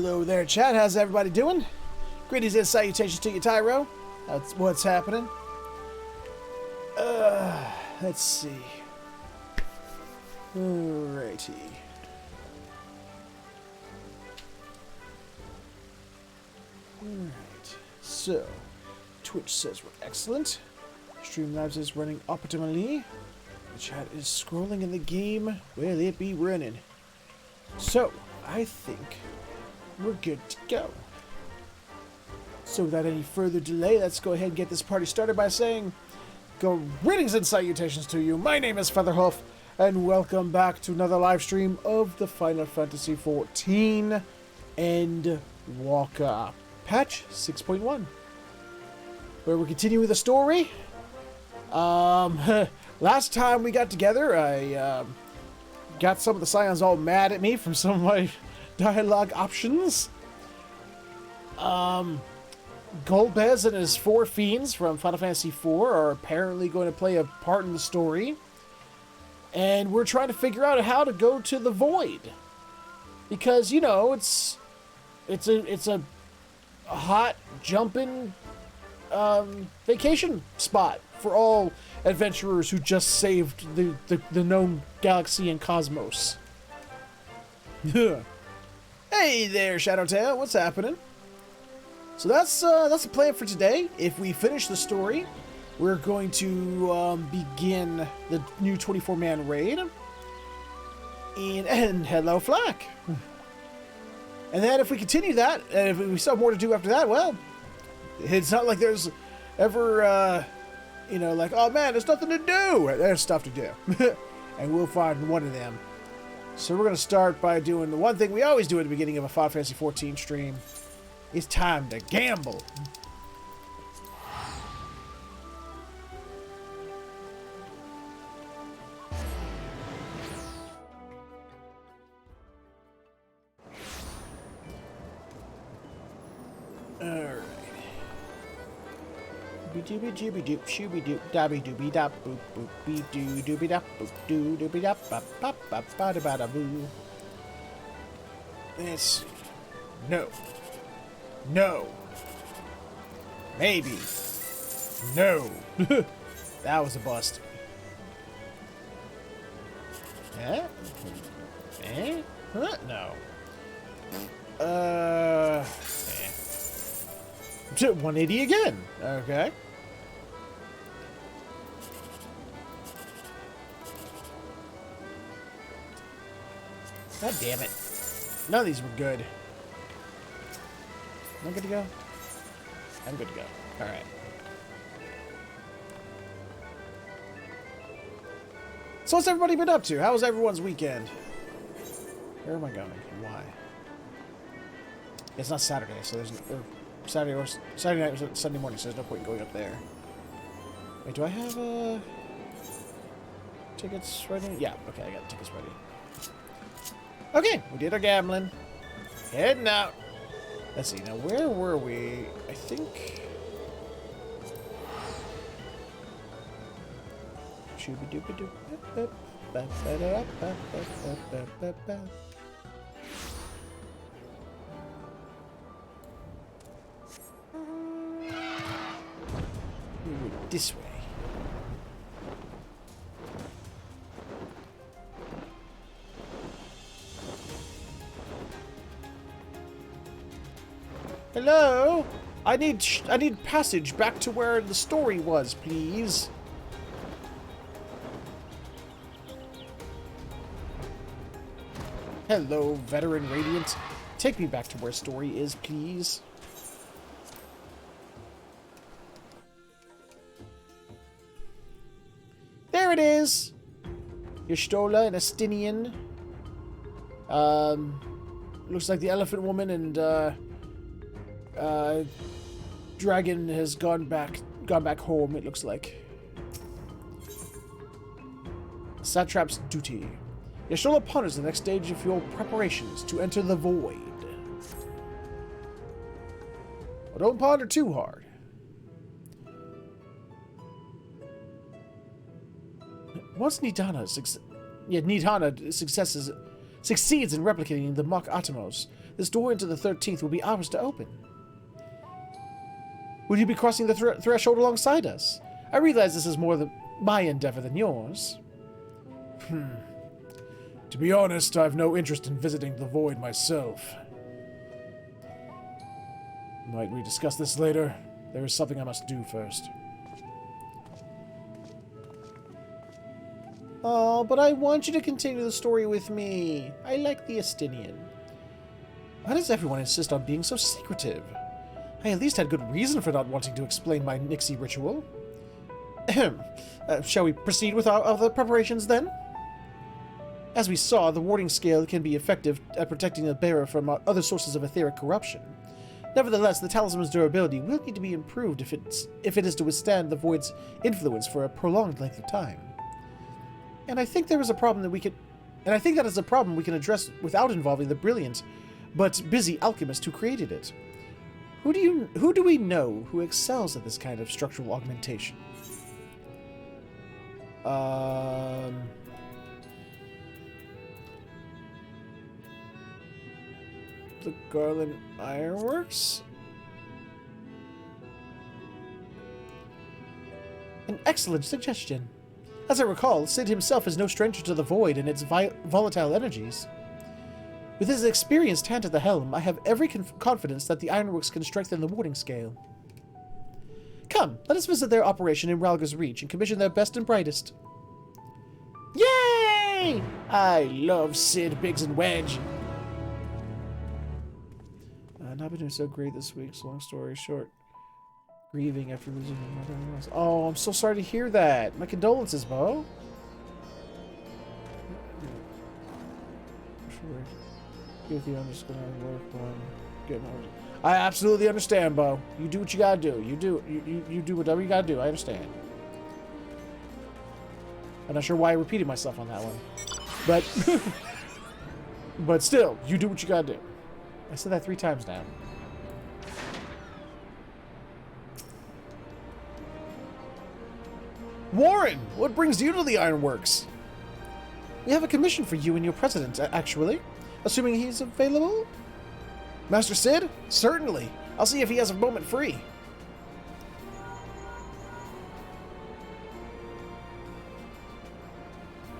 Hello there, chat. How's everybody doing? Greetings and salutations to you, Tyro. That's what's happening. Let's see. Alrighty. Alright. So, Twitch says we're excellent. Streamlabs is running optimally. The chat is scrolling in the game. Will it be running? So, I think we're good to go. So without any further delay, let's go ahead and get this party started by saying, greetings and salutations to you. My name is Featherhoof, and welcome back to another live stream of the Final Fantasy XIV Endwalker patch 6.1, where we're continuing the story. Last time we got together, I got some of the Scions all mad at me from some of my dialogue options. Golbez and his 4 fiends from Final Fantasy IV are apparently going to play a part in the story. And we're trying to figure out how to go to the VoD. Because, you know, it's a hot, jumping vacation spot for all adventurers who just saved the known galaxy and cosmos. Hey there, Shadowtail, what's happening? So that's the plan for today. If we finish the story, we're going to begin the new 24-man raid. And hello, Flack. And then if we continue that, and if we still have more to do after that, well, it's not like there's ever, you know, like, oh man, there's nothing to do. There's stuff to do. And we'll find one of them. So we're going to start by doing the one thing we always do at the beginning of a Final Fantasy XIV stream. It's time to gamble. Alright. Dooby dooby doop shooby doop dabby dooby dap boop boop bee doo dooby dap boop doo dooby dap bop bop bop bada bada boo. Let's see. No. No. Maybe. No. That was a bust. Eh? Eh? Huh? No. 180 again. Okay. God damn it. None of these were good. Am I good to go? I'm good to go. Alright. So what's everybody been up to? How was everyone's weekend? Where am I going? And why? It's not Saturday, so there's no... Saturday night or Sunday morning, so there's no point in going up there. Wait, do I have tickets ready? Yeah, okay, I got the tickets ready. Okay, we did our gambling. Heading out. Let's see, now where were we? I think... This way. Hello? I need passage back to where the story was, please. Hello, Veteran Radiant. Take me back to where story is, please. There it is! Y'shtola and Astinian. Looks like the Elephant Woman and, Dragon has gone back home, it looks like. Satrap's duty. Y'shtola ponders the next stage of your preparations to enter the void. Well, don't ponder too hard. Once Nidhana succeeds in replicating the Mach Atomos, this door into the 13th will be ours to open. Will you be crossing the threshold alongside us? I realize this is more my endeavor than yours. To be honest, I've no interest in visiting the Void myself. Might we discuss this later? There is something I must do first. Oh, but I want you to continue the story with me. I like the Estinian. Why does everyone insist on being so secretive? I at least had good reason for not wanting to explain my Nixie ritual. Ahem. Shall we proceed with our other preparations then? As we saw, the warding scale can be effective at protecting the bearer from other sources of etheric corruption. Nevertheless, the talisman's durability will need to be improved if it is to withstand the Void's influence for a prolonged length of time. And I think that is a problem we can address without involving the brilliant but busy alchemist who created it. Who do we know who excels at this kind of structural augmentation? The Garland Ironworks? An excellent suggestion. As I recall, Sid himself is no stranger to the Void and its volatile energies. With his experienced hand at the helm, I have every confidence that the Ironworks can strengthen the warding scale. Come, let us visit their operation in Ralga's Reach and commission their best and brightest. Yay! I love Sid, Biggs, and Wedge. Not been doing so great this week, so long story short. Grieving after losing my mother. Oh, I'm so sorry to hear that. My condolences, Bo. I'm just gonna work on getting out. I absolutely understand, Bo. You do what you gotta do. You do whatever you gotta do. I understand. I'm not sure why I repeated myself on that one, but but still, you do what you gotta do. I said that 3 times now. Warren, what brings you to the Ironworks? We have a commission for you and your president, actually. Assuming he's available? Master Sid? Certainly. I'll see if he has a moment free.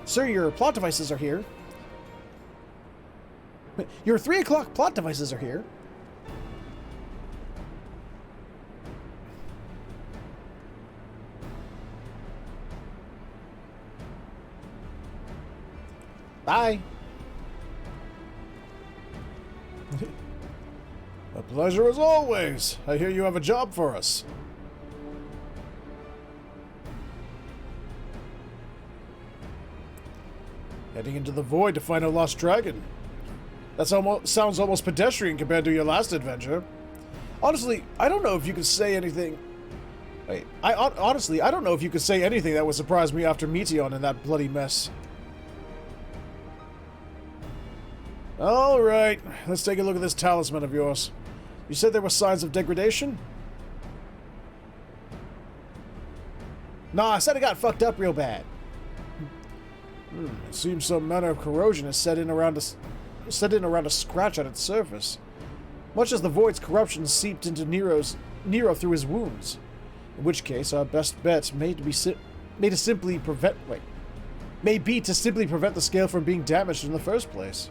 Sir, your plot devices are here. Your 3 o'clock plot devices are here. Bye. A pleasure as always. I hear you have a job for us. Heading into the Void to find a lost dragon. That sounds almost pedestrian compared to your last adventure. Honestly, I don't know if you could say anything... Wait, honestly, I don't know if you could say anything that would surprise me after Meteon and that bloody mess. Alright, let's take a look at this talisman of yours. You said there were signs of degradation? Nah, I said it got fucked up real bad. It seems some manner of corrosion is set in around a scratch on its surface. Much as the Void's corruption seeped into Nero through his wounds. In which case, our best bet may be to simply prevent the scale from being damaged in the first place.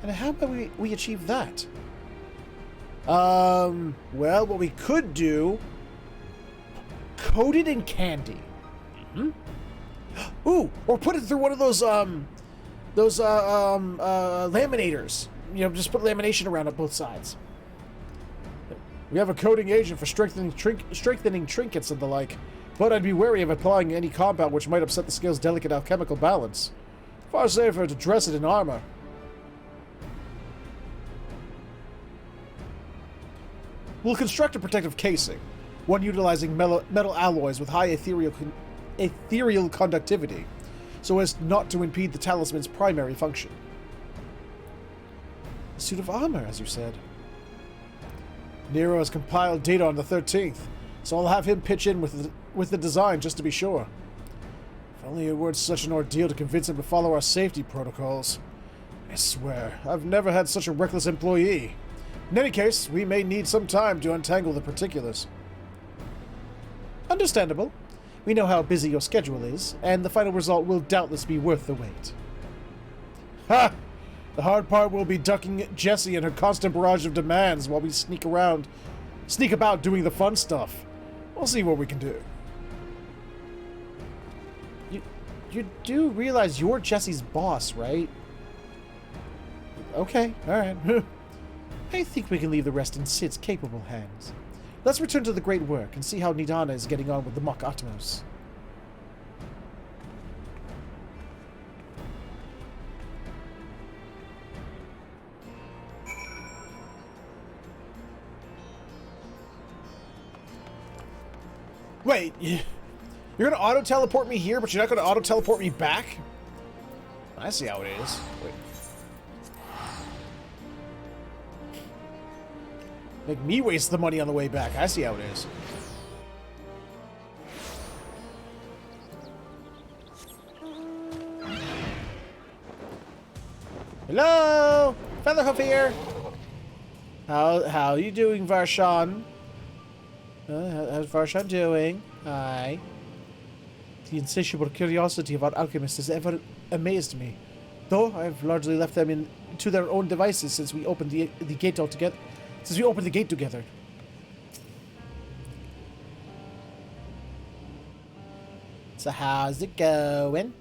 And how about we achieve that? Well, what we could do... Coat it in candy. Mm-hmm. Ooh, or put it through one of those laminators. You know, just put lamination around it both sides. We have a coating agent for strengthening trinkets and the like, but I'd be wary of applying any compound which might upset the scale's delicate alchemical balance. Far safer to dress it in armor. We'll construct a protective casing, one utilizing metal alloys with high ethereal conductivity, so as not to impede the talisman's primary function. A suit of armor, as you said. Nero has compiled data on the 13th, so I'll have him pitch in with the design just to be sure. If only it weren't such an ordeal to convince him to follow our safety protocols. I swear, I've never had such a reckless employee. In any case, we may need some time to untangle the particulars. Understandable. We know how busy your schedule is, and the final result will doubtless be worth the wait. Ha! The hard part will be ducking Jessie and her constant barrage of demands while we sneak about doing the fun stuff. We'll see what we can do. You do realize you're Jessie's boss, right? Okay, alright. I think we can leave the rest in Sid's capable hands. Let's return to the great work and see how Nidana is getting on with the Mach Atmos. Wait, you're gonna auto-teleport me here, but you're not gonna auto-teleport me back? I see how it is. Wait. Make me waste the money on the way back. I see how it is. Hello? Featherhoof here. How you doing, Varshan? How's Varshan doing? Hi. The insatiable curiosity of our alchemists has ever amazed me. Though I've largely left them to their own devices since we opened the gate altogether. Since we opened the gate together. So how's it going?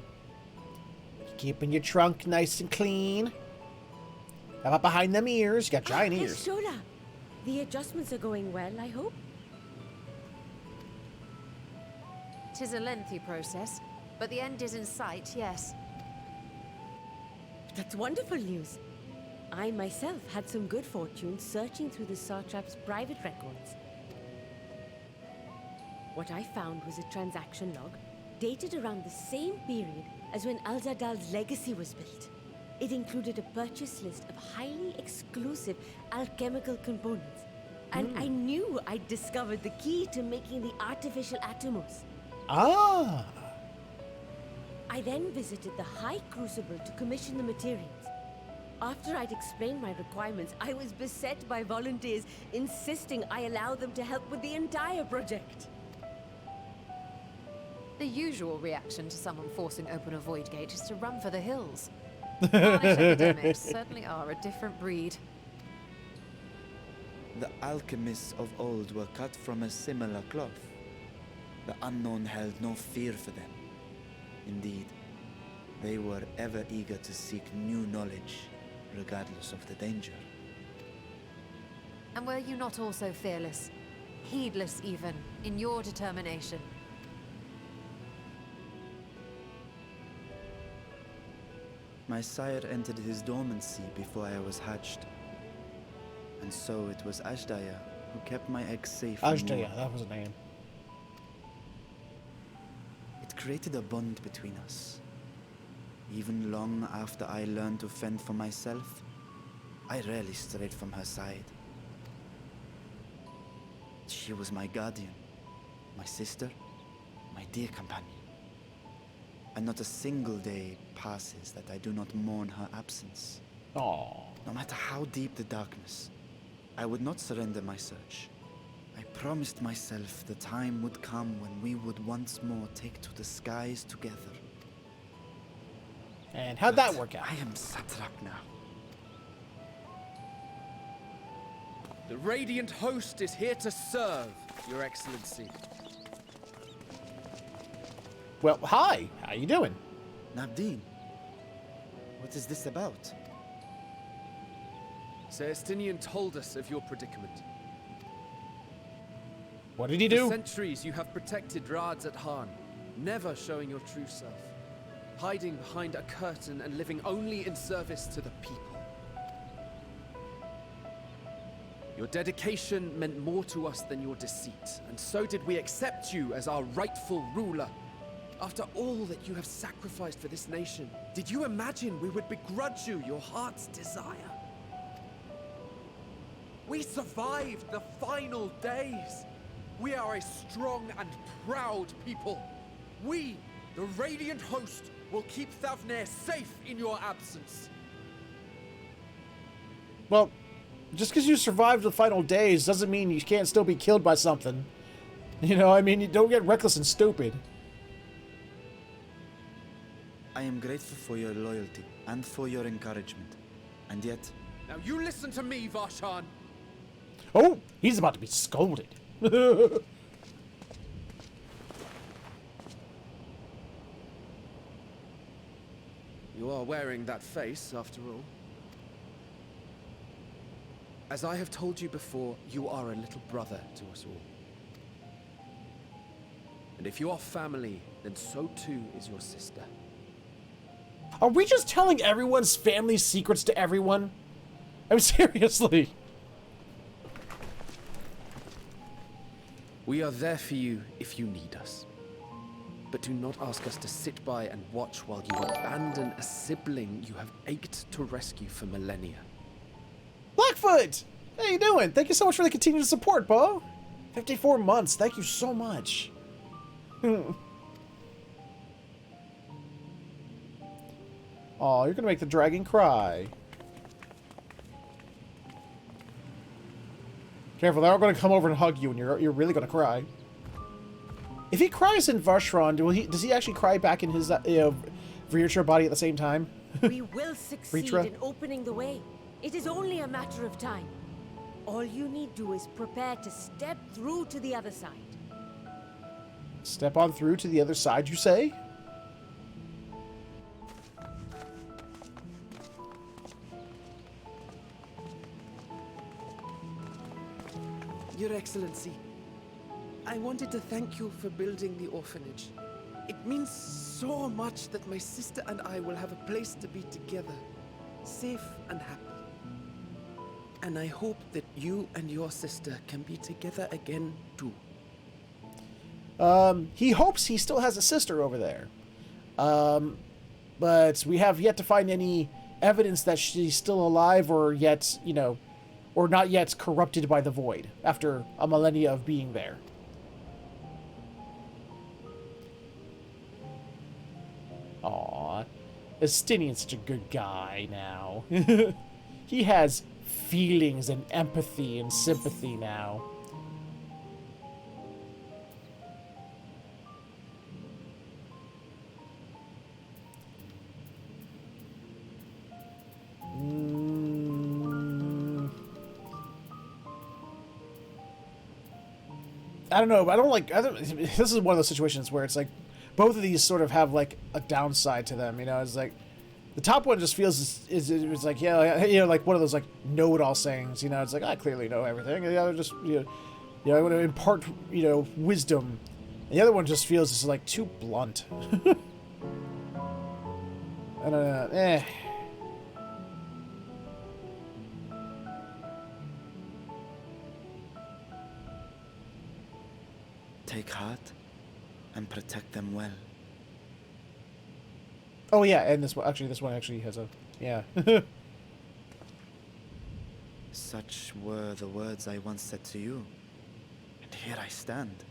You keeping your trunk nice and clean? How about behind them ears? You got giant ears. Shola, the adjustments are going well, I hope. 'Tis a lengthy process, but the end is in sight, yes. That's wonderful news. I myself had some good fortune searching through the Satrap's private records. What I found was a transaction log dated around the same period as when Al-Zadal's legacy was built. It included a purchase list of highly exclusive alchemical components. And I knew I'd discovered the key to making the artificial atomos. Ah! I then visited the High Crucible to commission the materials. After I'd explained my requirements, I was beset by volunteers insisting I allow them to help with the entire project. The usual reaction to someone forcing open a void gate is to run for the hills. Varnish epidemics certainly are a different breed. The alchemists of old were cut from a similar cloth. The unknown held no fear for them. Indeed, they were ever eager to seek new knowledge, regardless of the danger. And were you not also fearless, heedless even, in your determination? My sire entered his dormancy before I was hatched. And so it was Ashdaya who kept my eggs safe. Ashdaya, that was a name. It created a bond between us. Even long after I learned to fend for myself, I rarely strayed from her side. She was my guardian, my sister, my dear companion. And not a single day passes that I do not mourn her absence. Aww. No matter how deep the darkness, I would not surrender my search. I promised myself the time would come when we would once more take to the skies together. And how'd that work out? I am satrap now. The Radiant Host is here to serve, Your Excellency. Well, hi. How you doing? Nabdeen, what is this about? Celestinian told us of your predicament. What did he For do? centuries you have protected Rads at Han, never showing your true self, hiding behind a curtain and living only in service to the people. Your dedication meant more to us than your deceit, and so did we accept you as our rightful ruler. After all that you have sacrificed for this nation, did you imagine we would begrudge you your heart's desire? We survived the final days. We are a strong and proud people. We, the Radiant Host, will keep Thavnair safe in your absence. Well, just because you survived the final days doesn't mean you can't still be killed by something. You know, I mean, you don't get reckless and stupid. I am grateful for your loyalty and for your encouragement. And yet, Now you listen to me, Varshan. Oh, he's about to be scolded. You are wearing that face, after all. As I have told you before, you are a little brother to us all. And if you are family, then so too is your sister. Are we just telling everyone's family secrets to everyone? I mean, seriously. We are there for you if you need us. But do not ask us to sit by and watch while you abandon a sibling you have ached to rescue for millennia. Blackfoot! How you doing? Thank you so much for the continued support, Bo. 54 months. Thank you so much. Oh, you're gonna make the dragon cry. Careful, they're all gonna come over and hug you, and you're really gonna cry. If he cries in Varshron, does he actually cry back in his Virtua body at the same time? We will succeed Ritra? in opening the way. It is only a matter of time. All you need do is prepare to step through to the other side. Step on through to the other side, you say? Your Excellency, I wanted to thank you for building the orphanage. It means so much that my sister and I will have a place to be together, safe and happy. And I hope that you and your sister can be together again too. He hopes he still has a sister over there. But we have yet to find any evidence that she's still alive or yet, you know, or not yet corrupted by the void after a millennia of being there. Aww. Estinian's such a good guy now. He has feelings and empathy and sympathy now. I don't know, but this is one of those situations where it's like both of these sort of have like a downside to them, you know. It's like the top one just feels it's like, yeah, you know, like one of those like know-it-all sayings, you know. It's like, I clearly know everything, and the other just, you know, I want to impart, you know, wisdom. And the other one just feels just like too blunt. I don't know. take heart and protect them well. Oh yeah, and this one actually has a, yeah. Such were the words I once said to you. And here I stand,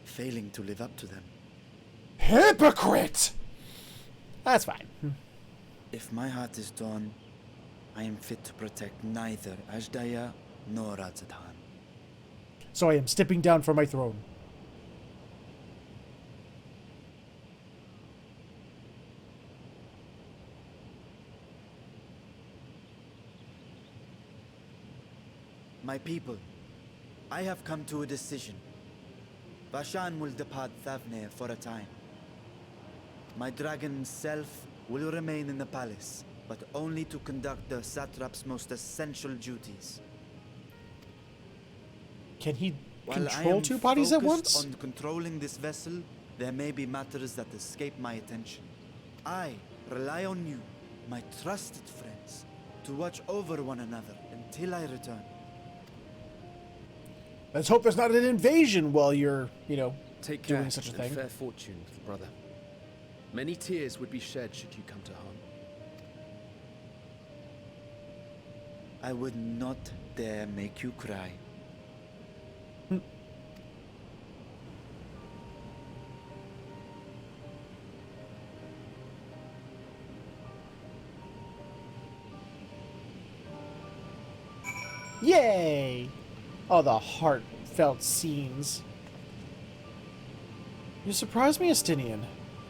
failing to live up to them. Hypocrite! That's fine. If my heart is torn, I am fit to protect neither Ajdaya nor Radzatan. So I am stepping down from my throne. My people, I have come to a decision. Vashan will depart Thavnir for a time. My dragon self will remain in the palace, but only to conduct the satrap's most essential duties. Can he While I control am two bodies at focused once? on controlling this vessel, there may be matters that escape my attention. I rely on you, my trusted friends, to watch over one another until I return. Let's hope there's not an invasion while you're, you know, Take doing care such a and thing. fair fortune, little brother. Many tears would be shed should you come to harm. I would not dare make you cry. Yay! Oh, the heartfelt scenes. You surprise me, Estinian.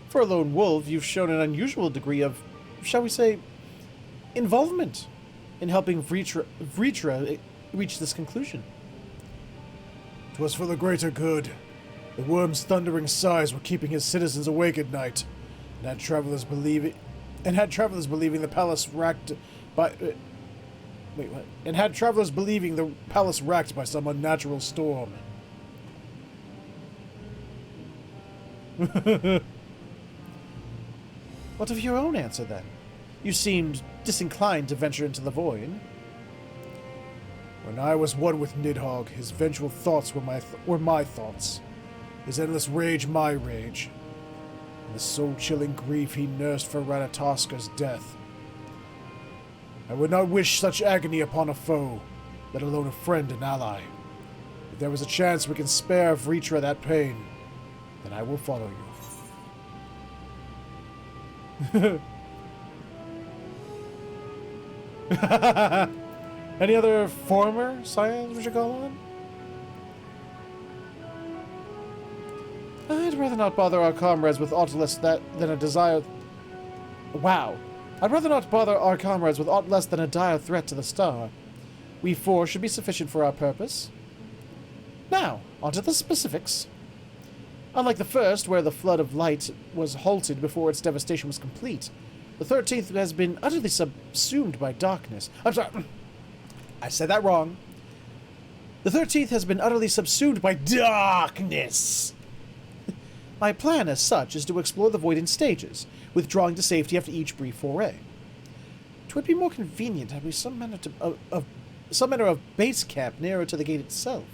For a lone wolf, you've shown an unusual degree of, shall we say, involvement in helping Vritra reach this conclusion. 'Twas for the greater good. The worm's thundering sighs were keeping his citizens awake at night, and had travelers believing the palace racked by wait, what? And had travelers believing the palace racked by some unnatural storm. What of your own answer, then? You seemed disinclined to venture into the void. When I was one with Nidhogg, his vengeful thoughts were my thoughts. His endless rage my rage. And the soul-chilling grief he nursed for Ratatoska's death. I would not wish such agony upon a foe, let alone a friend and ally. If there was a chance we can spare Vritra that pain, then I will follow you. Any other former scions we should call on? I'd rather not bother our comrades with aught less than a desire... Wow. I'd rather not bother our comrades with aught less than a dire threat to the star. We four should be sufficient for our purpose. Now, onto the specifics. Unlike the first, where the flood of light was halted before its devastation was complete, the 13th has been utterly subsumed by darkness. I'm sorry. I said that wrong. The 13th has been utterly subsumed by darkness. My plan, as such, is to explore the void in stages, withdrawing to safety after each brief foray. 'Twould be more convenient had we some manner of base camp nearer to the gate itself.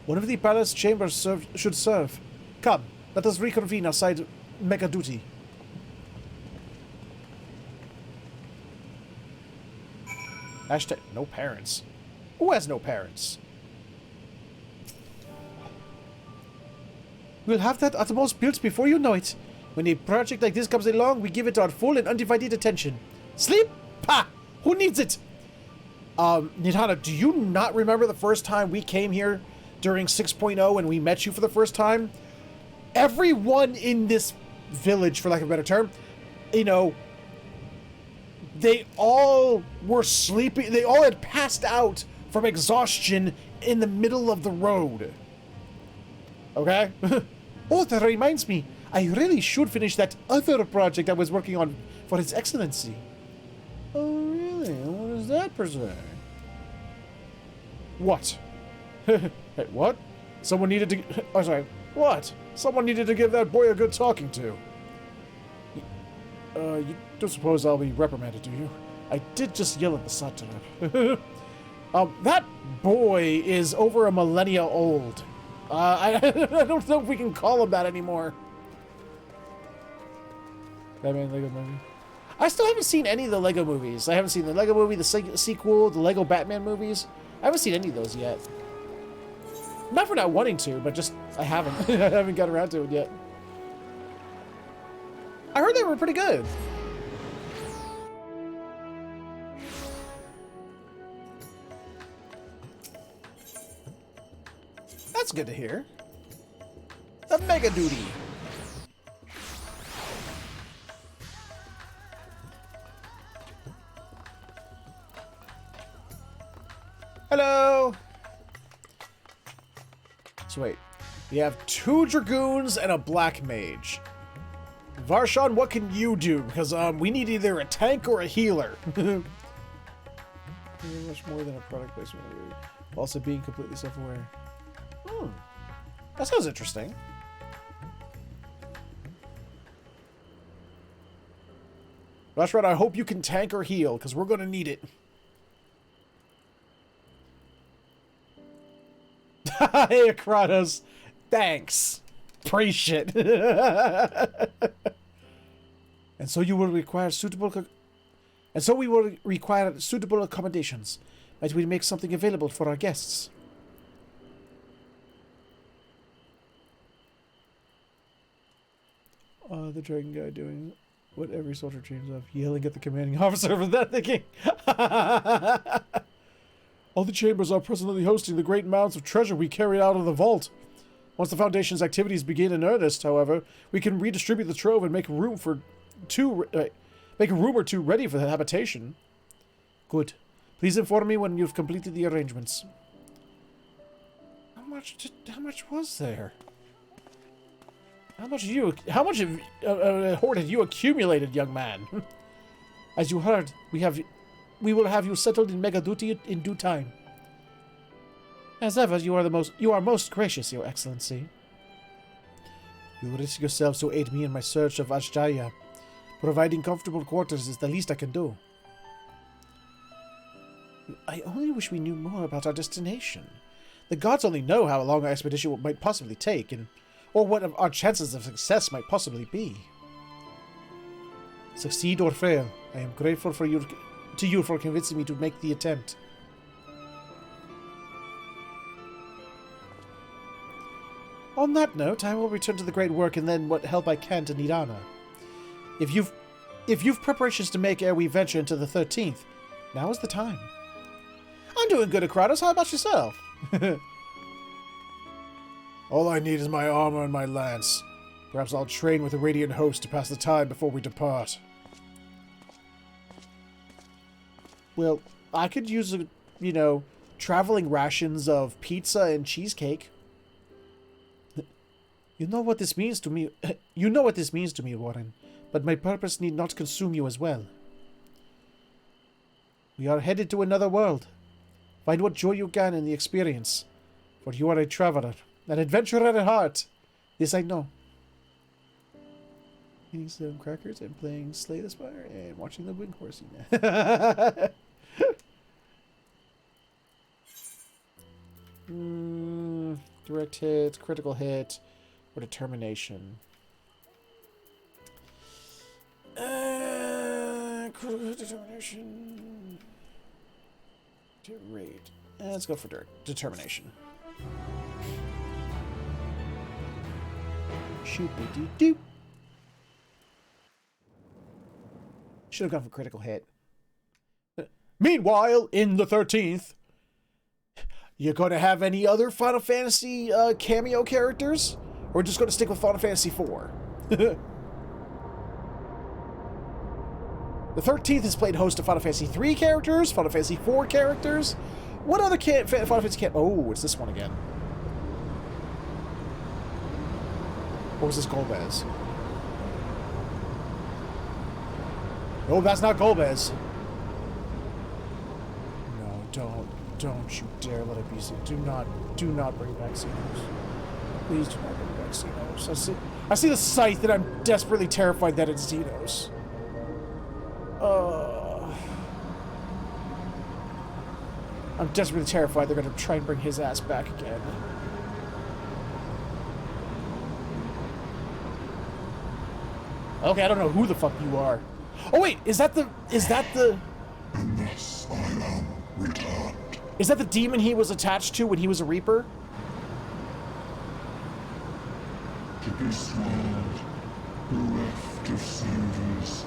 One of the palace chambers should serve. Come, let us reconvene outside Mega Duty. Hashtag no parents. Who has no parents? We'll have that utmost built before you know it. When a project like this comes along, we give it our full and undivided attention. Sleep? Pa! Who needs it? Nidhana, do you not remember the first time we came here during 6.0 and we met you for the first time? Everyone in this village, for lack of a better term, you know, they all were sleeping. They all had passed out from exhaustion in the middle of the road. Okay? Oh, that reminds me. I really should finish that other project I was working on for His Excellency. Oh, really? What is that, per se? What? Hey, what? Someone needed to... Oh, sorry. What? Someone needed to give that boy a good talking to. You don't suppose I'll be reprimanded, do you? I did just yell at the Satrap. That boy is over a millennia old. I don't know if we can call him that anymore. Batman Lego movie. I still haven't seen any of the Lego movies. I haven't seen the Lego movie, the sequel, the Lego Batman movies. I haven't seen any of those yet. Not for not wanting to, but just I haven't. I haven't got around to it yet. I heard they were pretty good. That's good to hear. The Mega Duty. Hello. So wait, we have 2 Dragoons and a Black Mage. Varshan, what can you do? Because we need either a tank or a healer. Much more than a product placement. Also being completely self-aware. That sounds interesting. Rashad, I hope you can tank or heal, because we're going to need it. Hey, Kratos. Thanks. Appreciate it. And so we will require suitable accommodations. Might we make something available for our guests? The dragon guy doing what every soldier dreams of, yelling at the commanding officer for that thinking. All the chambers are presently hosting the great amounts of treasure we carried out of the vault. Once the Foundation's activities begin in earnest, however, we can redistribute the trove and make a room or two ready for the habitation. Good. Please inform me when you've completed the arrangements. How much was there? How much of hoard had you accumulated, young man? As you heard, we will have you settled in Megaduty in due time. As ever, you are most gracious, Your Excellency. You risk yourselves to aid me in my search of Ashtaya. Providing comfortable quarters is the least I can do. I only wish we knew more about our destination. The gods only know how long our expedition might possibly take, or what our chances of success might possibly be. Succeed or fail, I am grateful to you for convincing me to make the attempt. On that note, I will return to the great work and lend what help I can to Nidana. If you've preparations to make ere we venture into the 13th, now is the time. I'm doing good, Akratos. How about yourself? All I need is my armor and my lance. Perhaps I'll train with the Radiant Host to pass the time before we depart. Well, I could use, traveling rations of pizza and cheesecake. You know what this means to me. You know what this means to me, Warren. But my purpose need not consume you as well. We are headed to another world. Find what joy you can in the experience. For you are a traveler, an adventurer at heart. This I know. Eating some crackers and playing Slay the Spire and watching the wind coursing. Direct hit, critical hit, or determination. Critical hit, determination. Raid. Let's go for determination. Shoot-a-doo-doo. Should have gone for critical hit. Meanwhile, in the 13th, you gonna have any other Final Fantasy cameo characters? Or just gonna stick with Final Fantasy IV? The 13th has played host to Final Fantasy III characters, Final Fantasy IV characters. What other Final Fantasy can't? Oh, it's this one again. What was this Golbez? No, that's not Golbez. No, don't you dare let it be seen. Do not bring back Xenos. Please do not bring back Xenos. I see the scythe and I'm desperately terrified that it's Xenos. I'm desperately terrified they're gonna try and bring his ass back again. Okay, I don't know who the fuck you are. Oh wait, is that the... And thus I am returned. Is that the demon he was attached to when he was a Reaper? To be swallowed, bereft of senses.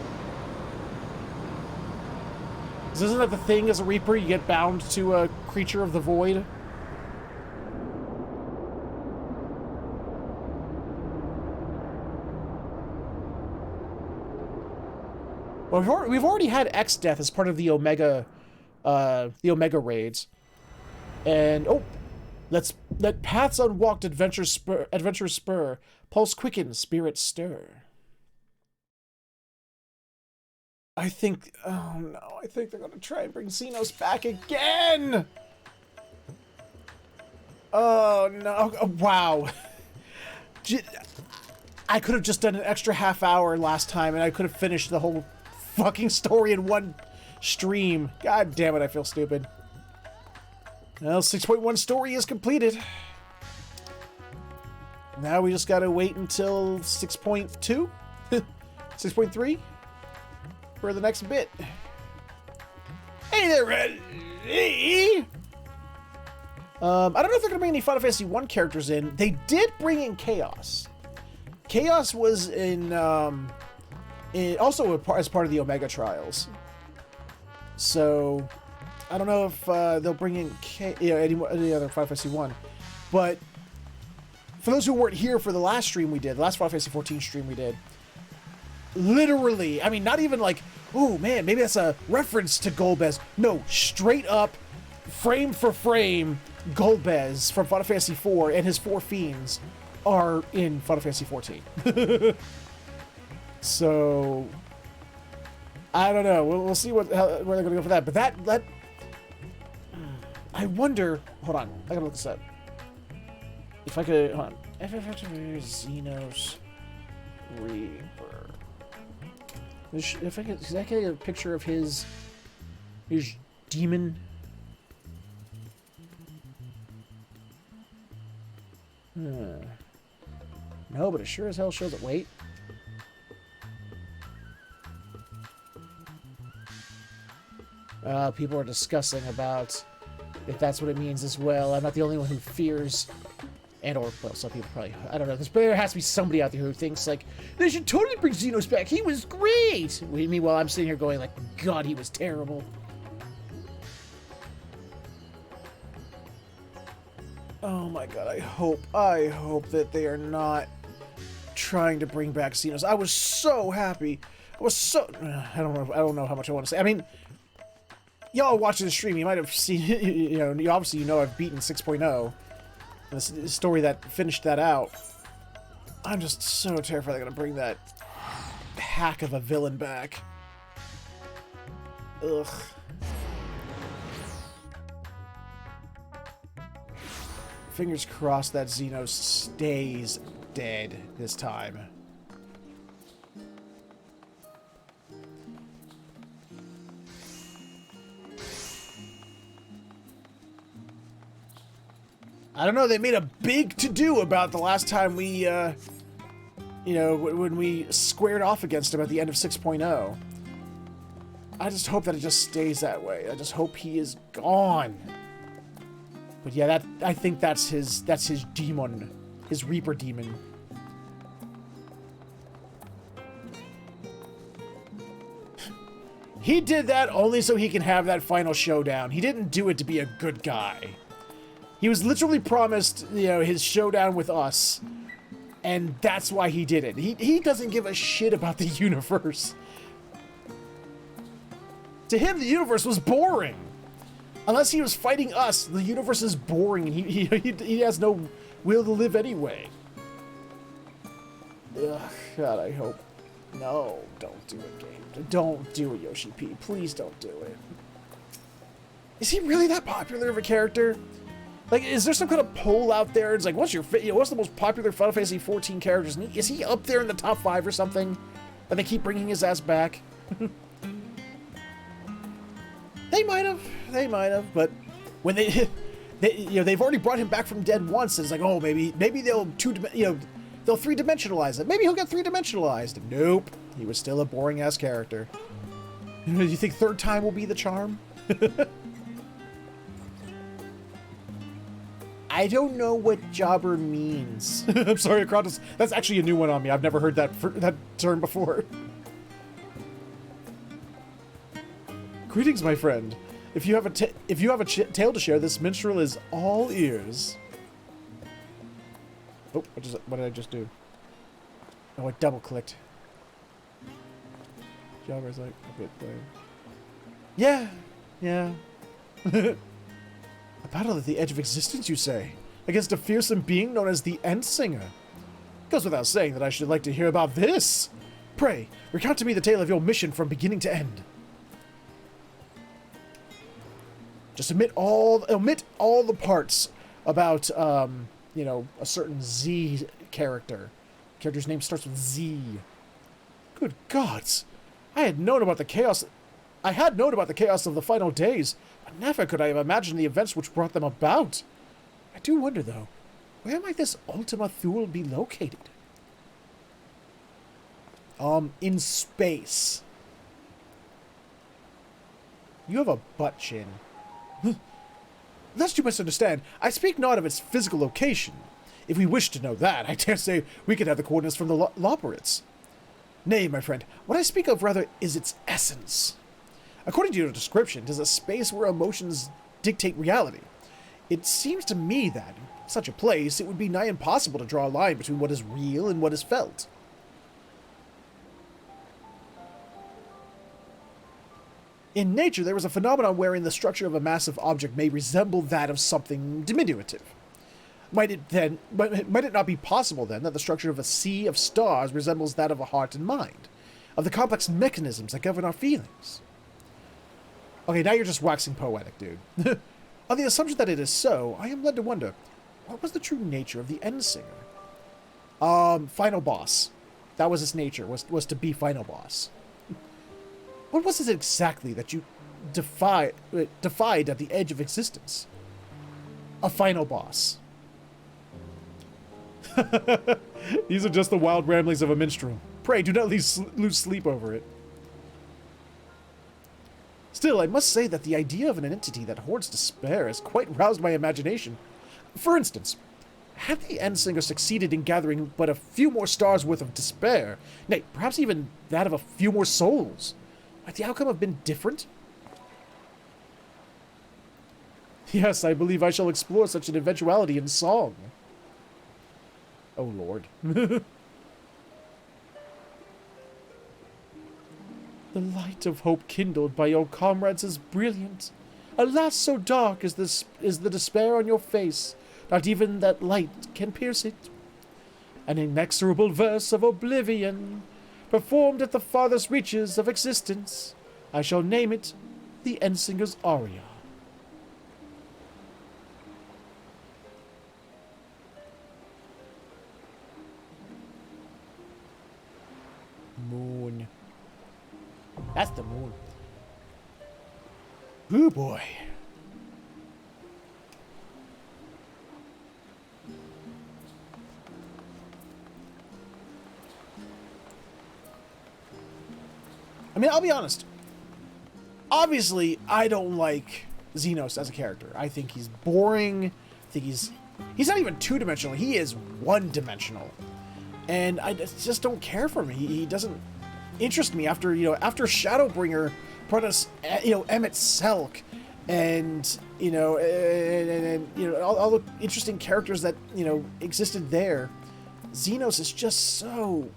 Isn't that the thing as a Reaper? You get bound to a creature of the void? Well, we've already had X-Death as part of the Omega raids. And, oh, let paths unwalked adventure spur, pulse quicken, spirit stir. I think, oh no, I think they're gonna try and bring Xenos back again! Oh no, oh, wow. I could have just done an extra half hour last time and I could have finished the whole fucking story in one stream. God damn it, I feel stupid. Well, 6.1 story is completed. Now we just gotta wait until 6.2? 6.3? For the next bit. Hey there, Red! Hey! I don't know if they're gonna bring any Final Fantasy 1 characters in. They did bring in Chaos. Chaos was in also as part of the Omega Trials. So, I don't know if they'll bring in any other Final Fantasy 1, but for those who weren't here for the last stream we did, the last Final Fantasy 14 stream we did, literally, I mean, not even like, oh man, maybe that's a reference to Golbez. No, straight up, frame for frame, Golbez from Final Fantasy 4 and his 4 fiends are in Final Fantasy 14. So, I don't know. We'll see where they're going to go for that. But that, I wonder. Hold on, I gotta look this up. If I could, hold on. Xenos Reaper. If I could get a picture of his demon. No, but it sure as hell shows it. Wait. People are discussing about if that's what it means as well. I'm not the only one who fears, well, some people probably, I don't know. There has to be somebody out there who thinks, like, they should totally bring Xenos back. He was great! Meanwhile, I'm sitting here going, like, God, he was terrible. Oh my God, I hope that they are not trying to bring back Xenos. I was so happy. I was so, I don't know how much I want to say. I mean, y'all watching the stream, you might have seen, obviously you know I've beaten 6.0. The story that finished that out. I'm just so terrified they're going to bring that hack of a villain back. Ugh. Fingers crossed that Xenos stays dead this time. I don't know, they made a big to-do about the last time we, when we squared off against him at the end of 6.0. I just hope that it just stays that way. I just hope he is gone. But yeah, I think that's his demon, his Reaper demon. He did that only so he can have that final showdown. He didn't do it to be a good guy. He was literally promised, his showdown with us, and that's why he did it. He doesn't give a shit about the universe. To him, the universe was boring. Unless he was fighting us, the universe is boring, and he has no will to live anyway. Ugh, God, I hope. No, don't do it, game. Don't do it, Yoshi P. Please don't do it. Is he really that popular of a character? Like, is there some kind of poll out there? It's like, what's the most popular Final Fantasy 14 characters? Is he up there in the top 5 or something? And they keep bringing his ass back? They might have, but when they've already brought him back from dead once. And it's like, oh, maybe they'll they'll 3-dimensionalize it. Maybe he'll get 3-dimensionalized. Nope, he was still a boring ass character. Do you think third time will be the charm? I don't know what jobber means. I'm sorry, Akrantis. That's actually a new one on me. I've never heard that term before. Greetings, my friend. If you have a tale to share, this minstrel is all ears. Oh, what did I just do? Oh, I double-clicked. Jobber's like a bit there. Yeah. A battle at the edge of existence, you say? Against a fearsome being known as the Endsinger. Goes without saying that I should like to hear about this. Pray, recount to me the tale of your mission from beginning to end. Just omit all the parts about, a certain Z character. Character's name starts with Z. Good gods. I had known about the chaos of the final days, but never could I have imagined the events which brought them about. I do wonder, though, where might this Ultima Thule be located? In space. You have a butt chin. Lest you misunderstand, I speak not of its physical location. If we wish to know that, I dare say we could have the coordinates from the Loperids. Nay, my friend, what I speak of rather is its essence. According to your description, it is a space where emotions dictate reality. It seems to me that, in such a place, it would be nigh impossible to draw a line between what is real and what is felt. In nature, there is a phenomenon wherein the structure of a massive object may resemble that of something diminutive. Might it not be possible, then, that the structure of a sea of stars resembles that of a heart and mind, of the complex mechanisms that govern our feelings? Okay, now you're just waxing poetic, dude. On the assumption that it is so, I am led to wonder, what was the true nature of the Endsinger? Final boss. That was its nature, was to be final boss. What was it exactly that you defied at the edge of existence? A final boss. These are just the wild ramblings of a minstrel. Pray, do not lose sleep over it. Still, I must say that the idea of an entity that hoards despair has quite roused my imagination. For instance, had the Endsinger succeeded in gathering but a few more stars worth of despair, nay, perhaps even that of a few more souls, might the outcome have been different? Yes, I believe I shall explore such an eventuality in song. Oh, Lord. The light of hope kindled by your comrades is brilliant. Alas, so dark is the despair on your face, not even that light can pierce it. An inexorable verse of oblivion, performed at the farthest reaches of existence. I shall name it the Endsinger's Aria. Moon. That's the moon. Ooh, boy. I mean, I'll be honest. Obviously, I don't like Xenos as a character. I think he's boring. I think he's not even two-dimensional. He is one-dimensional. And I just don't care for him. He doesn't interest me after Shadowbringer brought us, Emmett Selk and, all the interesting characters that, existed there. Xenos is just so...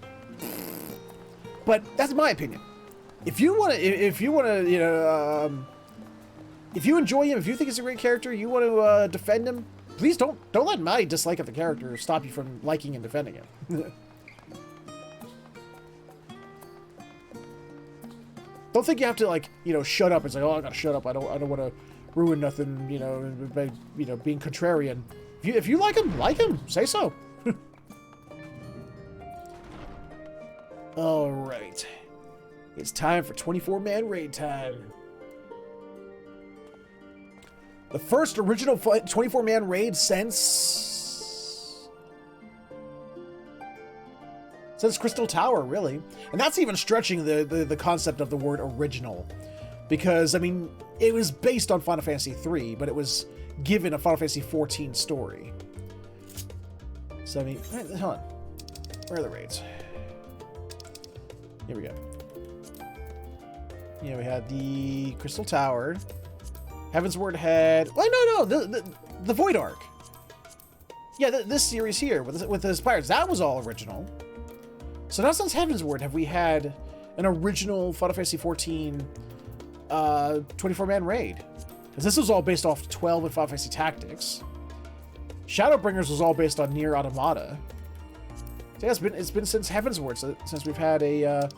But that's my opinion. If you enjoy him, if you think he's a great character, you want to defend him, please don't let my dislike of the character stop you from liking and defending him. Don't think you have to shut up and say, "Oh, I gotta shut up. I don't want to ruin nothing." By being contrarian. If you like him, say so. All right, it's time for 24-man raid time. The first original 24-man raid since Crystal Tower, really. And that's even stretching the concept of the word original. Because, I mean, it was based on Final Fantasy III, but it was given a Final Fantasy XIV story. So, I mean, hold on. Where are the raids? Here we go. Yeah, we had the Crystal Tower. Heavensward had... Well, no, the Void Arc. Yeah, this series here with the Spires, that was all original. So now since Heavensward have we had an original Final Fantasy XIV 24-man raid. Because this was all based off 12 and Final Fantasy Tactics. Shadowbringers was all based on Nier Automata. So yeah, it's been since Heavensward, since we've had a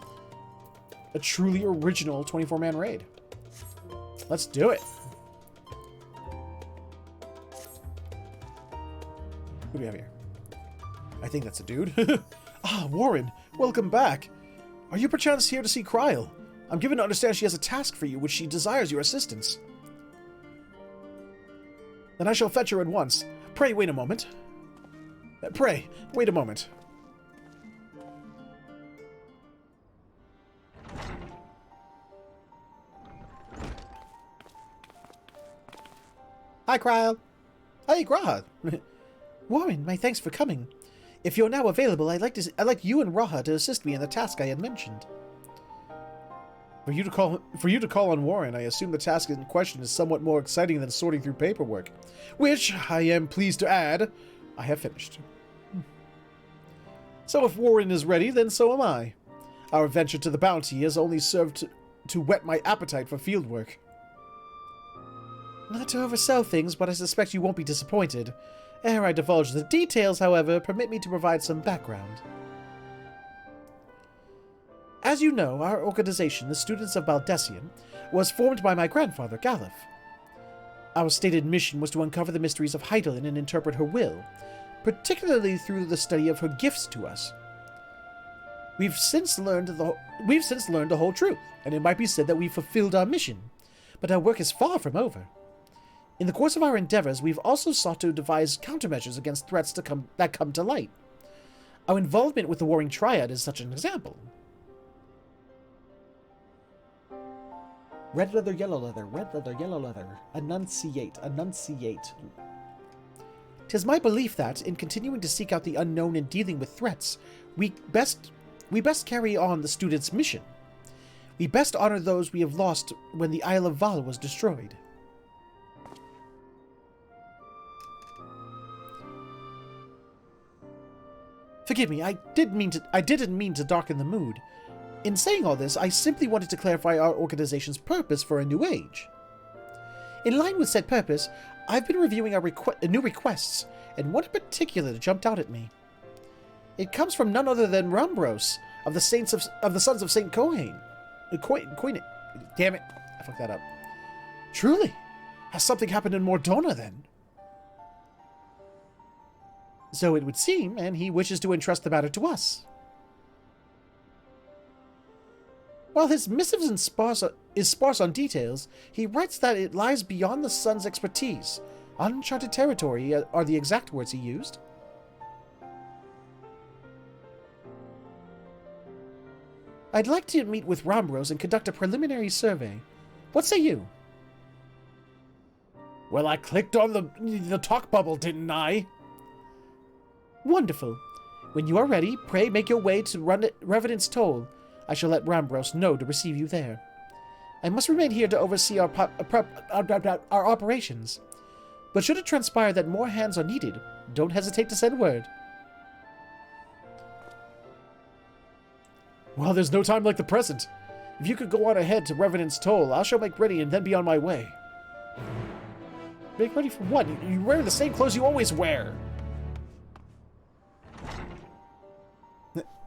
truly original 24-man raid. Let's do it. Who do we have here? I think that's a dude. Ah, Warren, welcome back. Are you perchance here to see Kryl? I'm given to understand she has a task for you, which she desires your assistance. Then I shall fetch her at once. Pray, wait a moment. Pray, wait a moment. Hi, Kryl. Hey, Graha. Warren, my thanks for coming. If you're now available, I'd like you and Raha to assist me in the task I had mentioned. For you to call on Warren, I assume the task in question is somewhat more exciting than sorting through paperwork, which, I am pleased to add, I have finished. So if Warren is ready, then so am I. Our venture to the bounty has only served to whet my appetite for fieldwork. Not to oversell things, but I suspect you won't be disappointed. Ere I divulge the details, however, permit me to provide some background. As you know, our organization, the Students of Baldessian, was formed by my grandfather, Galif. Our stated mission was to uncover the mysteries of Heidelin and interpret her will, particularly through the study of her gifts to us. We've since learned the whole truth, and it might be said that we've fulfilled our mission, but our work is far from over. In the course of our endeavors, we've also sought to devise countermeasures against threats that come to light. Our involvement with the Warring Triad is such an example. Red leather, yellow leather, red leather, yellow leather. Enunciate, enunciate. 'Tis my belief that, in continuing to seek out the unknown and dealing with threats, we best carry on the students' mission. We best honor those we have lost when the Isle of Val was destroyed. Forgive me, I didn't mean to darken the mood. In saying all this, I simply wanted to clarify our organization's purpose for a new age. In line with said purpose, I've been reviewing our new requests, and one in particular jumped out at me. It comes from none other than Rambros of the Sons of Saint Cohen. Damn it, I fucked that up. Truly, has something happened in Mordona then? So it would seem, and he wishes to entrust the matter to us. While his missive is sparse on details, he writes that it lies beyond the Sun's expertise. Uncharted territory are the exact words he used. I'd like to meet with Rambros and conduct a preliminary survey. What say you? Well, I clicked on the talk bubble, didn't I? Wonderful. When you are ready, pray make your way to Revenant's Toll. I shall let Rambros know to receive you there. I must remain here to oversee our operations. But should it transpire that more hands are needed, don't hesitate to send word. Well, there's no time like the present. If you could go on ahead to Revenant's Toll, I shall make ready and then be on my way. Make ready for what? You wear the same clothes you always wear.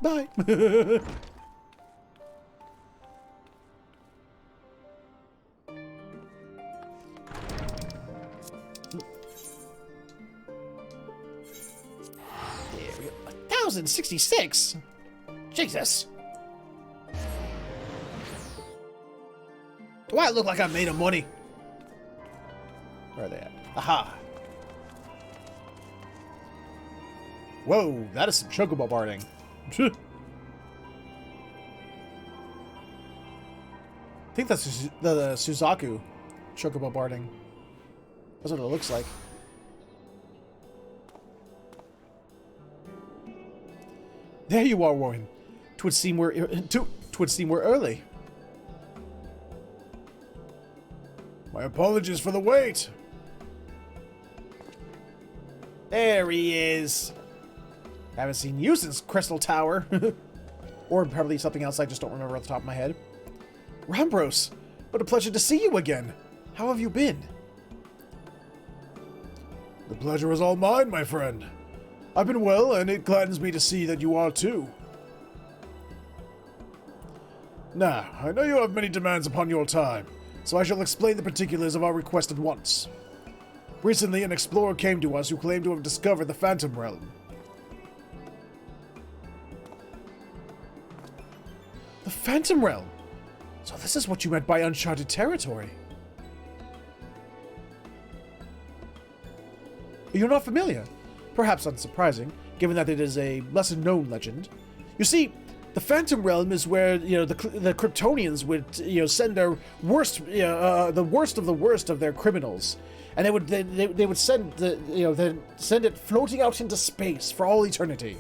Bye. There we go. 1,066? Jesus. Do I look like I made of money? Where are they at? Aha. Whoa, that is some chocobo barding. I think that's the Suzaku chocobo barding. That's what it looks like. There you are, Warren. 'Twould seem we're early. My apologies for the wait. There he is. Haven't seen you since Crystal Tower. Or probably something else I just don't remember off the top of my head. Rambros, what a pleasure to see you again. How have you been? The pleasure is all mine, my friend. I've been well, and it gladdens me to see that you are too. Now, I know you have many demands upon your time, so I shall explain the particulars of our request at once. Recently, an explorer came to us who claimed to have discovered the Phantom Realm. The Phantom Realm? So this is what you meant by uncharted territory. You're not familiar? Perhaps unsurprising, given that it is a lesser-known legend. You see, the Phantom Realm is where, the Kryptonians would, send their worst, the worst of the worst of their criminals, and they would send send it floating out into space for all eternity.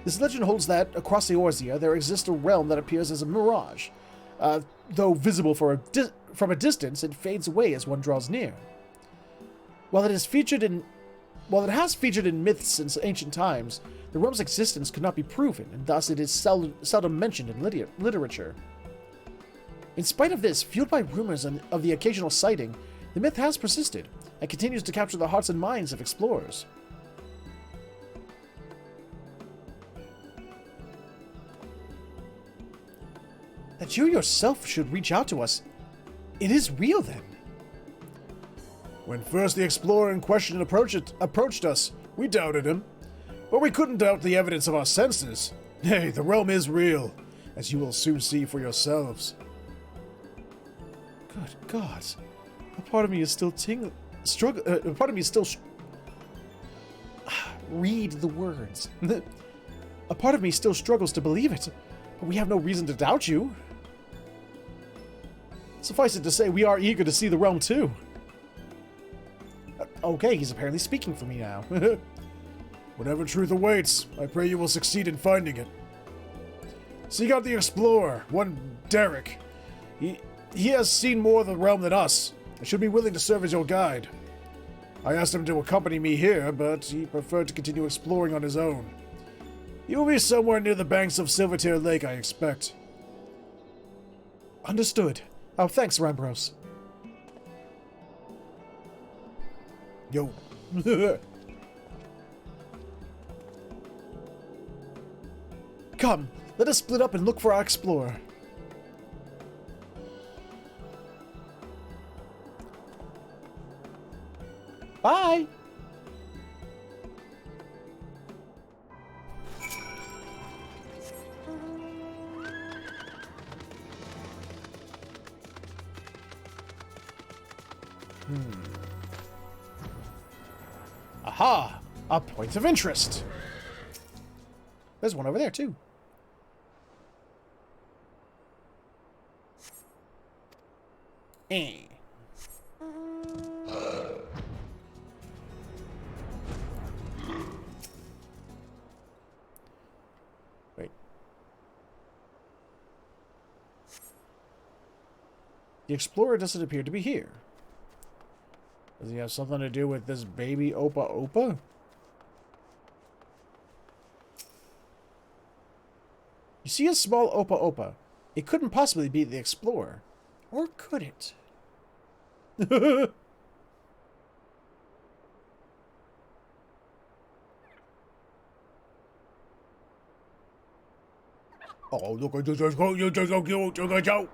This legend holds that, across the Eorzea, there exists a realm that appears as a mirage. Though visible from a distance, it fades away as one draws near. While it has featured in myths since ancient times, the realm's existence could not be proven, and thus it is seldom mentioned in literature. In spite of this, fueled by rumors of the occasional sighting, the myth has persisted, and continues to capture the hearts and minds of explorers. That you yourself should reach out to us. It is real, then. When first the explorer in question approached us, we doubted him. But we couldn't doubt the evidence of our senses. Nay, the realm is real, as you will soon see for yourselves. Good God. A part of me is still read the words. A part of me still struggles to believe it, but we have no reason to doubt you. Suffice it to say, we are eager to see the realm too. Okay, he's apparently speaking for me now. Whatever truth awaits, I pray you will succeed in finding it. Seek out the explorer, one Derek. He has seen more of the realm than us, and should be willing to serve as your guide. I asked him to accompany me here, but he preferred to continue exploring on his own. He will be somewhere near the banks of Silvertear Lake, I expect. Understood. Oh, thanks, Rambros. Yo. Come, let us split up and look for our explorer. Bye! Aha! A point of interest! There's one over there, too. Eh. Wait. The explorer doesn't appear to be here. Does he have something to do with this baby Opa Opa? You see a small Opa Opa. It couldn't possibly be the explorer. Or could it? Oh, look at this. You're so cute. Look at you.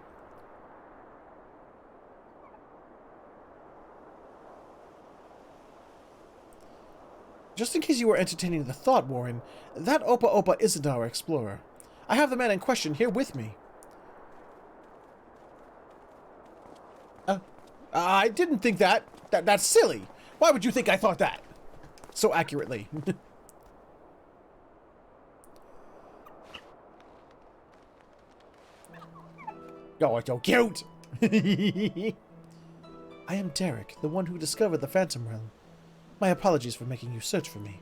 Just in case you were entertaining the thought, Warren, that Opa Opa isn't our explorer. I have the man in question here with me. I didn't think that. That's silly. Why would you think I thought that? So accurately. Oh, it's so cute. I am Derek, the one who discovered the Phantom Realm. My apologies for making you search for me.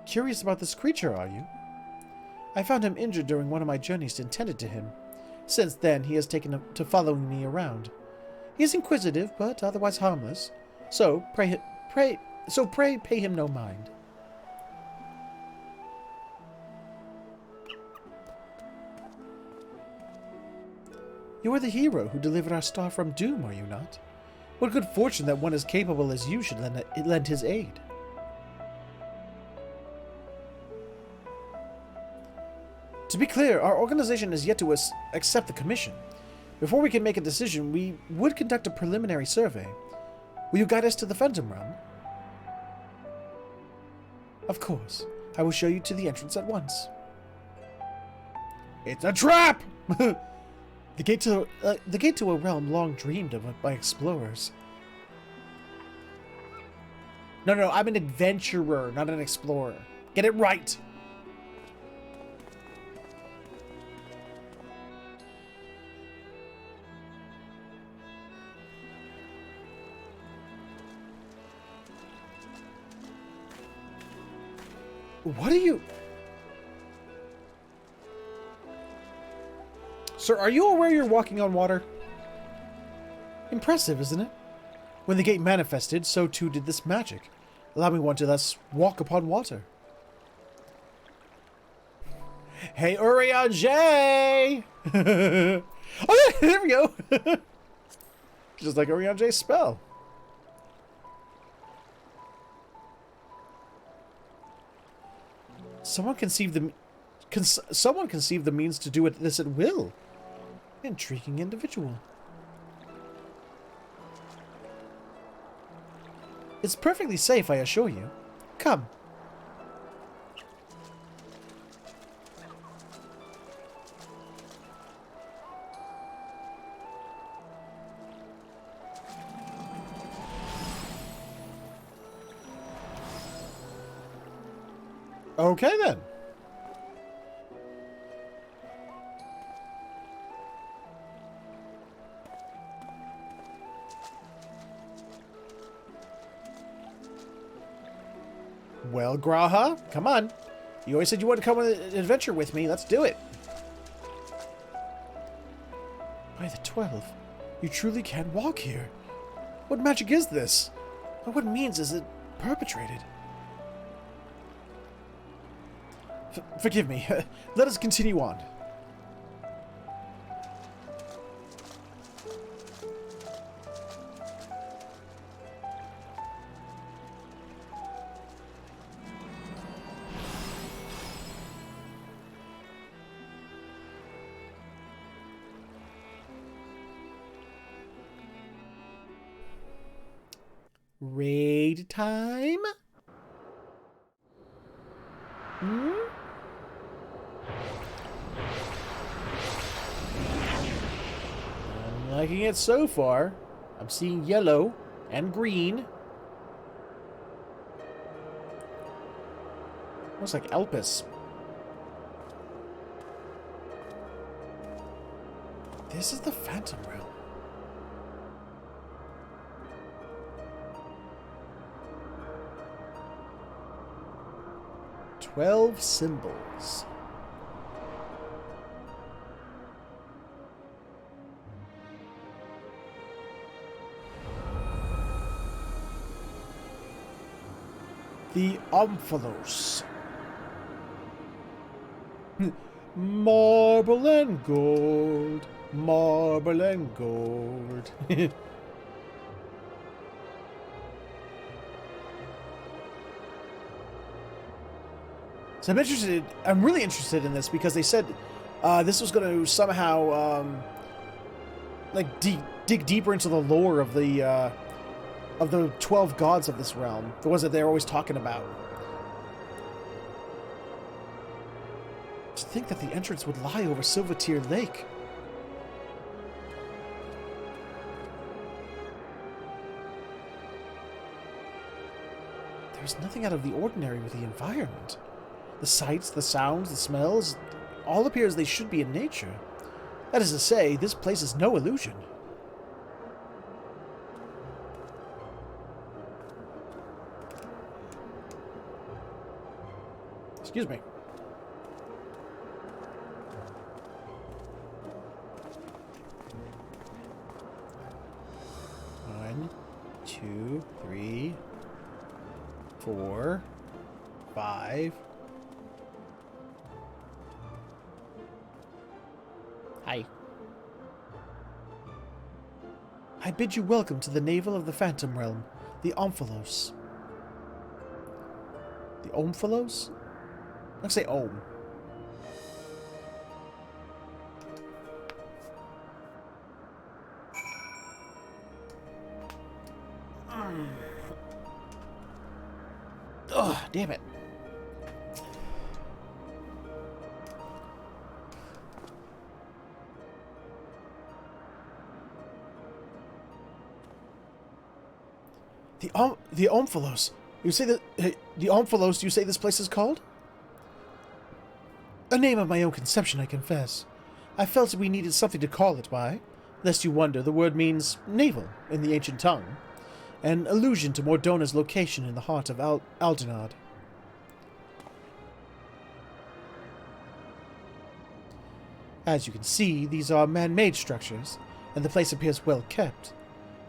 Curious about this creature, are you? I found him injured during one of my journeys and tended to him. Since then, he has taken to following me around. He is inquisitive, but otherwise harmless. So pray pay him no mind. You are the hero who delivered our star from doom, are you not? What good fortune that one as capable as you should lend his aid. To be clear, our organization has yet to accept the commission. Before we can make a decision, we would conduct a preliminary survey. Will you guide us to the Phantom Realm? Of course. I will show you to the entrance at once. It's a trap! The gate to a realm long dreamed of by explorers. No, I'm an adventurer, not an explorer. Get it right! What are you... Sir, are you aware you're walking on water? Impressive, isn't it? When the gate manifested, so too did this magic, allowing one to thus walk upon water. Hey, Urianger! Oh, yeah, there we go! Just like Urianger's spell. Someone conceived the means to do this at will. Intriguing individual. It's perfectly safe, I assure you. Come. Okay, then. Well, Graha, come on. You always said you wanted to come on an adventure with me. Let's do it. By the 12, you truly can walk here. What magic is this? By what means is it perpetrated? Forgive me. Let us continue on. Raid time? Hmm? I'm liking it so far. I'm seeing yellow and green. Looks like Elpis. This is the Phantom Realm. 12 symbols. The Omphalos. Marble and gold. Marble and gold. So I'm really interested in this because they said this was going to somehow like dig deeper into the lore of the 12 gods of this realm, the ones that they're always talking about. To think that the entrance would lie over Silvertear Lake. There's nothing out of the ordinary with the environment. The sights, the sounds, the smells, all appear as they should be in nature. That is to say, this place is no illusion. Excuse me. One, 2, 3, 4, 5. Hi. I bid you welcome to the navel of the Phantom Realm, the Omphalos. The Omphalos? Let's say Om. Ugh, damn it. The Omphalos. You say that the Omphalos. You say this place is called? A name of my own conception, I confess. I felt we needed something to call it by. Lest you wonder, the word means navel in the ancient tongue, an allusion to Mordona's location in the heart of Aldenard. As you can see, these are man-made structures, and the place appears well kept.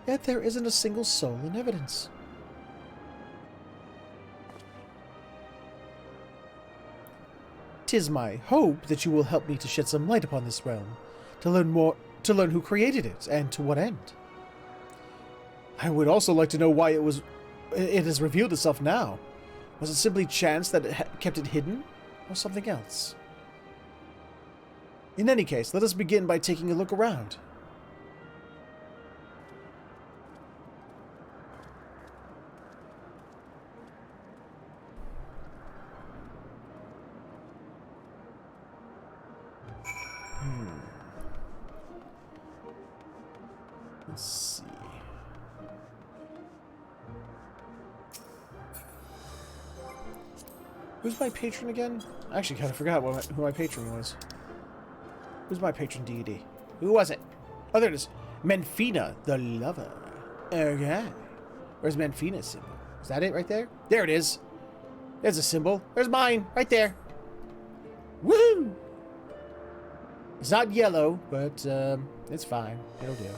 Yet there isn't a single soul in evidence. Tis my hope that you will help me to shed some light upon this realm, to learn who created it, and to what end. I would also like to know why it has revealed itself now. Was it simply chance that it kept it hidden, or something else? In any case, let us begin by taking a look around. Let's see. Who's my patron again? I actually kind of forgot who my patron was. Who's my patron deity? Who was it? Oh, there it is. Menfina, the lover. Okay. Where's Menfina's symbol? Is that it right there? There it is. There's a symbol. There's mine. Right there. Woo! It's not yellow, but it's fine. It'll do.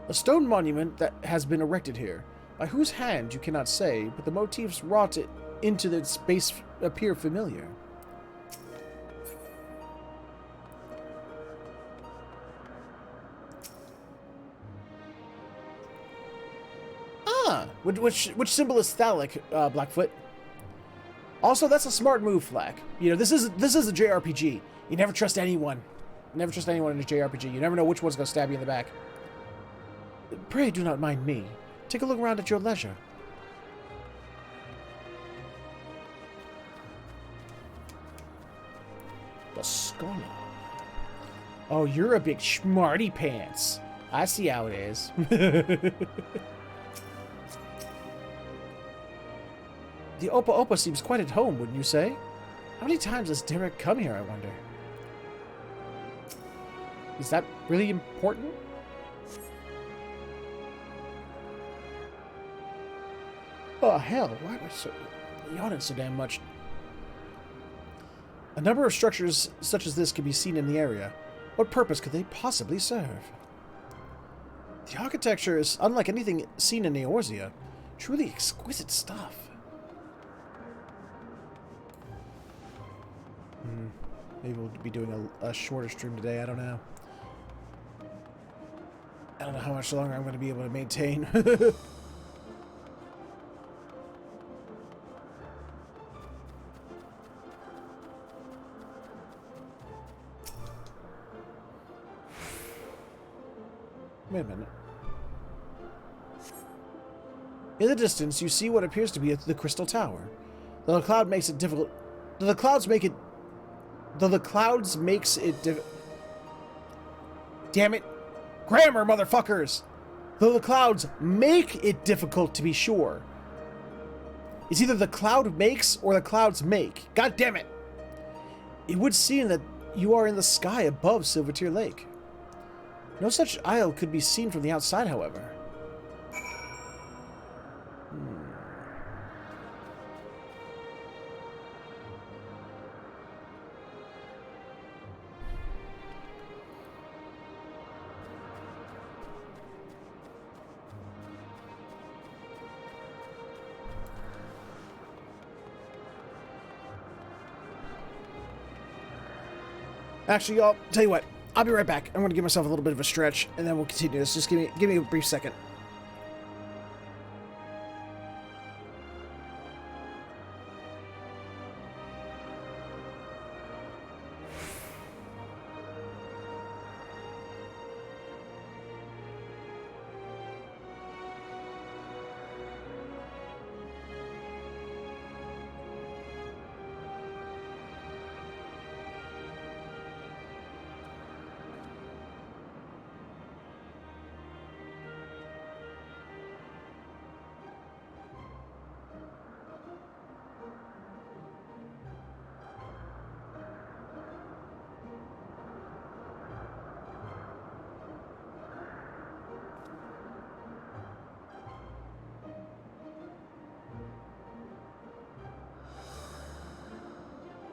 A stone monument that has been erected here. By whose hand you cannot say, but the motifs wrought into the space appear familiar. Ah! Which symbol is phallic, Blackfoot? Also, that's a smart move, Flack. You know, this is a JRPG. You never trust anyone. Never trust anyone in a JRPG. You never know which one's gonna stab you in the back. Pray do not mind me. Take a look around at your leisure. The scholar. Oh, you're a big smarty pants. I see how it is. The Opa Opa seems quite at home, wouldn't you say? How many times has Derek come here, I wonder? Is that really important? Oh, hell, why am I yawning so damn much? A number of structures such as this can be seen in the area. What purpose could they possibly serve? The architecture is unlike anything seen in Eorzea. Truly exquisite stuff. Maybe we'll be doing a shorter stream today, I don't know. I don't know how much longer I'm going to be able to maintain. Wait a minute. In the distance, you see what appears to be the Crystal Tower. Though the cloud makes it difficult. Though the clouds makes it Damn it! Grammar, motherfuckers! Though the clouds make it difficult to be sure. It's either the cloud makes or the clouds make. God damn it! It would seem that you are in the sky above Silvertear Lake. No such isle could be seen from the outside, however. Actually, y'all, tell you what. I'll be right back. I'm going to give myself a little bit of a stretch, and then we'll continue this. Just give me a brief second.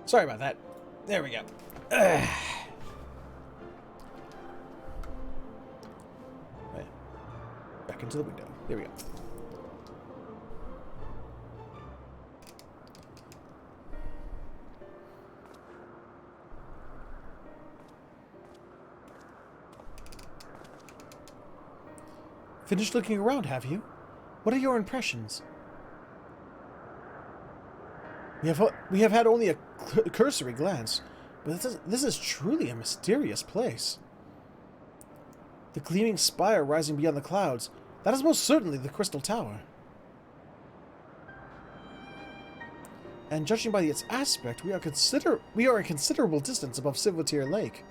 Sorry about that. There we go. Right. Back into the window. There we go. Finished looking around, have you? What are your impressions? We have had only a cursory glance, but this is truly a mysterious place. The gleaming spire rising beyond the clouds, that is most certainly the Crystal Tower. And judging by its aspect, we are a considerable distance above Silvertier Lake,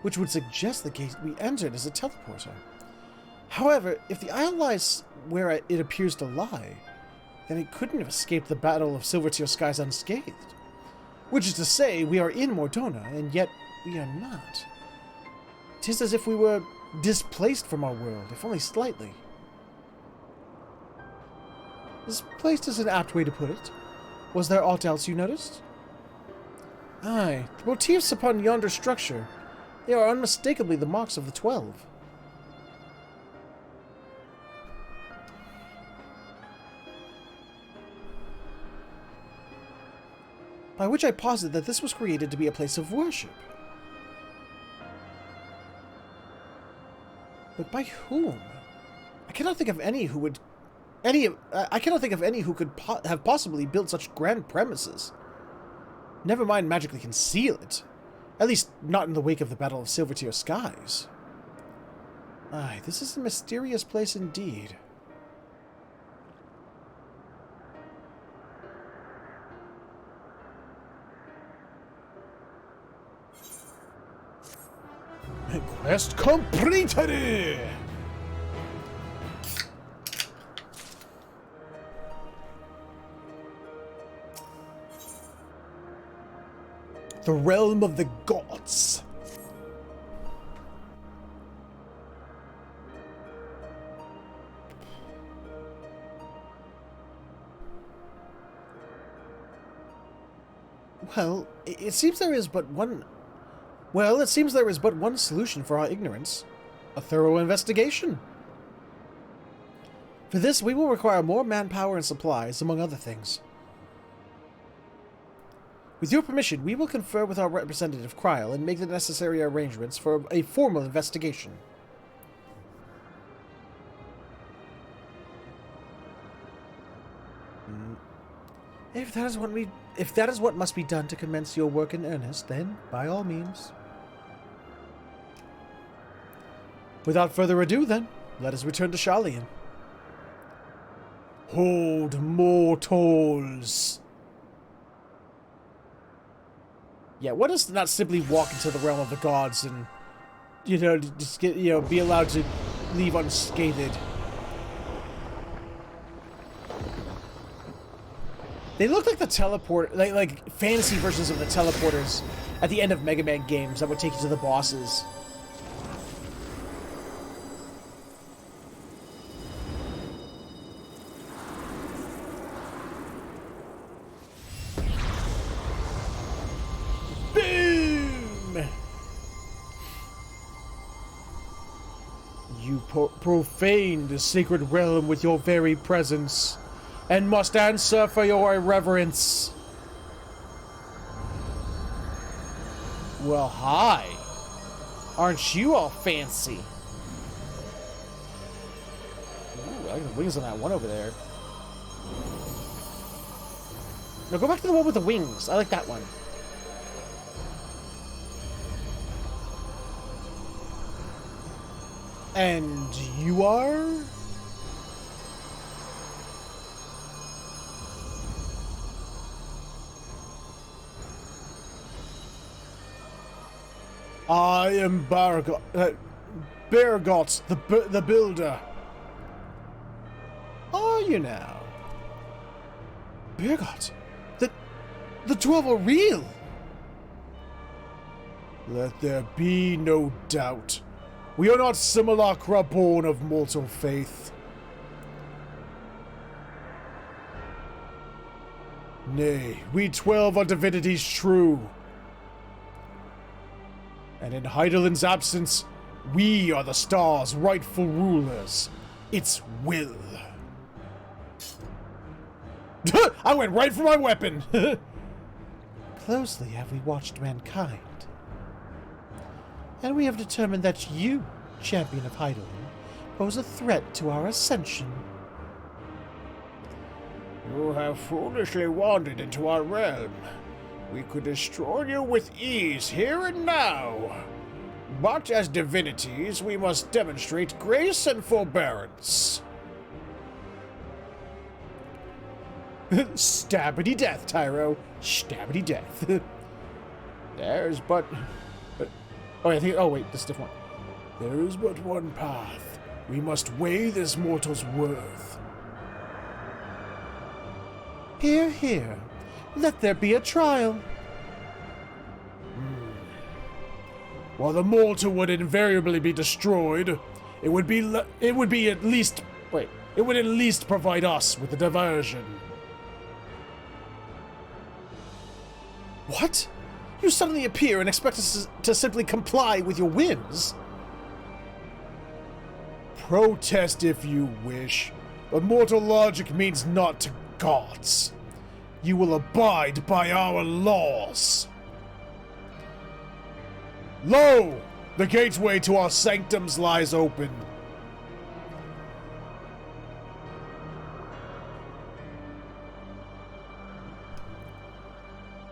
which would suggest the gate we entered is a teleporter. However, if the isle lies where it appears to lie, then it couldn't have escaped the Battle of Silvertier Skies unscathed. Which is to say, we are in Mordona, and yet we are not. 'Tis as if we were displaced from our world, if only slightly. Displaced is an apt way to put it. Was there aught else you noticed? Aye, the motifs upon yonder structure. They are unmistakably the marks of the 12. By which I posit that this was created to be a place of worship. But by whom? I cannot think of any who would... I cannot think of any who could have possibly built such grand premises. Never mind magically conceal it. At least, not in the wake of the Battle of Silvertier Skies. Aye, this is a mysterious place indeed. Quest completed! The realm of the gods. Well, it seems there is but one... Well, it seems there is but one solution for our ignorance. A thorough investigation. For this, we will require more manpower and supplies, among other things. With your permission, we will confer with our representative, Kryl, and make the necessary arrangements for a formal investigation. If that is what must be done to commence your work in earnest, then, by all means. Without further ado, then, let us return to Sharlayan. Hold, mortals! Yeah, what does not simply walk into the realm of the gods and, just get, be allowed to leave unscathed? They look like the teleport, like fantasy versions of the teleporters at the end of Mega Man games that would take you to the bosses. Boom! You profane the sacred realm with your very presence, and must answer for your irreverence. Well, hi. Aren't you all fancy? Ooh, I like the wings on that one over there. No, go back to the one with the wings. I like that one. And you are? I am Bargot, the Builder. Are you now? Bargot, the 12 are real. Let there be no doubt. We are not simulacra born of mortal faith. Nay, we 12 are divinities true. And in Heidelin's absence, we are the star's rightful rulers. Its will. I went right for my weapon! Closely have we watched mankind. And we have determined that you, champion of Heidelin, pose a threat to our ascension. You have foolishly wandered into our realm. We could destroy you with ease here and now. But as divinities, we must demonstrate grace and forbearance. Stabbity death, Tyro. Stabbity death. There's but... Oh, I think... Oh, wait, this is different one. There is but one path. We must weigh this mortal's worth. Hear, hear. Let there be a trial. While the mortal would invariably be destroyed, it would at least provide us with a diversion. What? You suddenly appear and expect us to simply comply with your whims? Protest if you wish, but mortal logic means naught to gods. You will abide by our laws. Lo! The gateway to our sanctums lies open.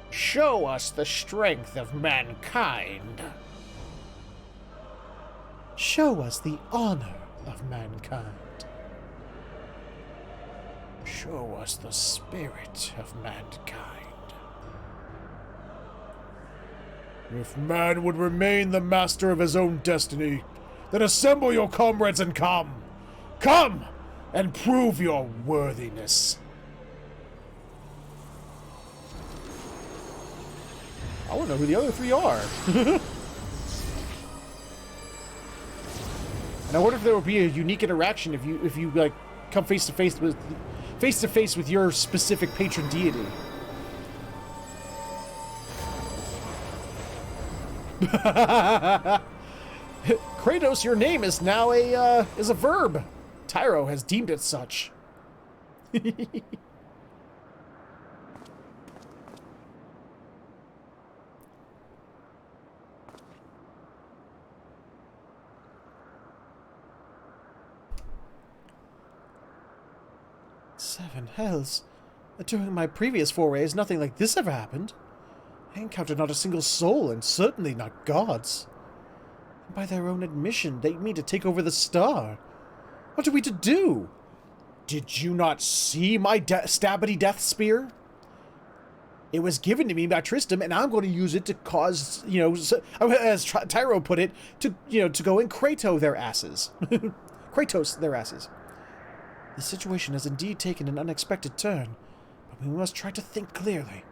Show us the strength of mankind. Show us the honor of mankind. Show us the spirit of mankind. If man would remain the master of his own destiny, then assemble your comrades and come. Come and prove your worthiness. I want to know who the other three are. And I wonder if there would be a unique interaction if you like come face to face with your specific patron deity. Kratos, your name is now a verb. Tyro has deemed it such. 7 hells. During my previous forays, nothing like this ever happened. I encountered not a single soul, and certainly not gods. And by their own admission, they mean to take over the star. What are we to do? Did you not see my stabbity death spear? It was given to me by Tristram, and I'm going to use it to cause, as Tyro put it, to go and Kratos their asses. Kratos their asses. The situation has indeed taken an unexpected turn, but we must try to think clearly.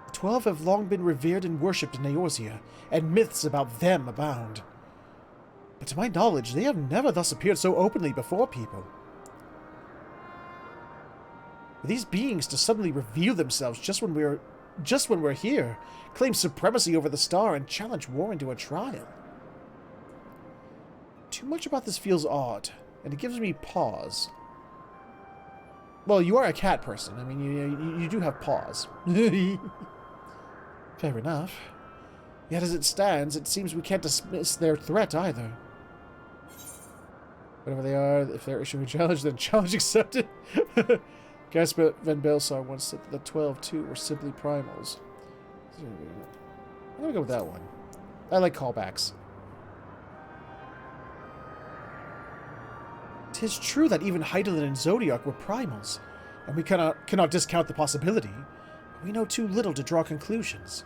The 12 have long been revered and worshipped in Eorzea, and myths about them abound. But to my knowledge, they have never thus appeared so openly before people. For these beings to suddenly reveal themselves just when we're here, claim supremacy over the star, and challenge war into a trial. Too much about this feels odd, and it gives me pause. Well, you are a cat person. I mean, you do have paws. Fair enough. Yet as it stands, it seems we can't dismiss their threat either. Whatever they are, if they're issuing a challenge, then challenge accepted. Gaspar Van Belsar once said that the 12 too were simply primals. I'm gonna go with that one. I like callbacks. 'Tis true that even Heidelin and Zodiac were primals, and we cannot discount the possibility, but we know too little to draw conclusions.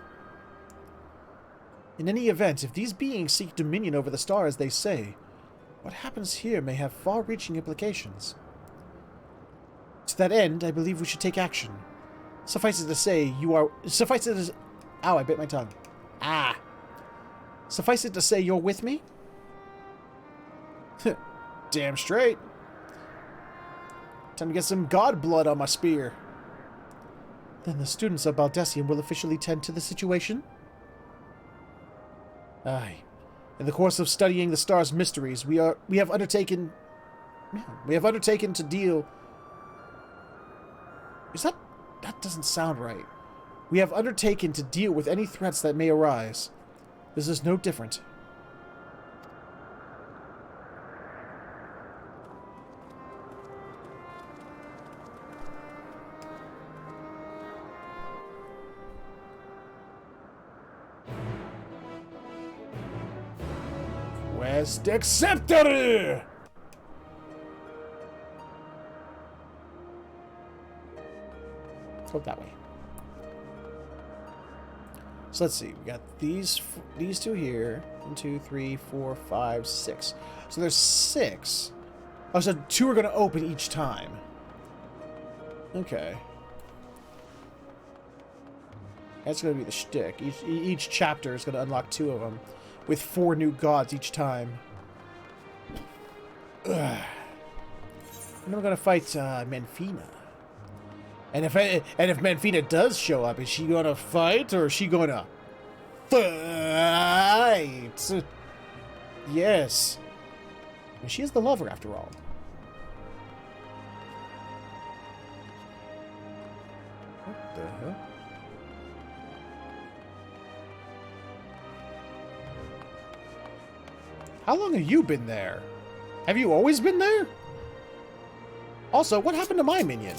In any event, if these beings seek dominion over the star as they say, what happens here may have far-reaching implications. To that end, I believe we should take action. Suffice it to say, Ow, I bit my tongue. Ah! Suffice it to say, you're with me? Damn straight. Time to get some god blood on my spear. Then the students of Baldessian will officially tend to the situation? Aye. In the course of studying the star's mysteries, we have undertaken to deal... That doesn't sound right. We have undertaken to deal with any threats that may arise. This is no different. Quest accepted! Let's go that way. So let's see. We got these two here. 1, 2, 3, 4, 5, 6. So there's 6. Oh, so 2 are going to open each time. Okay. That's going to be the shtick. Each chapter is going to unlock 2 of them, with 4 new gods each time. Ugh. And then we're going to fight Menfina. And if Menfina does show up, is she going to fight or is she going to fight? Yes. And she is the lover, after all. What the hell? How long have you been there? Have you always been there? Also, what happened to my minion?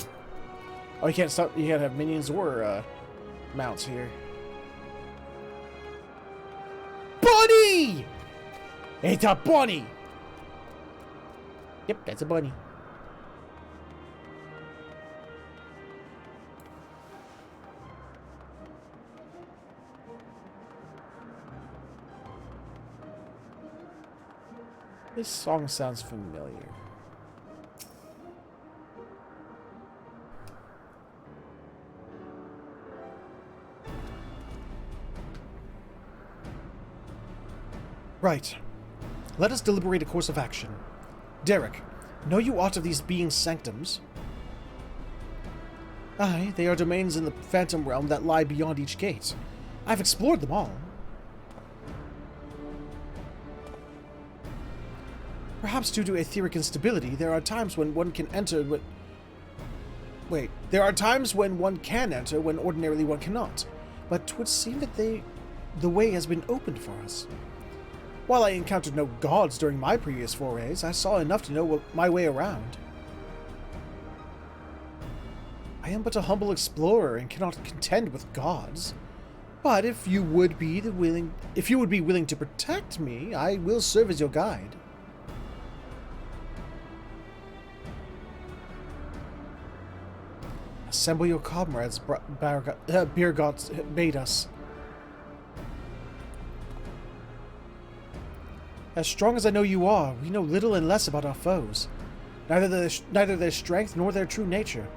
Oh, you can't have minions or mounts here. Bunny! It's a bunny! Yep, that's a bunny. This song sounds familiar. Right. Let us deliberate a course of action. Derek, know you aught of these beings' sanctums? Aye, they are domains in the Phantom Realm that lie beyond each gate. I've explored them all. Perhaps due to etheric instability, there are times when one can enter there are times when one can enter when ordinarily one cannot. But 'twould seem that the way has been opened for us. While I encountered no gods during my previous forays, I saw enough to know my way around. I am but a humble explorer and cannot contend with gods. But if you would be willing to protect me, I will serve as your guide. Assemble your comrades, Birgot bade us. As strong as I know you are, we know little and less about our foes. Neither their strength nor their true nature.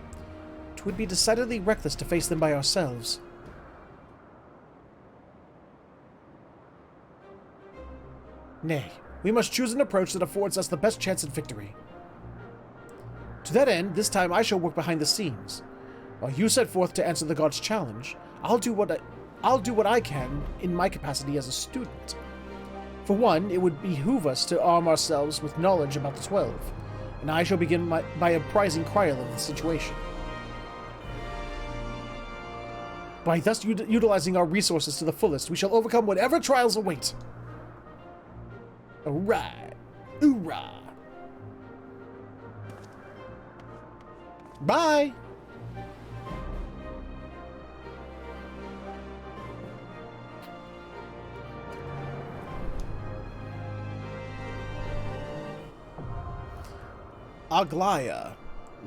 'Twould be decidedly reckless to face them by ourselves. Nay, we must choose an approach that affords us the best chance at victory. To that end, this time I shall work behind the scenes. While you set forth to answer the god's challenge, I'll do what I can in my capacity as a student. For one, it would behoove us to arm ourselves with knowledge about the 12, and I shall begin by apprising Kryl of the situation. By thus utilizing our resources to the fullest, we shall overcome whatever trials await. Alright. Hoorah! Bye! Aglaya,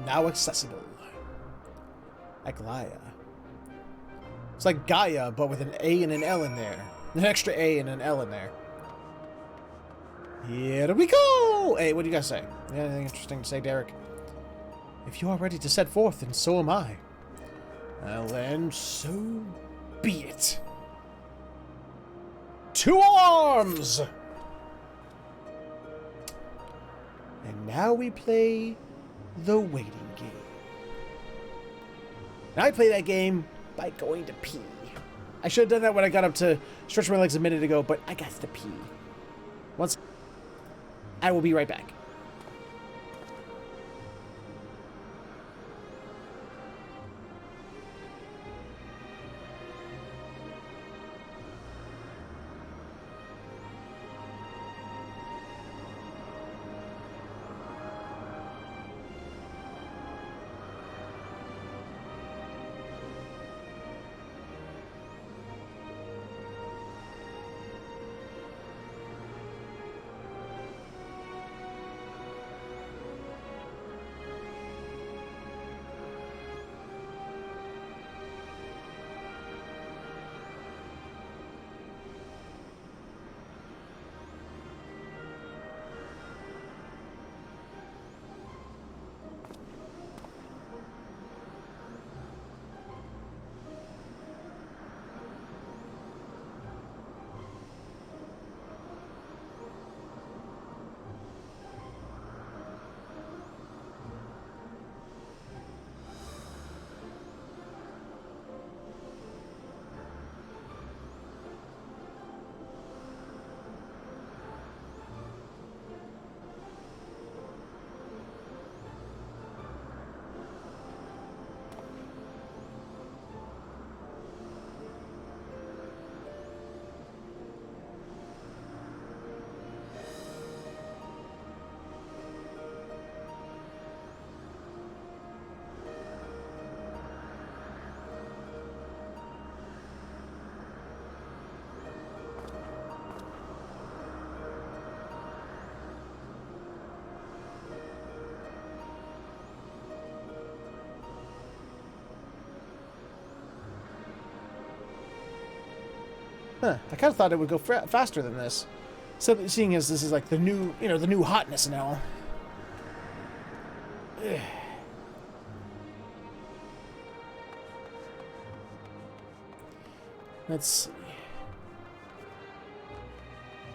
now accessible. Aglaya. It's like Gaia, but with an A and an L in there. An extra A and an L in there. Here we go! Hey, what do you guys say? Anything interesting to say, Derek? If you are ready to set forth, then so am I. Well then, so be it. To arms! And now we play the waiting game. And I play that game by going to pee. I should have done that when I got up to stretch my legs a minute ago, but I got to pee. Once I will be right back. Huh, I kind of thought it would go faster than this. So, seeing as this is like the new, the new hotness and all. Ugh. Let's see.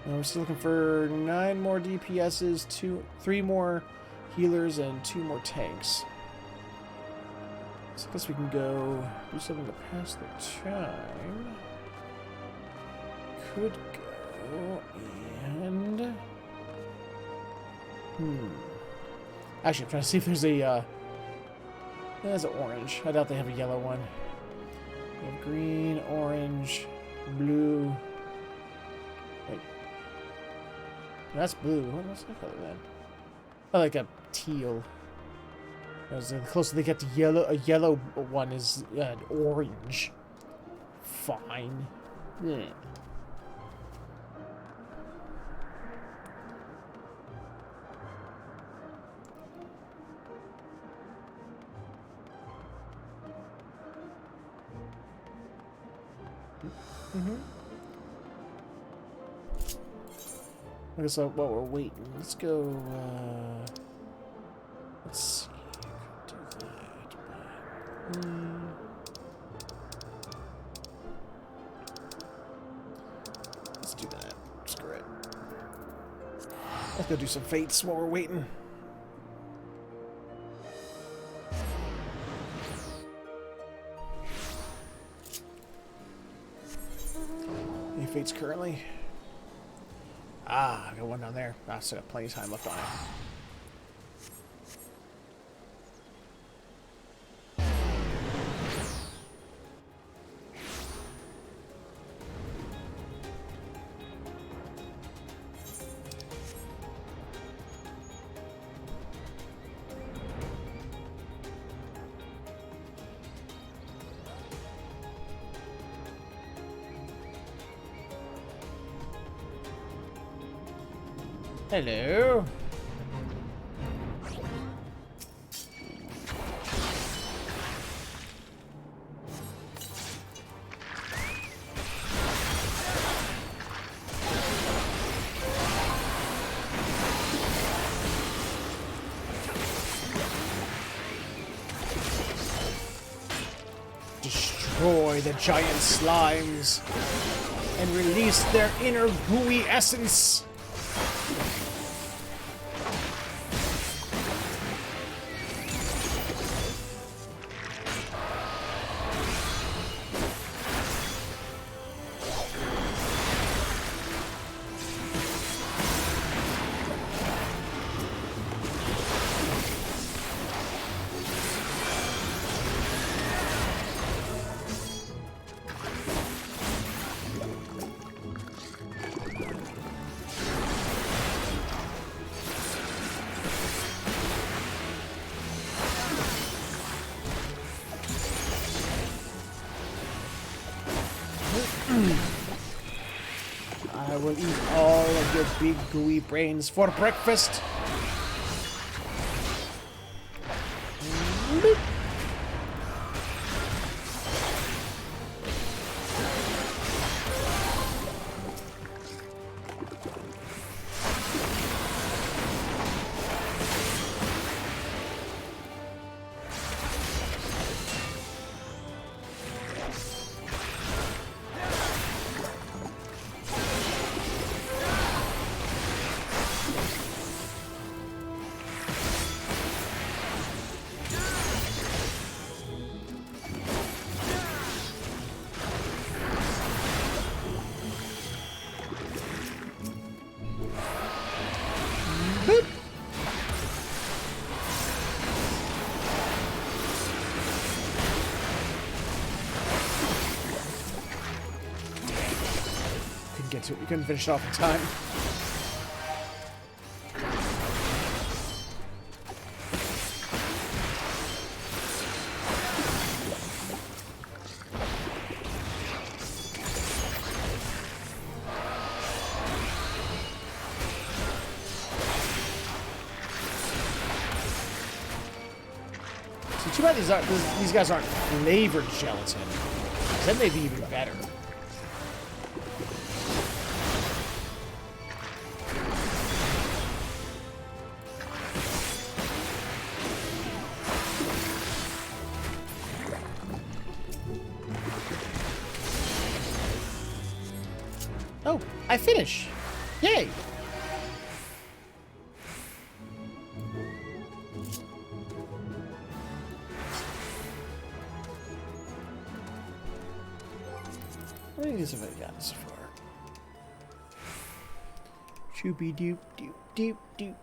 Now we're still looking for 9 more DPSs, 3 more healers, and 2 more tanks. So I guess we can go do something to pass the time. Could go and... Actually, I'm trying to see if there's a, there's an orange. I doubt they have a yellow one. We have green, orange, blue. Wait. That's blue. What's that color then? Oh, like a teal. As the closer they get to yellow, a yellow one is an orange. Fine. Yeah. Okay, so while we're waiting, let's go, let's see, do that, let's do that, screw it. Let's go do some fates while we're waiting. Any fates currently? Ah, I got one down there. I still got plenty of time left on it. Hello. Destroy the giant slimes and release their inner gooey essence. I will eat all of your big gooey brains for breakfast. Boop. We couldn't finish it off in time. See, too bad these guys aren't flavored gelatin. Then they'd be even better. Oh, I finish! Yay! How many of these have I gotten so far? Choopy doop doop doop doop.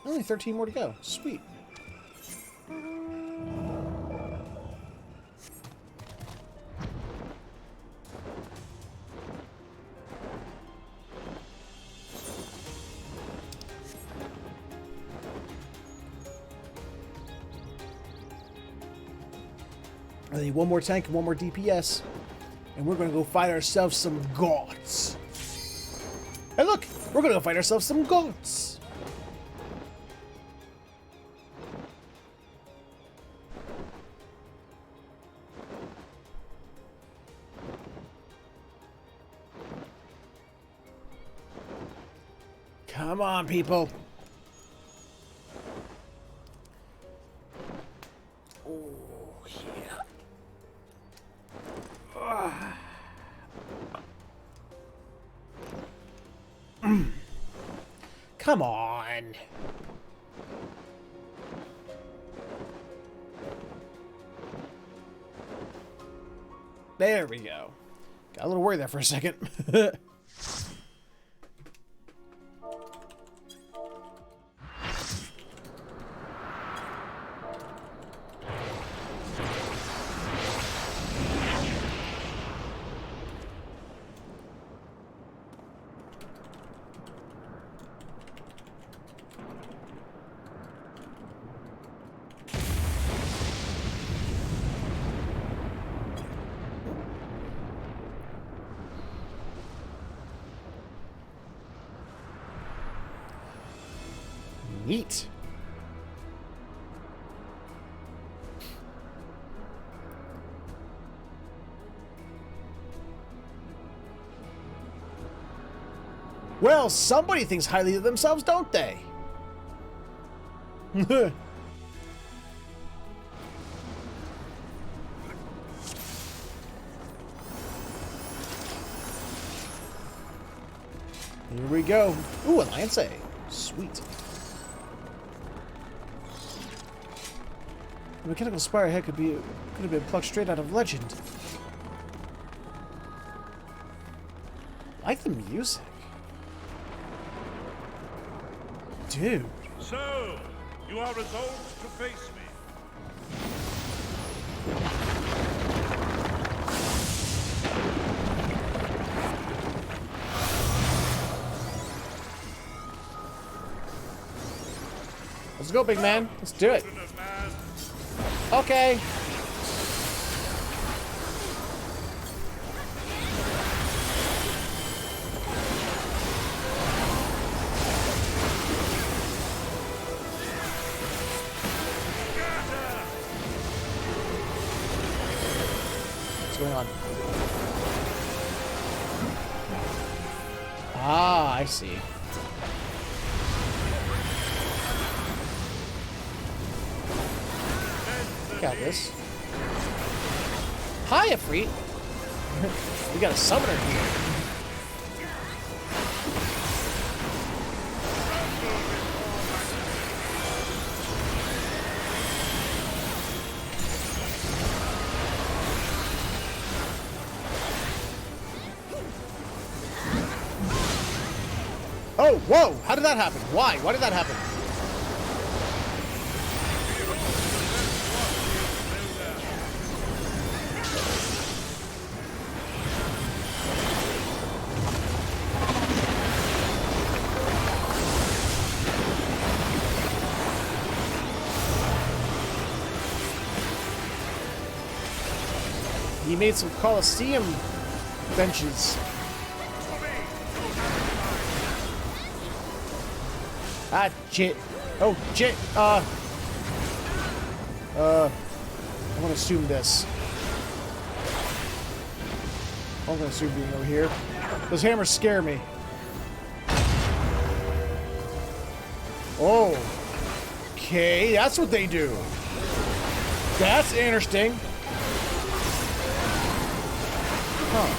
Only 13 more to go. Sweet. I need one more tank and one more DPS. And we're gonna go fight ourselves some gods. Hey look! We're gonna go fight ourselves some gods! Come on, people! Come on. There we go. Got a little worried there for a second. Neat. Well, somebody thinks highly of themselves, don't they? Here we go. Ooh, a Lance. Sweet. The mechanical spire head could have been plucked straight out of legend. I like the music. Dude. So, you are resolved to face me. Let's go, big man. Let's do it. Okay. going on? Ah, I see. Got this. Hi, Ifrit. We got a summoner here. Oh, whoa! How did that happen? Why? Why did that happen? He made some Colosseum benches. Ah, shit. Oh, shit. I want to assume this. I'm going to assume being over here. Those hammers scare me. Oh. Okay, that's what they do. That's interesting. Huh.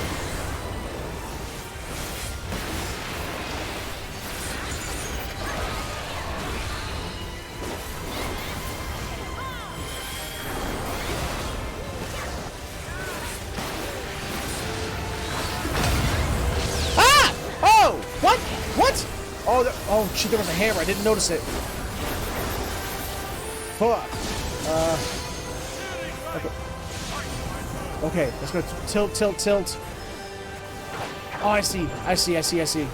Oh, shit, there was a hammer. I didn't notice it. Fuck. Okay, let's go tilt, tilt, tilt. Oh, I see. I see, I see, I see.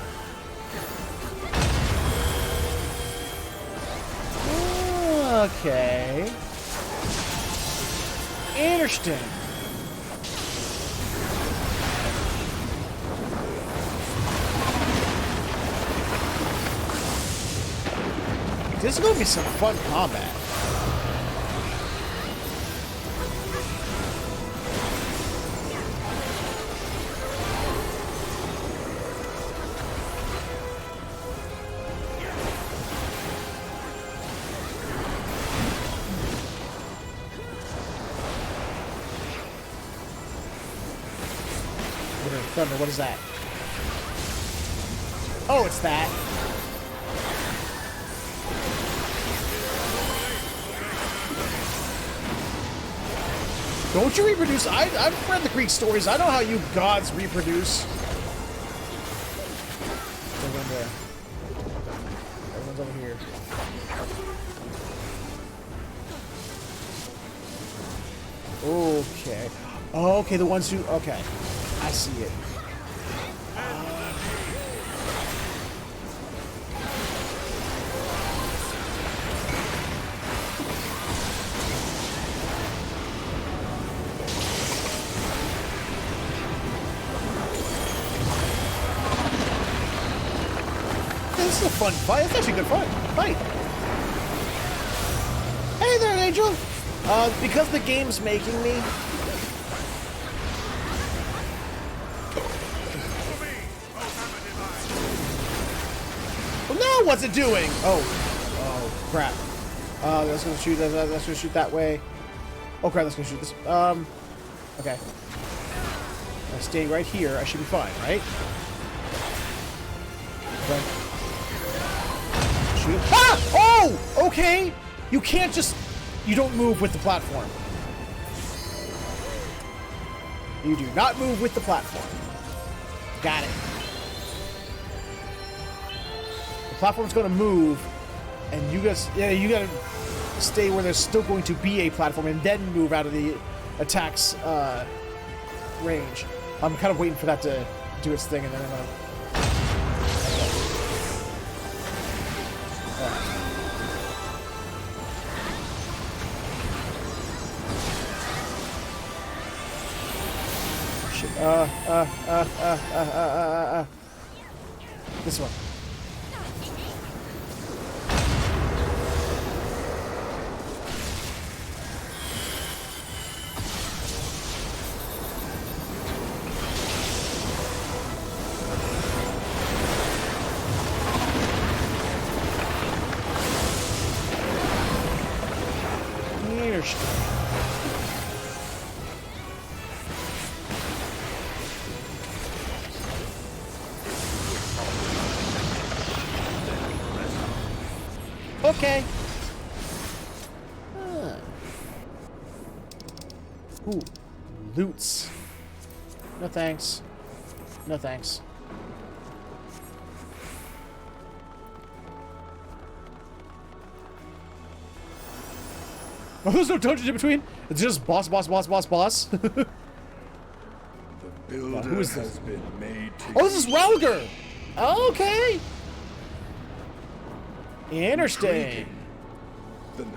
Okay. Interesting. This is going to be some fun combat. Thunder, what is that? Oh, it's that. Don't you reproduce? I've read the Greek stories. I know how you gods reproduce. Everyone there. Everyone's over here. Okay. Oh, okay, the ones who... Okay. I see it. This is a fun fight. It's actually a good fight. Hey there, Angel. Because the game's making me... Well, no, what's it doing? Oh, crap. That's gonna shoot. That's gonna shoot that way. Oh crap, that's gonna shoot this. Okay. I'm staying right here. I should be fine, right? Okay. Shoot. Ah! Oh! Okay! You can't just... You don't move with the platform. You do not move with the platform. Got it. The platform's going to move, and you guys... Yeah, you gotta stay where there's still going to be a platform, and then move out of the attack's range. I'm kind of waiting for that to do its thing, and then I'm going to... This one. Okay. Ooh, loots. No thanks. No thanks. Oh, there's no dungeon in between? It's just boss, boss, boss, boss, boss. The builder who is this? has been made to Oh, this is Relger! Okay! Interesting.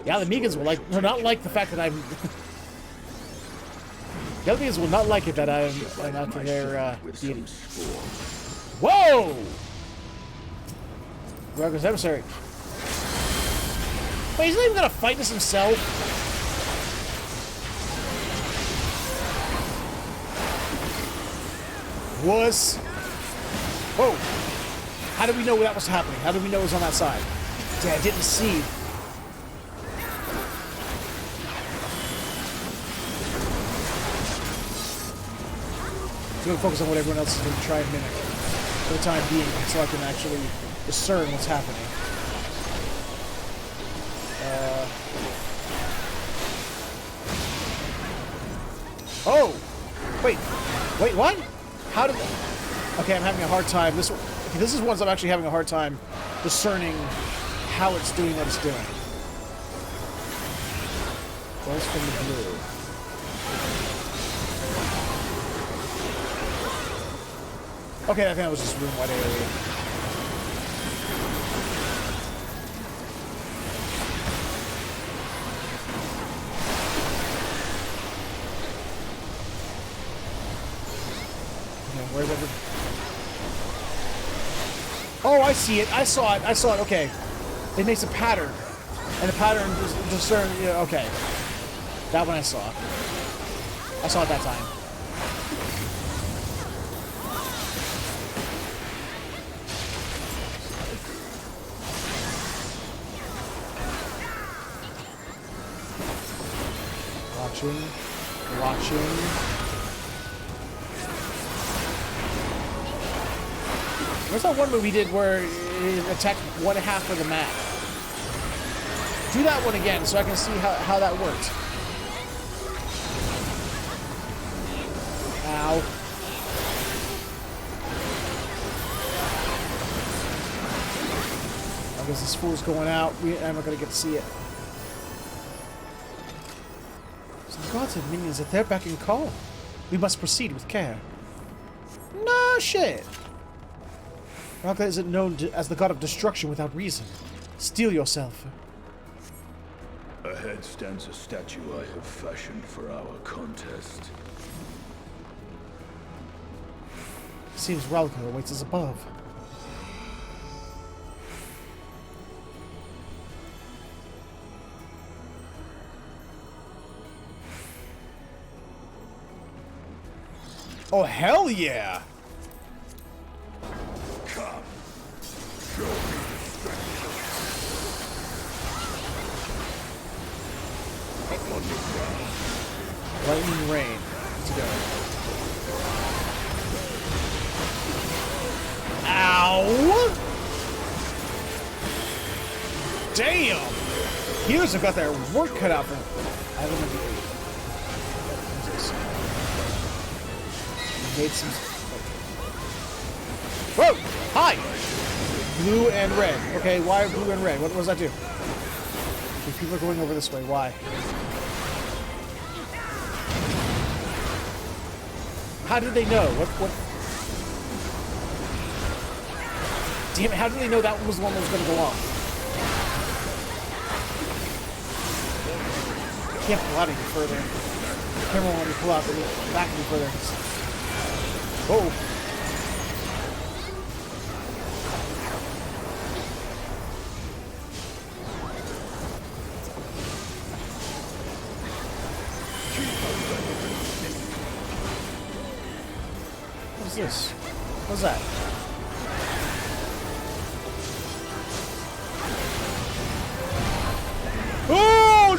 Yeah, the Megans will not like the fact that I'm... the other Megans will not like it that I'm after their deity. Whoa! Relger's emissary. Wait, he's not even gonna fight this himself? Was. Whoa! How did we know that was happening? How did we know it was on that side? Yeah, I didn't see. I'm gonna focus on what everyone else is gonna try and mimic for the time being, so I can actually discern what's happening. Oh! Wait, what? How did... Okay, I'm having a hard time. This is one I'm actually having a hard time discerning how it's doing what it's doing. Goes from the blue. Okay, I think that was just room white area. Where did it... Oh, I see it. I saw it. Okay. It makes a pattern. And the pattern discern... Yeah, okay. That one I saw. I saw it that time. Watching. Where's that one movie we did where it attacked one half of the map? Do that one again so I can see how that worked. Ow. I guess this fool's going out. I'm not going to get to see it. Some gods and minions at their beck and call. We must proceed with care. No shit. Raka isn't known as the god of destruction without reason. Steel yourself. Ahead stands a statue I have fashioned for our contest. Seems Ralka awaits us above. Oh, hell yeah! Come, show me the strength. On the ground. Lightning rain. Let's go. Ow! Damn! Heroes have got their work cut out for them. I haven't been made some... Whoa! Hi! Blue and red. Okay, why blue and red? What does that do? Okay, people are going over this way. Why? How did they know? What? Damn it, how did they know that one was the one that was going to go off? Can't pull out any further. Camera won't let me pull out back any further. Whoa. What's this? What's that? Oh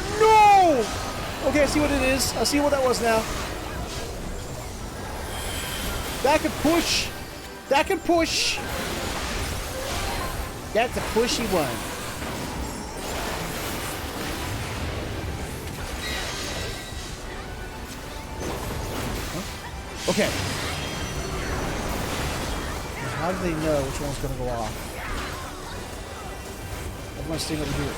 no! Okay, I see what it is. I see what that was now. That can push. That can push. That's a pushy one. Okay. Now how do they know which one's going to go off? Everyone's staying over here.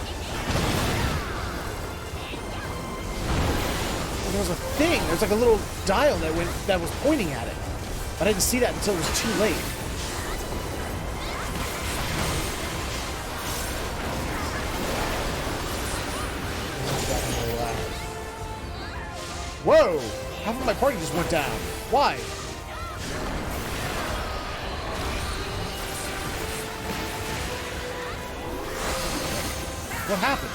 Well, there was a thing. There's like a little dial that was pointing at it. But I didn't see that until it was too late. Whoa! Half of my party just went down. Why? What happened?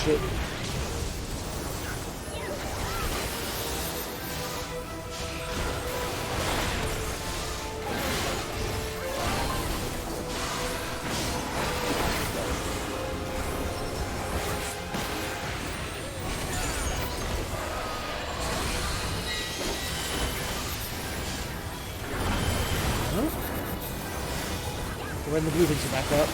Shit. Huh? When the blue things are back up.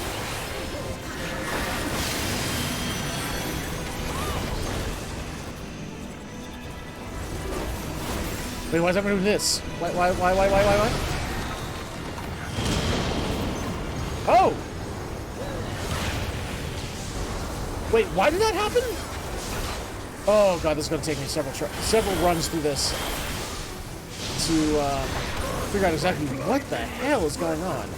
Wait, why is everyone doing this? Why? Oh! Wait, why did that happen? Oh god, this is gonna take me several runs through this to figure out exactly what the hell is going on.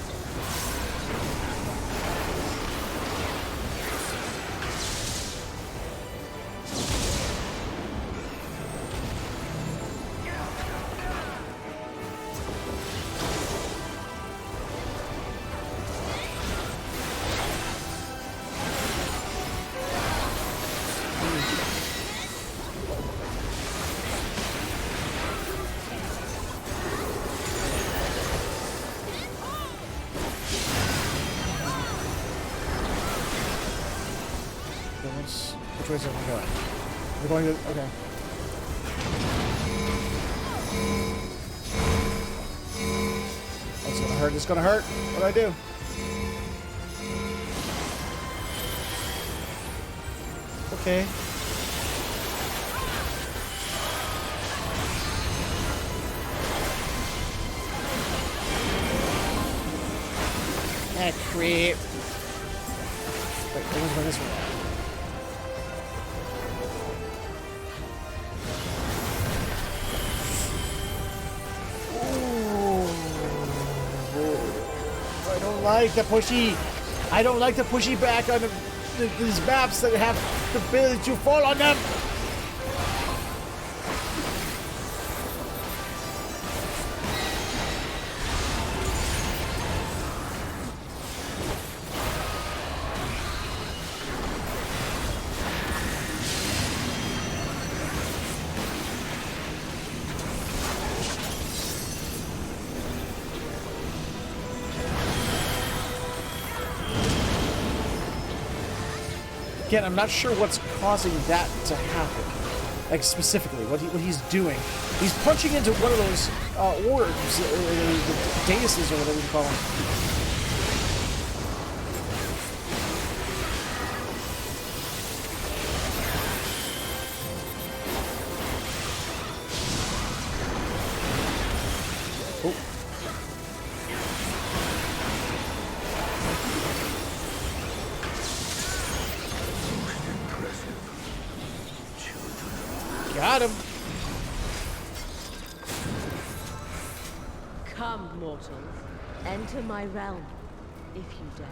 Which way is everyone going? We're going to... Okay. It's gonna hurt. It's gonna hurt. What do I do? Okay. Ah, creep. Wait, everyone's going this way. Like the pushy. I don't like the pushy back on these maps that have the ability to fall on them. Again, I'm not sure what's causing that to happen. Like, specifically, what he's doing. He's punching into one of those orbs, the daises or whatever you call them. Got him. Come, mortals. Enter my realm, if you dare.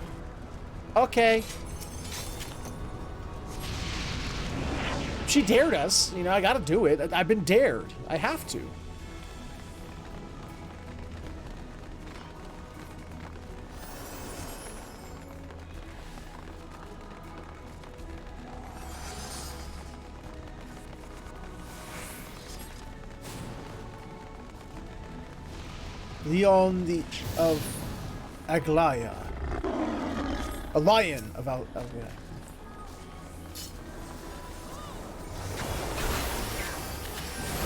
Okay. She dared us. You know, I gotta do it. I've been dared. I have to. Leon of Aglaya. A lion of Al. Oh, yeah.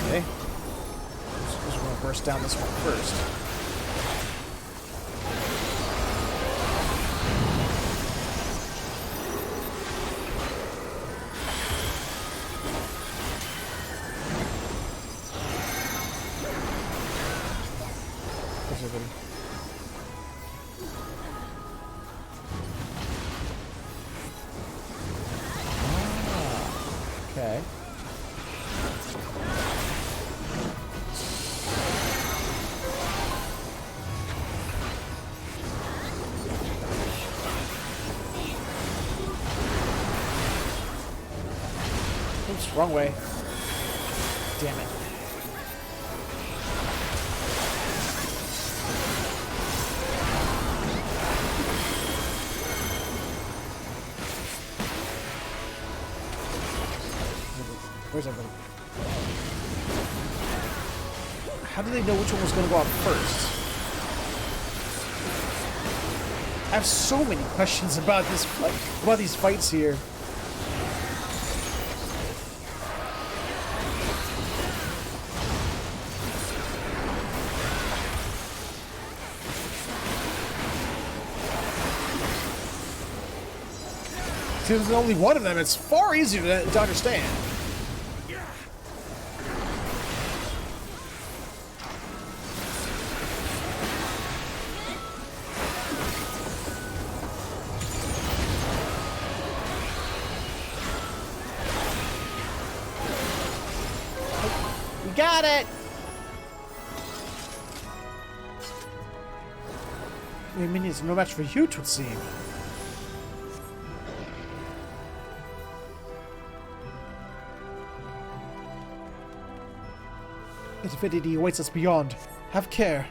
Okay. Just want to burst down this one first. Where's everybody? Okay. Oops, wrong way. Damn it. Where's everybody? How do they know which one was going to go out first? I have so many questions about this fight, about these fights here. Since there's only one of them, it's far easier to understand. We got it! I mean, it's no match for you, it would seem. Infinity awaits us beyond. Have care.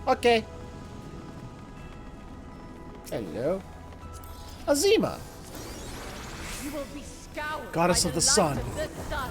Okay. Hello. Azima. You will be scoured Goddess by of the light sun. of the sun.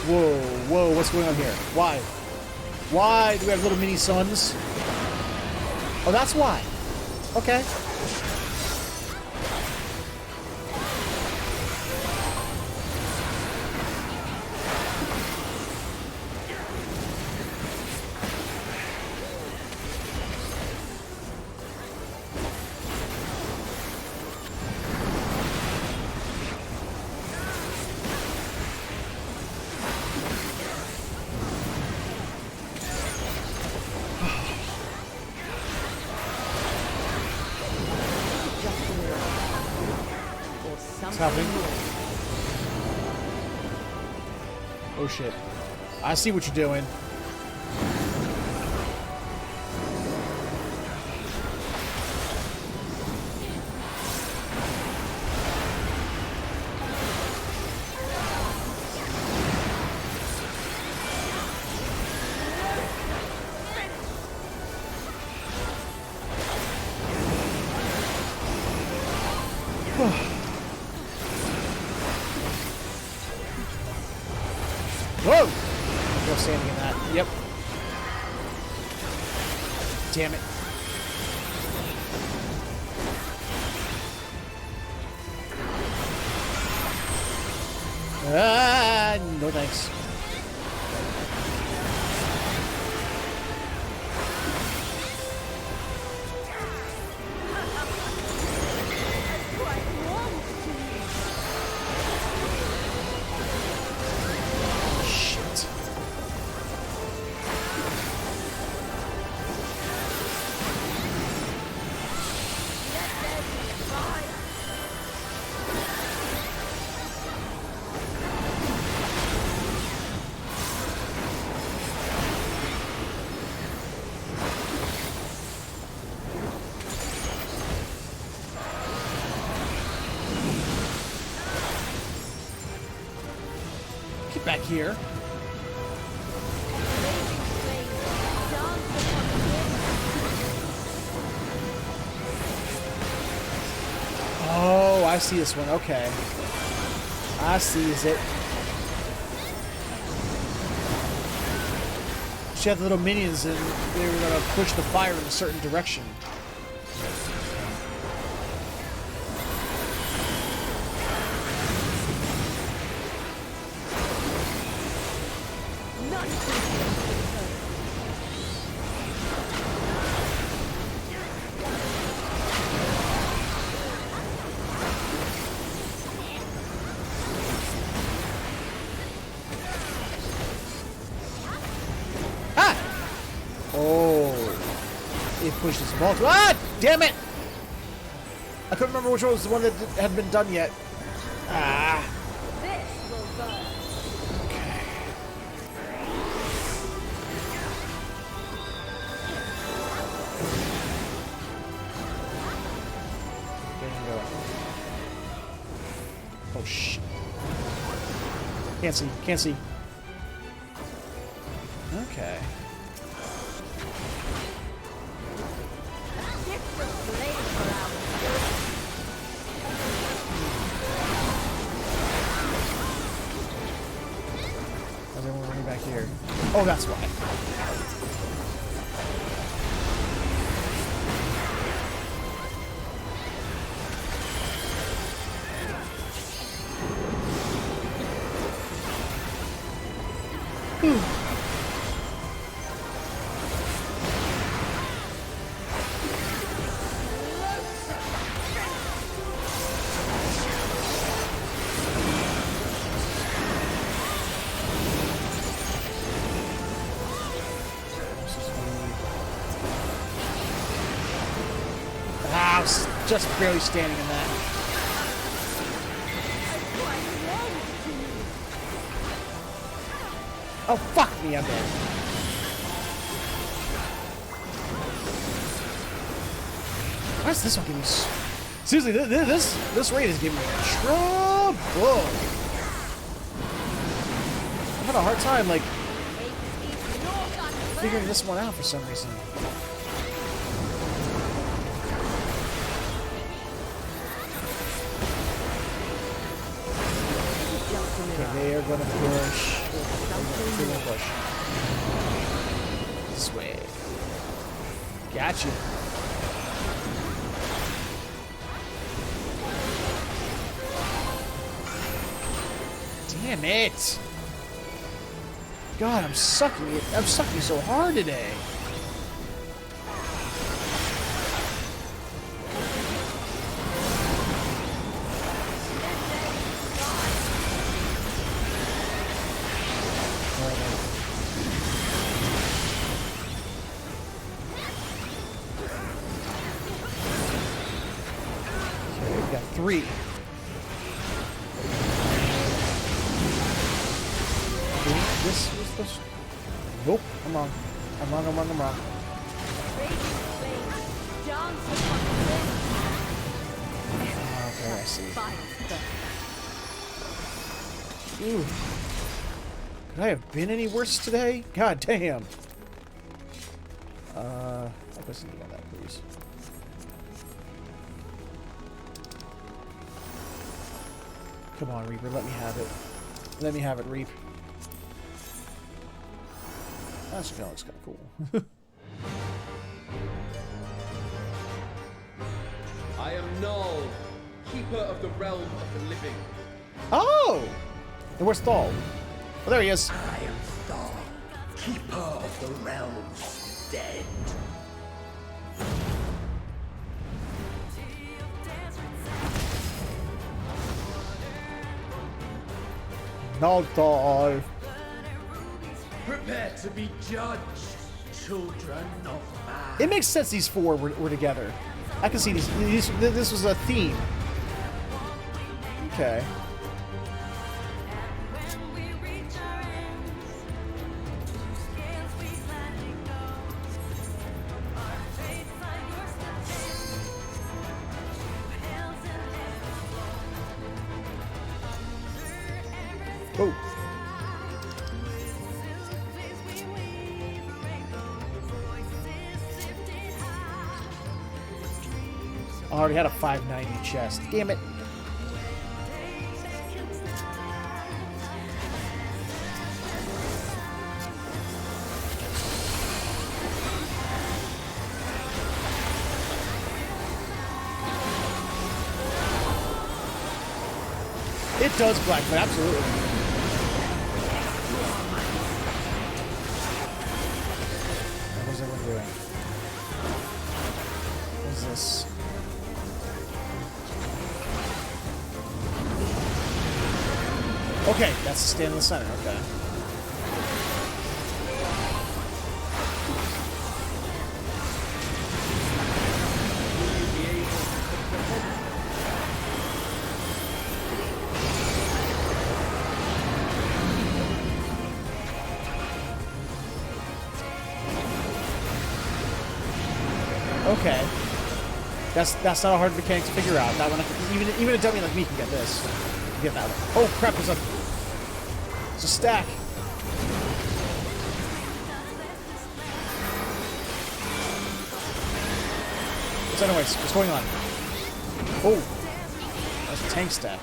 Whoa, whoa, what's going on here? Why? Why do we have little mini suns? Oh, that's why. Okay. What's happening? Oh shit. I see what you're doing. Whoa! No standing in that. Yep. Damn it. Ah, no thanks. Shit. Get back here. Oh, I see this one. Okay. I see is it. She had the little minions and they were going to push the fire in a certain direction. Pushes multiple. Ah! Damn it! I couldn't remember which one was the one that had been done yet. Ah. This will burn. Okay. There you go. Oh shit. Can't see. Can't see. Okay. Back here. Oh, that's why. Just barely standing in that. Oh, fuck me, I'm dead. Why is this one giving me... Seriously, this raid is giving me trouble. I'm having a hard time, like, figuring this one out for some reason. They are gonna push. They're gonna push. This way. Gotcha. Damn it! God, I'm sucking it. I'm sucking so hard today. Three. This. Nope, I'm wrong. I'm wrong. Okay, I see. Ooh. Could I have been any worse today? God damn. I was thinking about that, please. Come on, Reaper, let me have it. Let me have it, Reap. That's kind of cool. I am Null, keeper of the realm of the living. Oh! And where's Thal? Oh, there he is. I am Thal, keeper of the realms dead. No, Thal. Prepare to be judged, children of man. It makes sense these four were together. I can see these. This was a theme. Okay. Oh. I already had a 590 chest. Damn it. It does black, but absolutely. What's everyone doing? What is this? Okay, that's the stand in the center. Okay. Okay. That's not a hard mechanic to figure out. That one, even a dummy like me can get this. Get that one. Oh crap! There's a stack. So anyways, what's going on? Oh, that's a tank stack.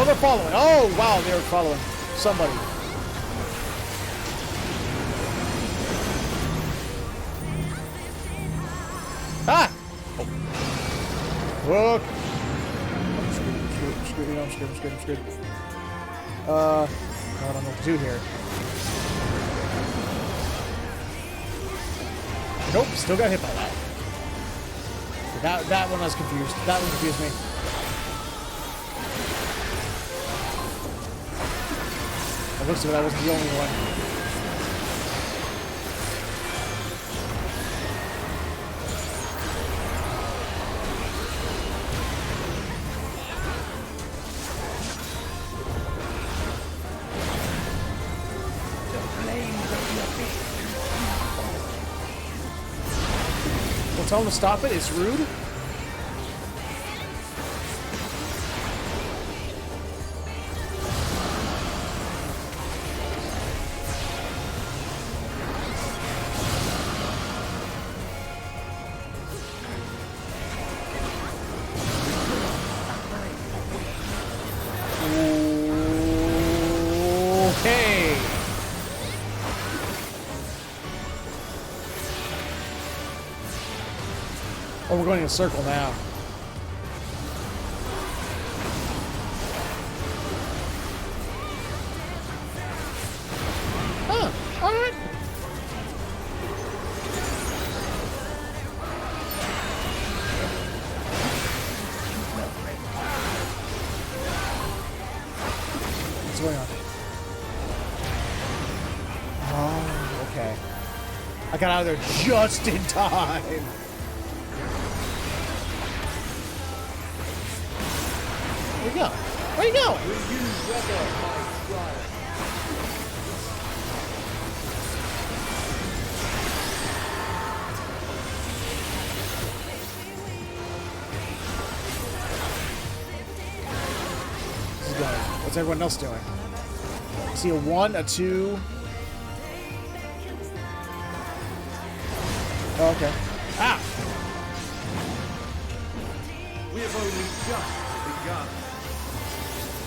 Oh, they're following. Oh, wow, they're following somebody. Ah! Oh. Look. I'm screwed. I'm screwed. I don't know what to do here. Nope, still got hit by that. That one I was confused. That one confused me. It looks like I wasn't the only one. Well, tell him to stop it. It's rude. Okay. Oh, we're going in a circle now. Huh. All right. What's going on? Oh, okay. I got out of there just in time. Where you going? Where you going? This is going. What's everyone else doing? I see a 1, a 2. Oh, okay. Ah! We have only just begun.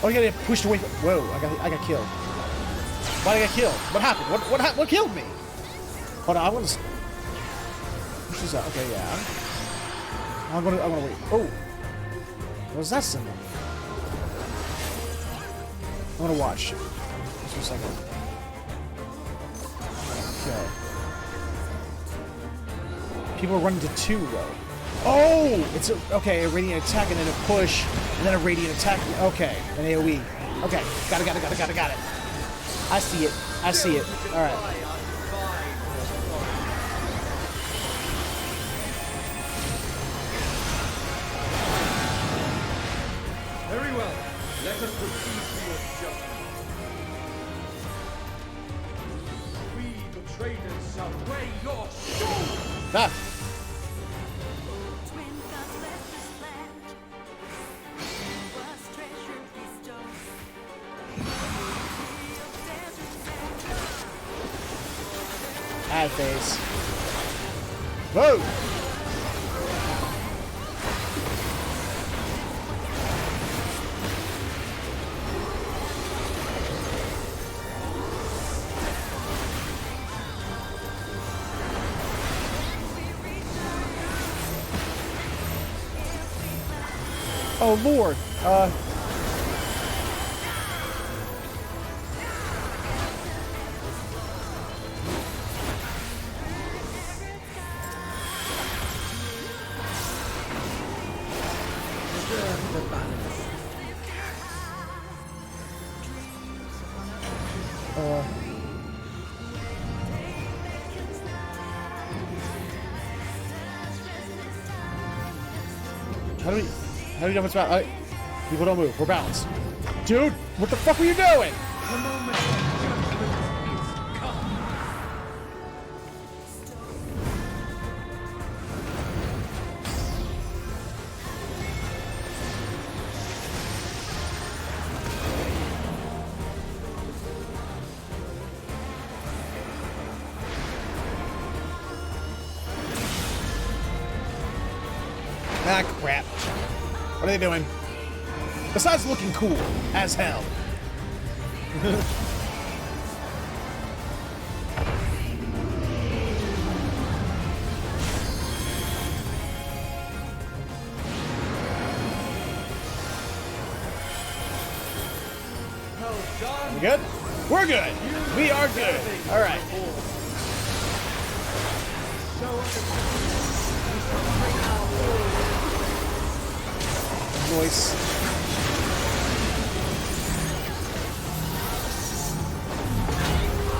Oh, you gotta get pushed away. Whoa! I got killed. Why did I get killed? What happened? What killed me? Hold on, I want to push this out. Okay, yeah. I'm gonna wait. Oh, what was that symbol? I'm gonna watch. Just for a second. Okay. People are running to 2 though. Oh, it's okay. A radiant attack and then a push, and then a radiant attack. Okay, an AOE. Okay, got it. I see it. All right. Let us proceed to your judgment. We, the traitors, shall weigh your shoulders. Ah! Twin gods left this land. Was treasure bestowed. Real deserts and Ad face. Whoa! Oh Lord, Preserve the balance. how do you know if it's balanced? People don't move. We're balanced. Dude, what the fuck are you doing? The moment of judgment is come. Ah, crap. What are they doing? Besides looking cool as hell. We good? We're good. We are good. All right. Voice.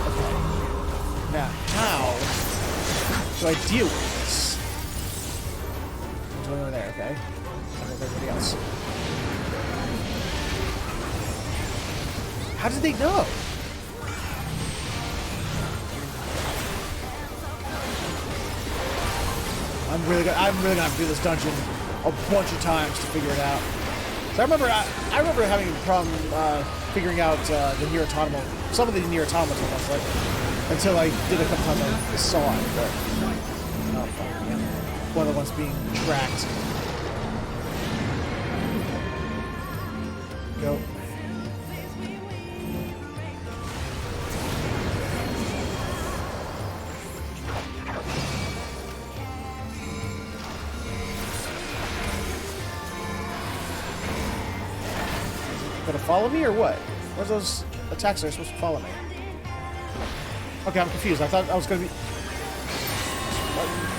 Okay. Now, how do I deal with this? There's one over there, okay. And with everybody else. How did they know? I'm really gonna have to do this dungeon a bunch of times to figure it out. So I remember having a problem figuring out the near autonomous, some of the near autonomous ones, like until I did a couple times I saw it. But oh fuck, yeah. One of the ones being tracked. Go. Gonna follow me or what? Where's those attacks that are supposed to follow me? Okay, I'm confused. I thought I was gonna be.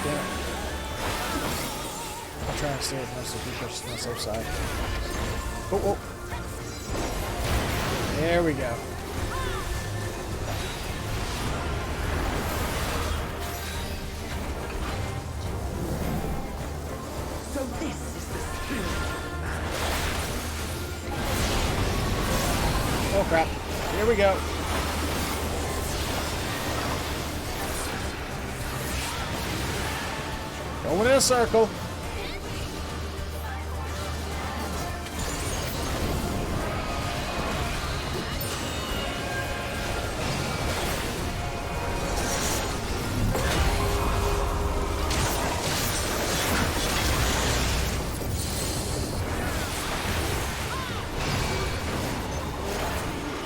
Damn it. I'm trying to stay as much as we push to the safe side. Oh, oh. There we go. So this is the spirit of man. Oh crap. Here we go. Going in a circle.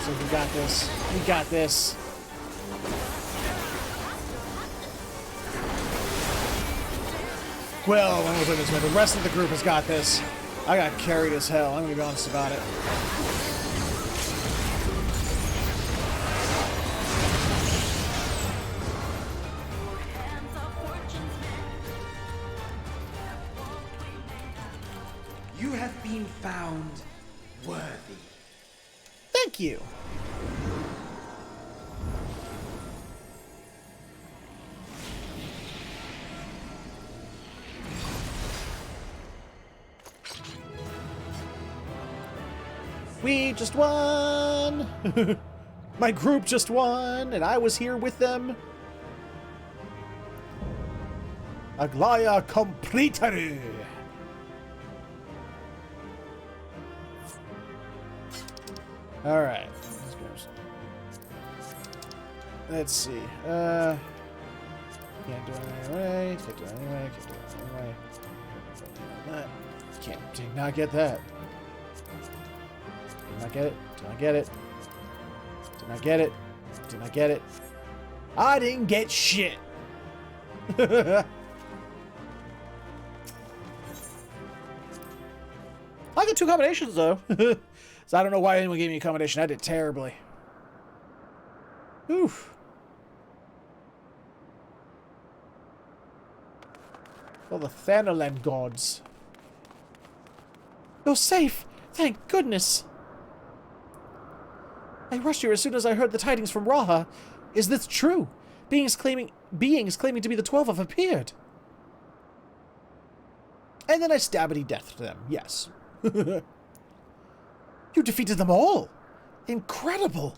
So we got this. We got this. Well, I'm gonna put it this way. The rest of the group has got this. I got carried as hell. I'm gonna be honest about it. You have been found worthy. Thank you. We just won! My group just won, and I was here with them. Aglaya completely! Alright. Let's see. Can't do it anyway. Can't do it anyway. Can't do it anyway. That. Did not get that. Did not get it. Did not get it. Did not get it. Did not get it. I didn't get shit. I got 2 combinations though. So I don't know why anyone gave me a combination. I did terribly. Oof. All the Thanalan gods. You're safe! Thank goodness! I rushed here as soon as I heard the tidings from Raha. Is this true? Beings claiming to be the 12 have appeared. And then I stabbity death to them, yes. You defeated them all! Incredible!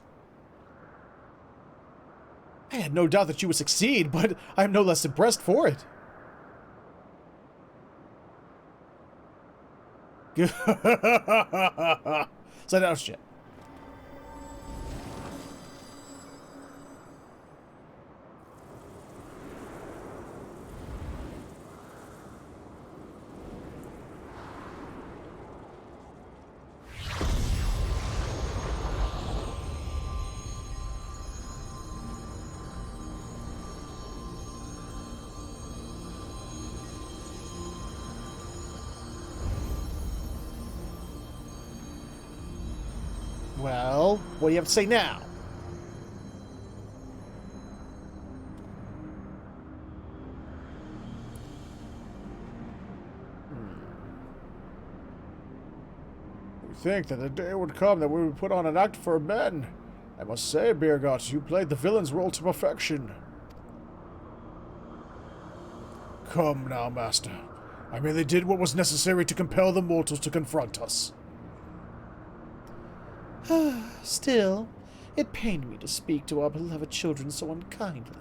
I had no doubt that you would succeed, but I'm no less impressed for it. So that was shit. Well, what do you have to say now? We think that the day would come that we would put on an act for men. I must say, Birgot, you played the villain's role to perfection. Come now, Master. I merely did what was necessary to compel the mortals to confront us. Still, it pained me to speak to our beloved children so unkindly.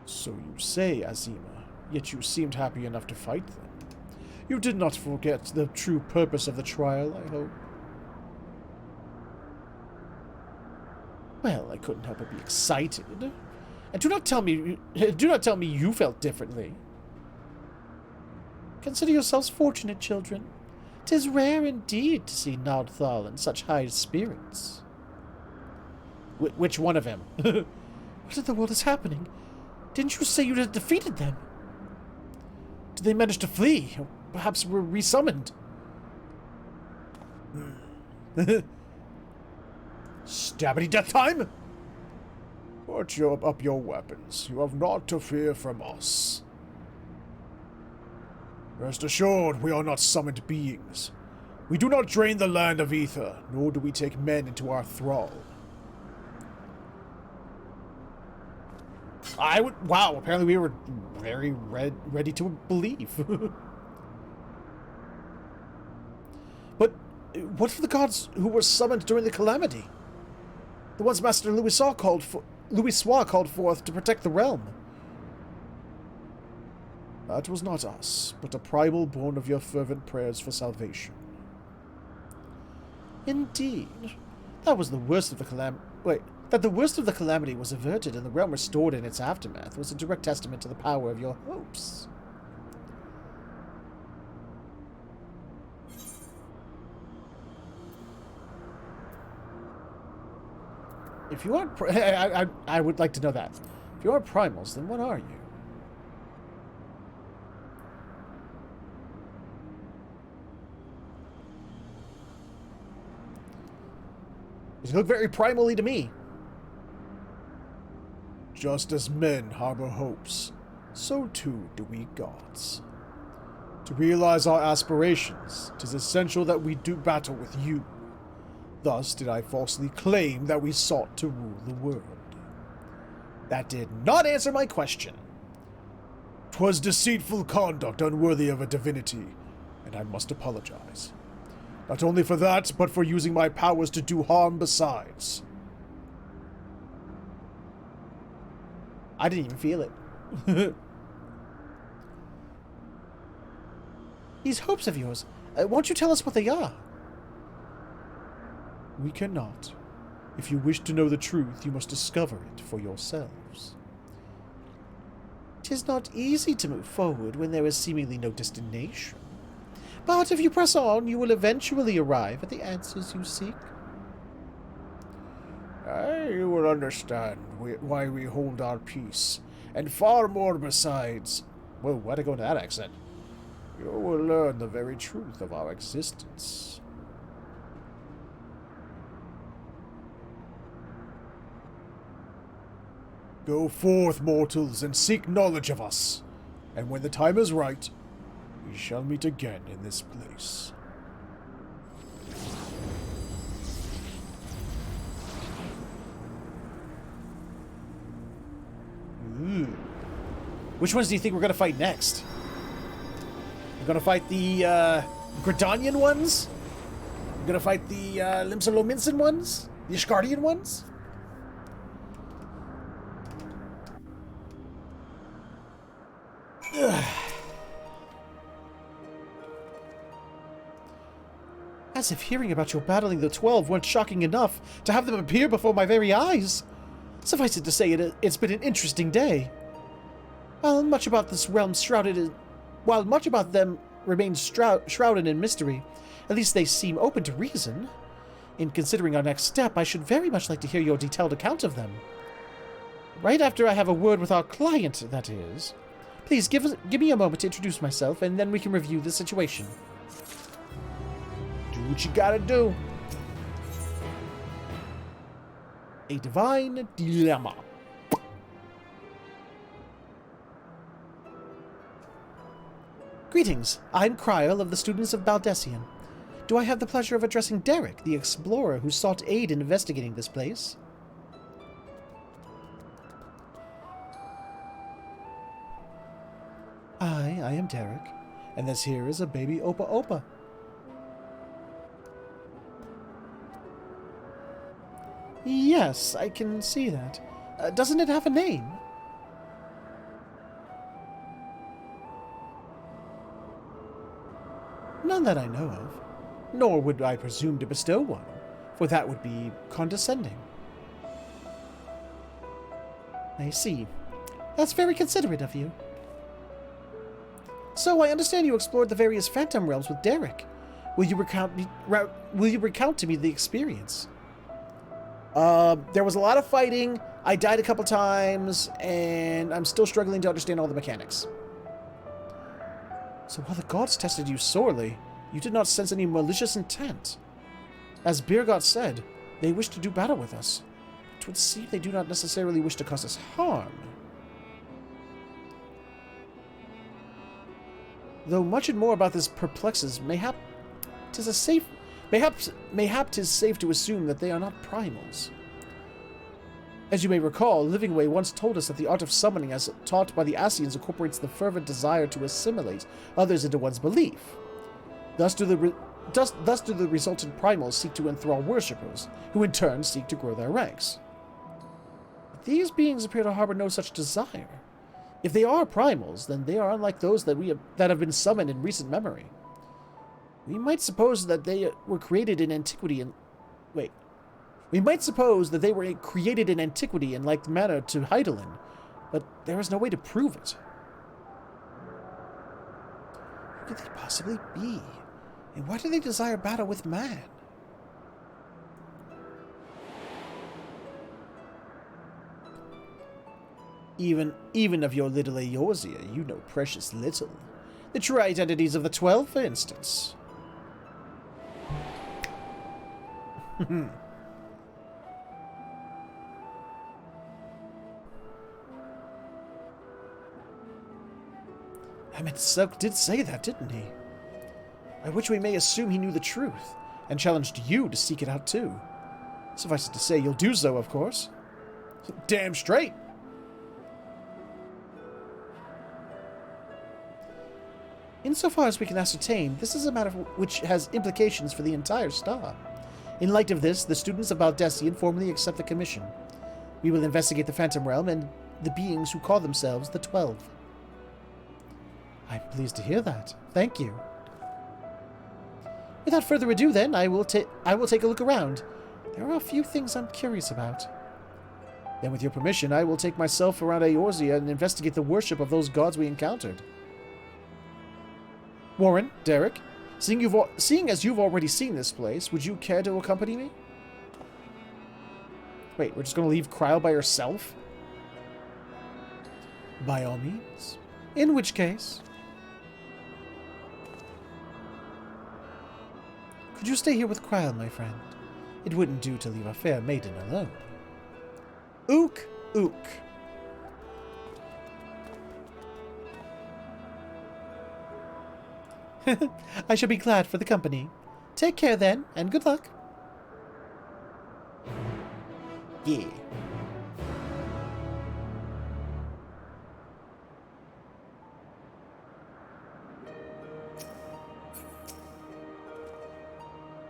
So you say, Azima, yet you seemed happy enough to fight them. You did not forget the true purpose of the trial, I hope. Well, I couldn't help but be excited. And do not tell me you felt differently. Consider yourselves fortunate, children. 'Tis rare indeed to see Nardthal in such high spirits. Which one of him? What in the world is happening? Didn't you say you had defeated them? Did they manage to flee? Or perhaps were resummoned? Stabbity death time? Put up your weapons. You have naught to fear from us. Rest assured, we are not summoned beings. We do not drain the land of ether, nor do we take men into our thrall. Wow, apparently we were very ready to believe. But what for the gods who were summoned during the calamity? The ones Master Louis called forth to protect the realm. That was not us, but a primal born of your fervent prayers for salvation. Indeed. That the worst of the calamity was averted and the realm restored in its aftermath was a direct testament to the power of your hopes. If you aren't I would like to know that. If you aren't primals, then what are you? You look very primally to me. Just as men harbor hopes, so too do we gods. To realize our aspirations, 'tis essential that we do battle with you. Thus did I falsely claim that we sought to rule the world. That did not answer my question. 'Twas deceitful conduct unworthy of a divinity, and I must apologize. Not only for that, but for using my powers to do harm besides. I didn't even feel it. These hopes of yours, won't you tell us what they are? We cannot. If you wish to know the truth, you must discover it for yourselves. 'Tis not easy to move forward when there is seemingly no destination. But if you press on, you will eventually arrive at the answers you seek. You will understand why we hold our peace, and far more besides. Whoa, why'd I go into that accent? You will learn the very truth of our existence. Go forth, mortals, and seek knowledge of us, and when the time is right, we shall meet again in this place. Which ones do you think we're going to fight next? We're going to fight the Gridanian ones? We're going to fight the Limsalominson ones? The Ishgardian ones? Ugh. As if hearing about your battling the 12 weren't shocking enough to have them appear before my very eyes. Suffice it to say, it's been an interesting day. While much about this realm remains shrouded in mystery, at least they seem open to reason. In considering our next step, I should very much like to hear your detailed account of them. Right after I have a word with our client, that is. Please, give me a moment to introduce myself, and then we can review the situation. Do what you gotta do. A divine dilemma. Greetings, I'm Kryl of the Students of Baldessian. Do I have the pleasure of addressing Derek, the explorer who sought aid in investigating this place? I am Derek, and this here is a baby Opa Opa. Yes, I can see that. Doesn't it have a name? None that I know of. Nor would I presume to bestow one, for that would be condescending. I see. That's very considerate of you. So, I understand you explored the various Phantom Realms with Derek. Will you recount to me the experience? There was a lot of fighting, I died a couple times, and I'm still struggling to understand all the mechanics. So while the gods tested you sorely, you did not sense any malicious intent. As Birgot said, they wish to do battle with us. It would seem they do not necessarily wish to cause us harm. Though much and more about this perplexes, mayhap 'tis safe to assume that they are not primals. As you may recall, Livingway once told us that the art of summoning as taught by the Asians incorporates the fervent desire to assimilate others into one's belief. Thus do the resultant primals seek to enthrall worshippers, who in turn seek to grow their ranks. But these beings appear to harbor no such desire. If they are primals, then they are unlike those that have been summoned in recent memory. We might suppose that they were created in antiquity in like manner to Heidelin, but there is no way to prove it. Who could they possibly be? And why do they desire battle with man? Even of your little Eorzea, you know precious little. The true identities of the 12, for instance. Emmett Silk did say that, didn't he? By which we may assume he knew the truth, and challenged you to seek it out too. Suffice it to say, you'll do so, of course. Damn straight. Insofar as we can ascertain, this is a matter which has implications for the entire star. In light of this, the students of Baldessian formally accept the commission. We will investigate the Phantom Realm and the beings who call themselves the 12. I'm pleased to hear that. Thank you. Without further ado, then, I will take a look around. There are a few things I'm curious about. Then, with your permission, I will take myself around Eorzea and investigate the worship of those gods we encountered. Warren, Derek, seeing as you've already seen this place, would you care to accompany me? Wait, we're just going to leave Kryle by herself? By all means. In which case... Could you stay here with Kryle, my friend? It wouldn't do to leave a fair maiden alone. Ook, ook. I shall be glad for the company. Take care then, and good luck. Yeah.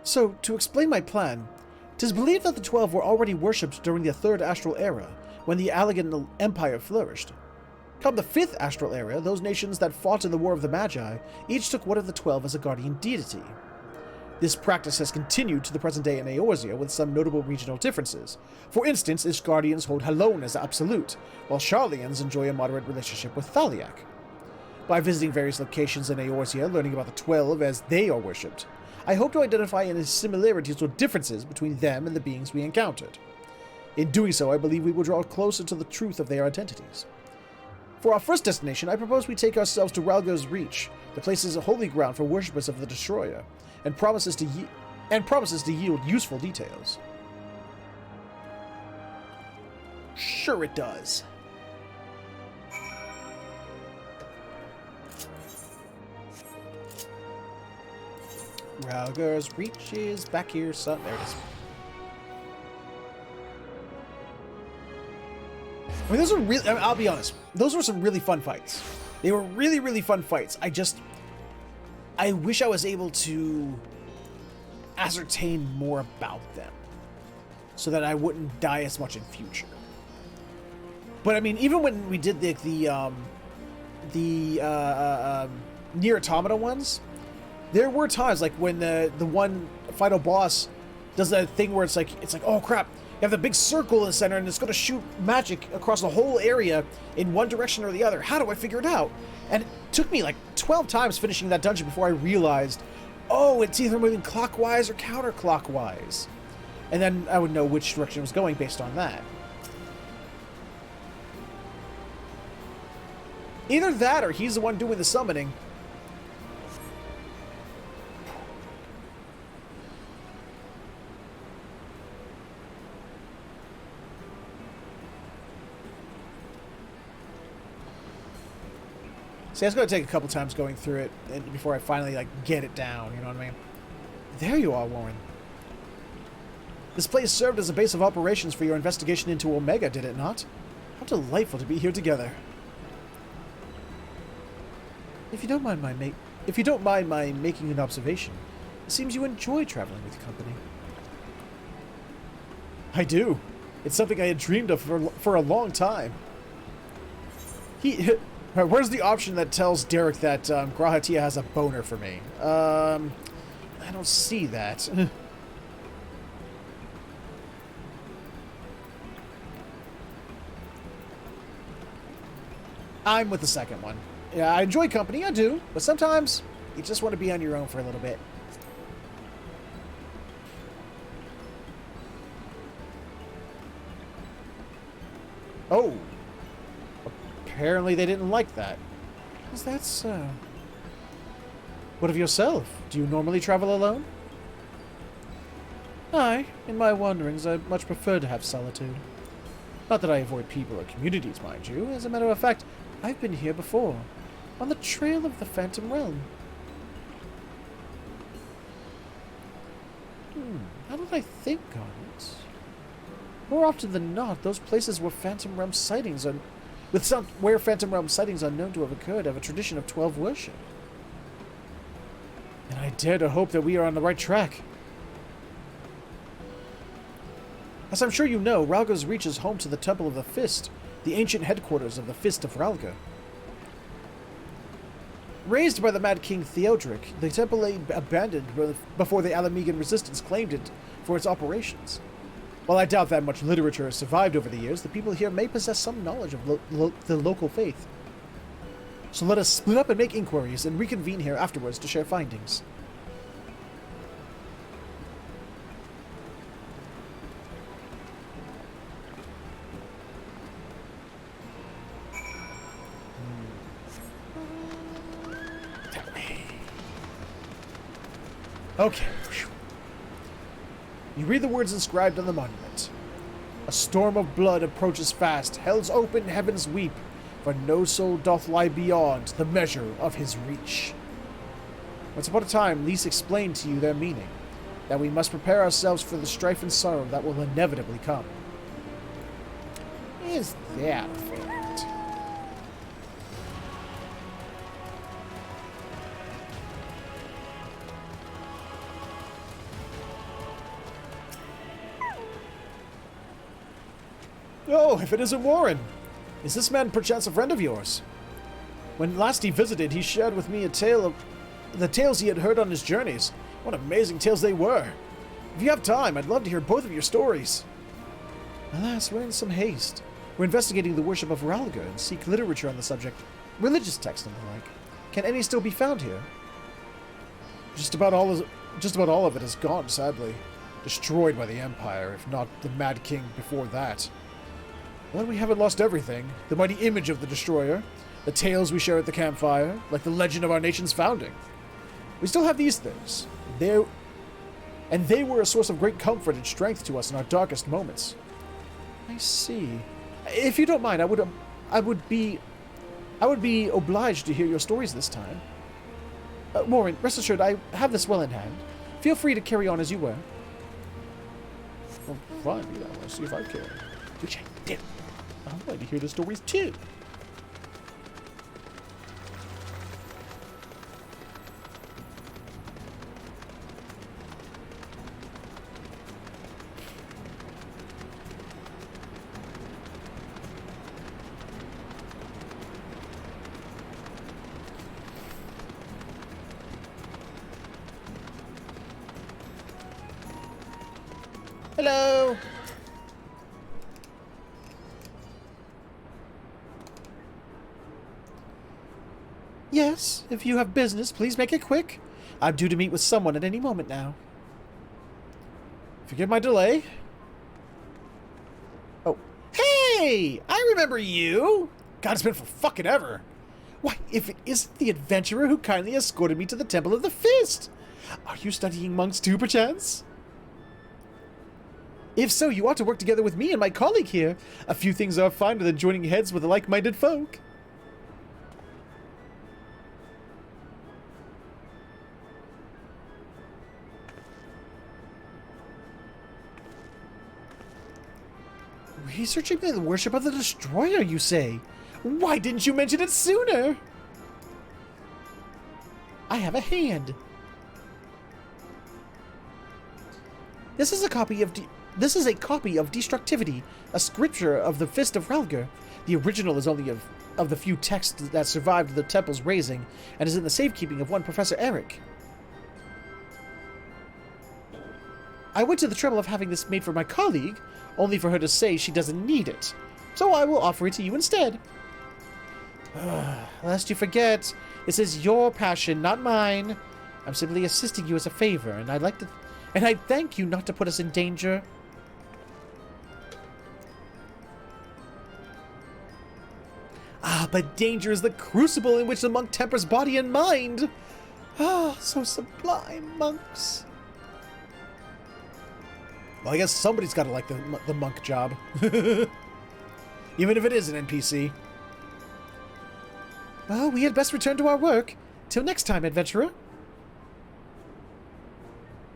So, to explain my plan, 'tis believed that the 12 were already worshipped during the 3rd Astral Era, when the Allegan Empire flourished. Come the 5th Astral Era, those nations that fought in the War of the Magi each took one of the 12 as a guardian deity. This practice has continued to the present day in Eorzea with some notable regional differences. For instance, its guardians hold Halone as absolute, while Sharlayans enjoy a moderate relationship with Thaliak. By visiting various locations in Eorzea, learning about the 12 as they are worshipped, I hope to identify any similarities or differences between them and the beings we encountered. In doing so, I believe we will draw closer to the truth of their identities. For our first destination, I propose we take ourselves to Ralgo's Reach. The place is a holy ground for worshippers of the Destroyer, and promises to yield useful details. Sure it does. Ralgo's Reach is back here, son. There it is. I mean, those are really, I'll be honest, those were some really fun fights. They were really, really fun fights. I wish I was able to ascertain more about them so that I wouldn't die as much in future. But I mean, even when we did the Nier Automata ones, there were times like when the one final boss does that thing where it's like, oh crap, you have the big circle in the center and it's going to shoot magic across the whole area in one direction or the other. How do I figure it out? And it took me like 12 times finishing that dungeon before I realized, oh, it's either moving clockwise or counterclockwise. And then I would know which direction it was going based on that. Either that or he's the one doing the summoning. See, it's going to take a couple times going through it before I finally, like, get it down, you know what I mean? There you are, Warren. This place served as a base of operations for your investigation into Omega, did it not? How delightful to be here together. If you don't mind my making an observation, it seems you enjoy traveling with company. I do. It's something I had dreamed of for a long time. Where's the option that tells Derek that Grahatia has a boner for me? I don't see that. I'm with the second one. Yeah, I enjoy company, I do. But sometimes, you just want to be on your own for a little bit. Oh. Apparently they didn't like that. Is that so? What of yourself? Do you normally travel alone? Aye, in my wanderings I much prefer to have solitude. Not that I avoid people or communities, mind you. As a matter of fact, I've been here before. On the trail of the Phantom Realm. How did I think on it? More often than not, those places where Phantom Realm sightings are known to have occurred have a tradition of 12 worship. And I dare to hope that we are on the right track. As I'm sure you know, Ralga's Reach is home to the Temple of the Fist, the ancient headquarters of the Fist of Ralga. Raised by the Mad King Theodoric, the temple lay abandoned before the Alamegan resistance claimed it for its operations. While I doubt that much literature has survived over the years, the people here may possess some knowledge of the local faith. So let us split up and make inquiries, and reconvene here afterwards to share findings. Okay. You read the words inscribed on the monument. A storm of blood approaches fast. Hell's open heavens weep, for no soul doth lie beyond the measure of his reach. Once upon a time, Lys explained to you their meaning, that we must prepare ourselves for the strife and sorrow that will inevitably come. Is that fact? Oh, if it isn't Warren! Is this man perchance a friend of yours? When last he visited, he shared with me a tale of the tales he had heard on his journeys. What amazing tales they were! If you have time, I'd love to hear both of your stories. Alas, we're in some haste. We're investigating the worship of Ralga and seek literature on the subject, religious texts and the like. Can any still be found here? Just about all of it is gone, sadly. Destroyed by the Empire, if not the Mad King before that. But we haven't lost everything. The mighty image of the Destroyer, the tales we share at the campfire, like the legend of our nation's founding. We still have these things. They were a source of great comfort and strength to us in our darkest moments. I see. If you don't mind, I would be obliged to hear your stories this time. Warren, rest assured, I have this well in hand. Feel free to carry on as you were. Well, fine, I want to see if I can. Which I do. I'd like to hear the stories too. Hello. Yes, if you have business, please make it quick. I'm due to meet with someone at any moment now. Forgive my delay. Oh. Hey! I remember you! God, it's been for fucking ever. Why, if it isn't the adventurer who kindly escorted me to the Temple of the Fist! Are you studying monks too, perchance? If so, you ought to work together with me and my colleague here. A few things are finer than joining heads with like-minded folk. Researching the worship of the Destroyer, you say? Why didn't you mention it sooner? I have a hand. This is a copy of Destructivity, a scripture of the Fist of Ralga. The original is only of the few texts that survived the temple's razing, and is in the safekeeping of one Professor Eric. I went to the trouble of having this made for my colleague, only for her to say she doesn't need it. So I will offer it to you instead. Lest you forget, this is your passion, not mine. I'm simply assisting you as a favor, and I thank you not to put us in danger. Ah, but danger is the crucible in which the monk tempers body and mind. Ah, so sublime, monks. Well, I guess somebody's got to like the monk job. Even if it is an NPC. Well, we had best return to our work. Till next time, adventurer.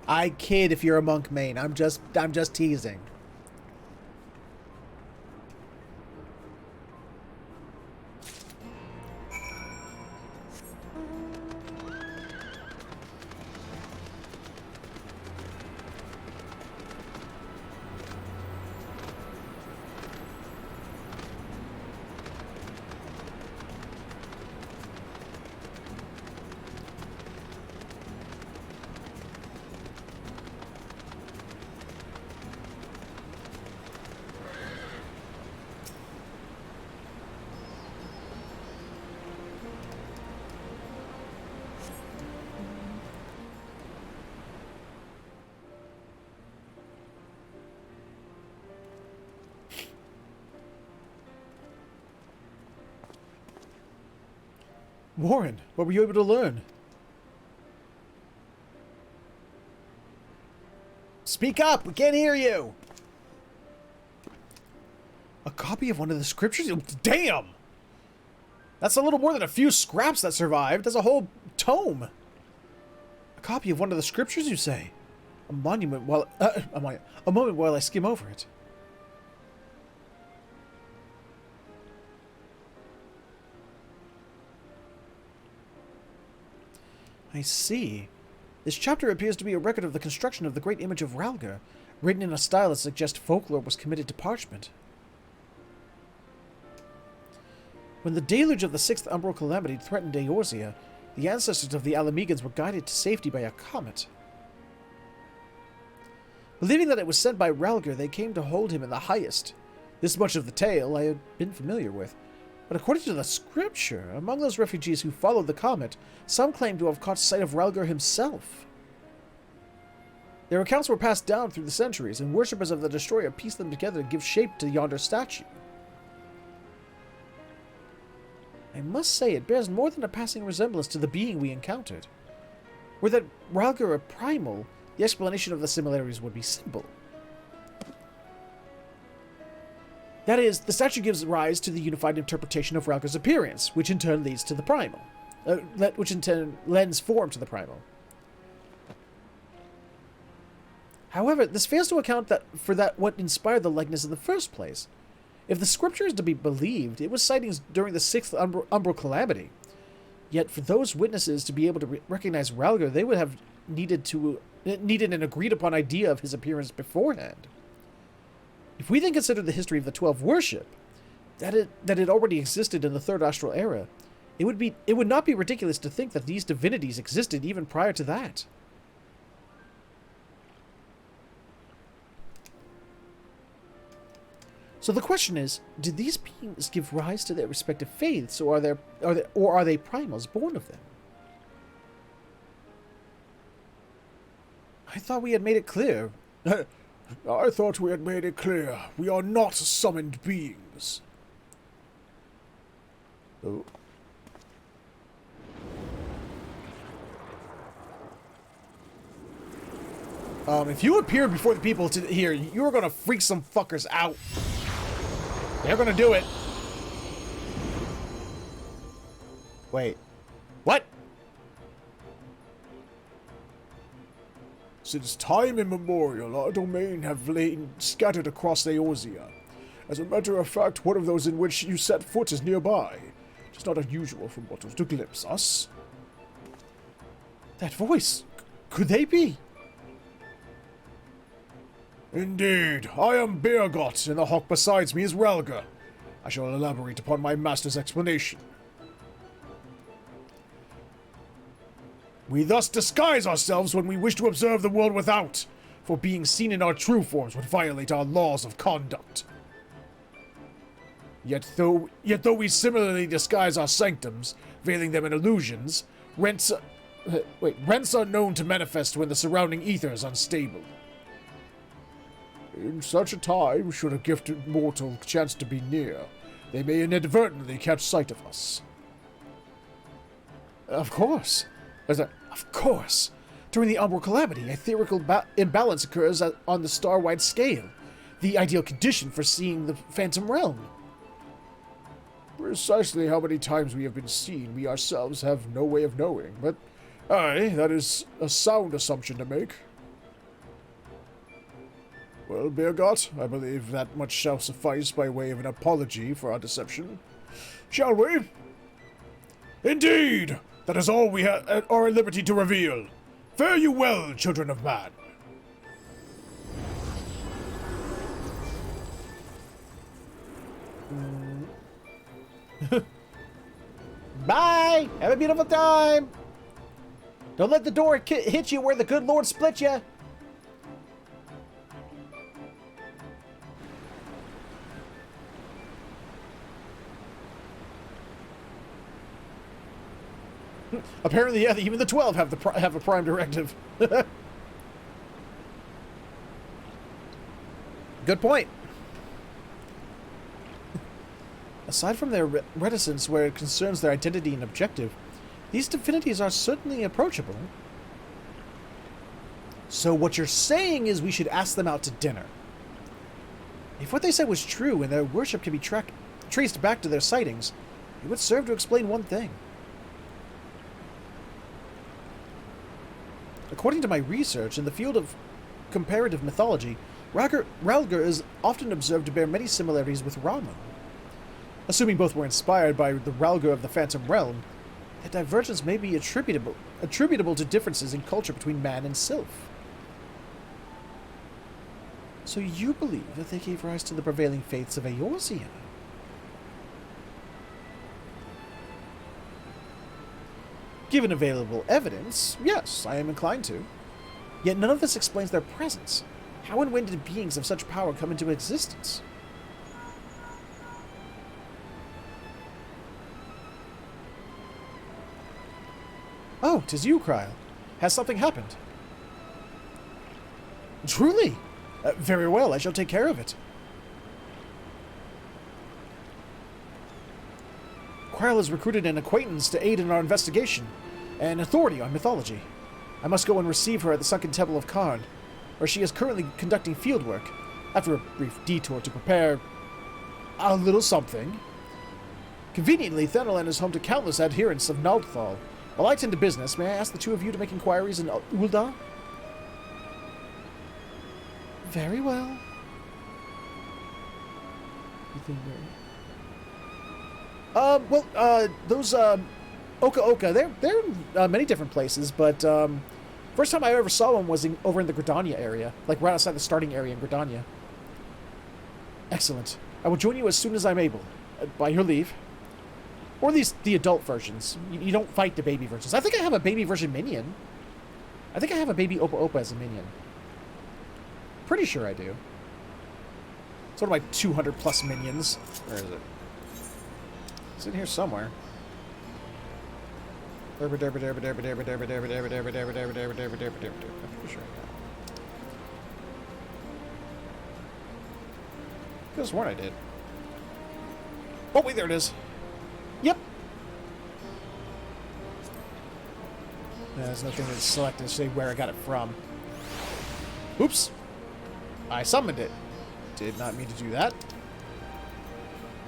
I kid if you're a monk main. I'm just teasing. Warren, what were you able to learn? Speak up! We can't hear you! A copy of one of the scriptures? Damn! That's a little more than a few scraps that survived. That's a whole tome. A copy of one of the scriptures, you say? A monument while... a moment while I skim over it. I see. This chapter appears to be a record of the construction of the great image of Ralgar, written in a style that suggests folklore was committed to parchment. When the deluge of the sixth umbral calamity threatened Eorzea, the ancestors of the Alamegans were guided to safety by a comet. Believing that it was sent by Ralgar, they came to hold him in the highest. This much of the tale I had been familiar with. But according to the scripture, among those refugees who followed the comet, some claim to have caught sight of Ralgar himself. Their accounts were passed down through the centuries, and worshippers of the Destroyer pieced them together to give shape to yonder statue. I must say it bears more than a passing resemblance to the being we encountered. Were that Ralgar a primal, the explanation of the similarities would be simple. That is, the statue gives rise to the unified interpretation of Ralgar's appearance, which in turn leads to the primal. Which in turn lends form to the primal. However, this fails to account for what inspired the likeness in the first place. If the scripture is to be believed, it was sightings during the sixth umbral calamity. Yet for those witnesses to be able to recognize Ralgar, they would have needed an agreed-upon idea of his appearance beforehand. If we then consider the history of the 12 worship, that it already existed in the Third Astral Era, it would not be ridiculous to think that these divinities existed even prior to that. So the question is, did these beings give rise to their respective faiths, or are they primals born of them? I thought we had made it clear. I thought we had made it clear. We are not summoned beings. Oh. If you appear before the people here, you're gonna freak some fuckers out. They're gonna do it. Wait. What? Since time immemorial, our domain have lain scattered across Eorzea. As a matter of fact, one of those in which you set foot is nearby. It is not unusual for mortals to glimpse us. That voice, could they be? Indeed, I am Beergot, and the hawk beside me is Ralgar. I shall elaborate upon my master's explanation. We thus disguise ourselves when we wish to observe the world without, for being seen in our true forms would violate our laws of conduct. Yet though we similarly disguise our sanctums, veiling them in illusions, rents are known to manifest when the surrounding ether is unstable. In such a time, should a gifted mortal chance to be near, they may inadvertently catch sight of us. Of course. Of course. During the Umbral Calamity, etherical imbalance occurs on the star-wide scale, the ideal condition for seeing the Phantom Realm. Precisely how many times we have been seen, we ourselves have no way of knowing, but aye, that is a sound assumption to make. Well, Beergot, I believe that much shall suffice by way of an apology for our deception. Shall we? Indeed! That is all we are at liberty to reveal. Fare you well, children of man. Bye! Have a beautiful time! Don't let the door hit you where the good Lord split you! Apparently, yeah, even the 12 have a prime directive. Good point. Aside from their reticence where it concerns their identity and objective, these divinities are certainly approachable. So what you're saying is we should ask them out to dinner. If what they said was true and their worship can be traced back to their sightings, it would serve to explain one thing. According to my research in the field of comparative mythology, Ralgr is often observed to bear many similarities with Ramun. Assuming both were inspired by the Ralgr of the Phantom Realm, that divergence may be attributable to differences in culture between man and sylph. So you believe that they gave rise to the prevailing faiths of Eorzea? Given available evidence, yes, I am inclined to. Yet none of this explains their presence. How and when did beings of such power come into existence? Oh, 'tis you, Kryl. Has something happened? Truly? Very well, I shall take care of it. Kryl has recruited an acquaintance to aid in our investigation, an authority on mythology. I must go and receive her at the Sunken Temple of Karn, where she is currently conducting field work, after a brief detour to prepare a little something. Conveniently, Thanalan is home to countless adherents of Naldthal. While I tend to business, may I ask the two of you to make inquiries in Ul'dah? Very well. Those Oka, they're in many different places, but first time I ever saw one was over in the Gridania area, like right outside the starting area in Gridania. Excellent. I will join you as soon as I'm able, by your leave. Or at least the adult versions. You don't fight the baby versions. I think I have a baby version minion. I think I have a baby Opa as a minion. Pretty sure I do. It's one of my 200 plus minions. Where is it? It's in here somewhere. I'm pretty sure I got it. I could have sworn I did. Oh wait, there it is. Yep. There's nothing to select to say where I got it from. Oops. I summoned it. Did not mean to do that.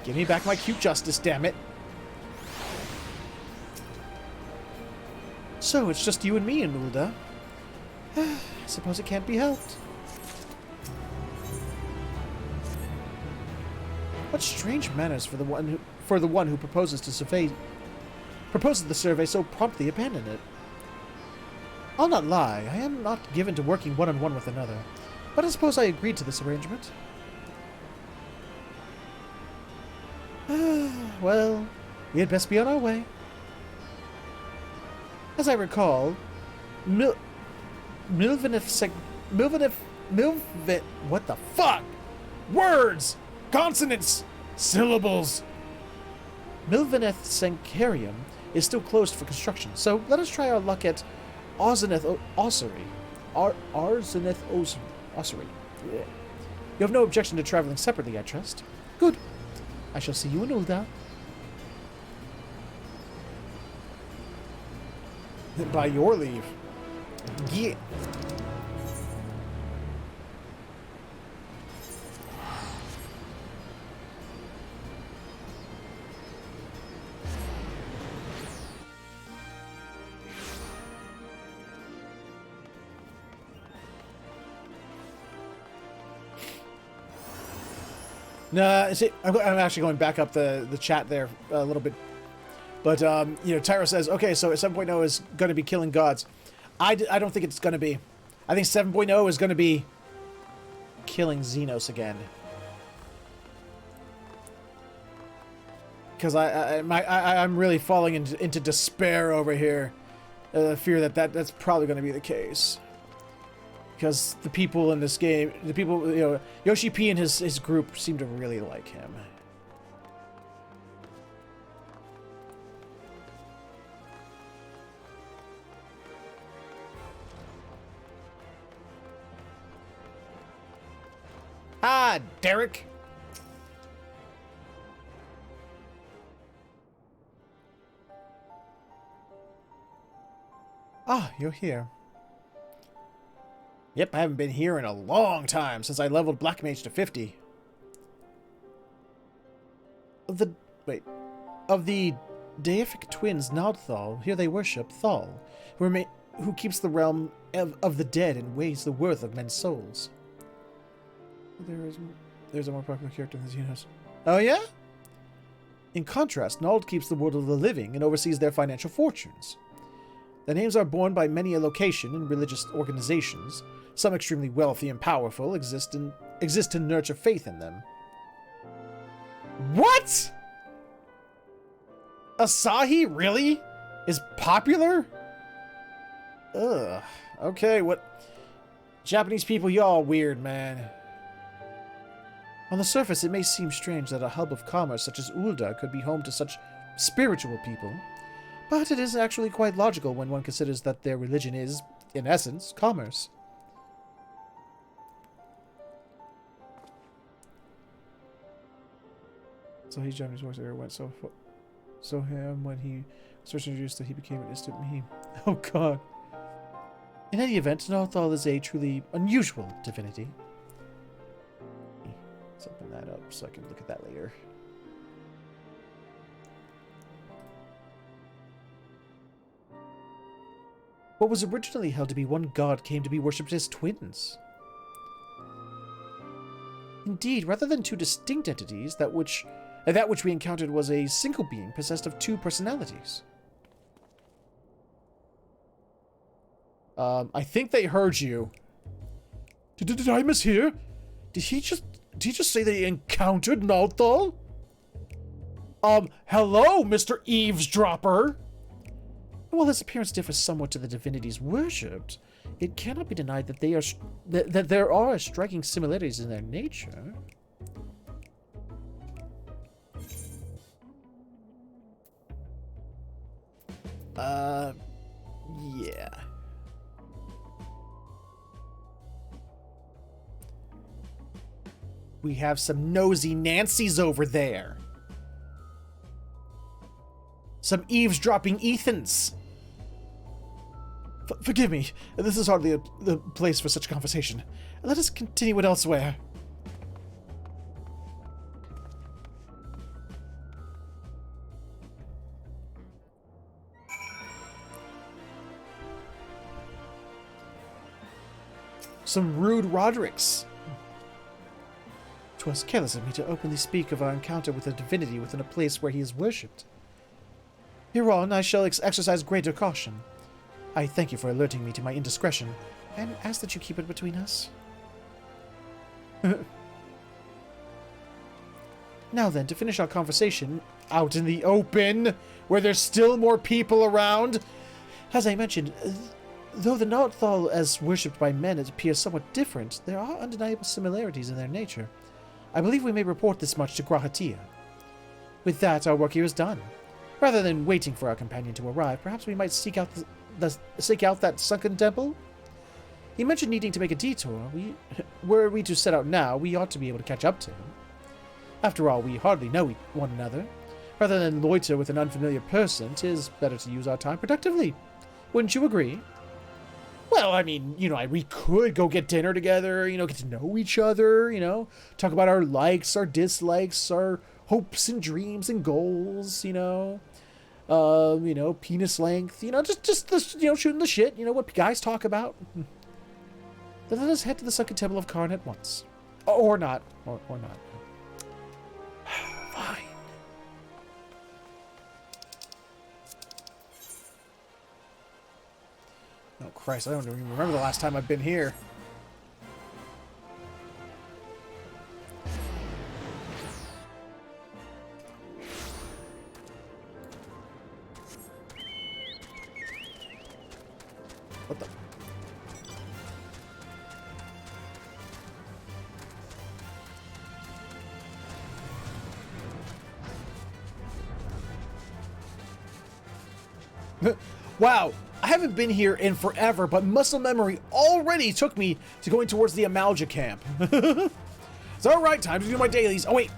Give me back my cute justice, damn it. So, it's just you and me in Ul'dah. I suppose it can't be helped. What strange manners for the one who proposes the survey so promptly abandon it. I'll not lie, I am not given to working one-on-one with another, but I suppose I agreed to this arrangement. Well, we had best be on our way. As I recall, what the fuck? Words! Consonants! Syllables! Milvaneth Sancarium is still closed for construction, so let us try our luck at Arzeneth Ossuary. Arzeneth Ossuary. You have no objection to traveling separately, I trust. Good. I shall see you in Ul'dah. By your leave. Yeah. No, see, I'm actually going back up the chat there a little bit. But, Tyro says, okay, so 7.0 is going to be killing gods. I don't think it's going to be. I think 7.0 is going to be killing Xenos again. Because I'm really falling into despair over here. Fear that's probably going to be the case. Because the people in this game, Yoshi P and his group seem to really like him. Ah, Derek. Ah, you're here. Yep, I haven't been here in a long time, since I leveled Black Mage to 50. Of the deific twins Nodthal, here they worship Thal, who keeps the realm of the dead and weighs the worth of men's souls. There's a more popular character in this universe. Oh yeah? In contrast, Nald keeps the world of the living and oversees their financial fortunes. Their names are borne by many a location and religious organizations. Some extremely wealthy and powerful exist to nurture faith in them. What? Asahi really is popular? Ugh. Okay, what? Japanese people, y'all weird, man. On the surface, it may seem strange that a hub of commerce such as Ul'dah could be home to such spiritual people, but it is actually quite logical when one considers that their religion is, in essence, commerce. So he Japanese warfare went so him when he was first introduced that he became an instant meme. Oh god. In any event, Nodthal is a truly unusual divinity. Let's open that up so I can look at that later. What was originally held to be one god came to be worshipped as twins. Indeed, rather than two distinct entities, that which we encountered was a single being possessed of two personalities. I think they heard you. Did I mishear? Did he just say they encountered Nodthal? Hello, Mr. Eavesdropper! While his appearance differs somewhat to the divinities worshipped, it cannot be denied that that there are striking similarities in their nature. Yeah. We have some nosy Nancys over there. Some eavesdropping Ethans. Forgive me. This is hardly the place for such conversation. Let us continue it elsewhere. Some rude Rodericks. 'Twas careless of me to openly speak of our encounter with a divinity within a place where he is worshipped. Hereon I shall exercise greater caution. I thank you for alerting me to my indiscretion, and ask that you keep it between us. Now then, to finish our conversation out in the open, where there's still more people around. As I mentioned, though the Nodthal as worshipped by men appears somewhat different, there are undeniable similarities in their nature. I believe we may report this much to Grahatia. With that, our work here is done. Rather than waiting for our companion to arrive, perhaps we might seek out that sunken temple? He mentioned needing to make a detour. Were we to set out now, we ought to be able to catch up to him. After all, we hardly know one another. Rather than loiter with an unfamiliar person, 'tis better to use our time productively. Wouldn't you agree? Well, I mean, we could go get dinner together, get to know each other, talk about our likes, our dislikes, our hopes and dreams and goals, penis length, just shooting the shit, what guys talk about. Then let us head to the sunken temple of Karn at once. Or not. Or not. Fine. Oh, Christ, I don't even remember the last time I've been here. What the? Wow, I haven't been here in forever, but muscle memory already took me to going towards the Amalja camp. It's alright, time to do my dailies. Oh wait,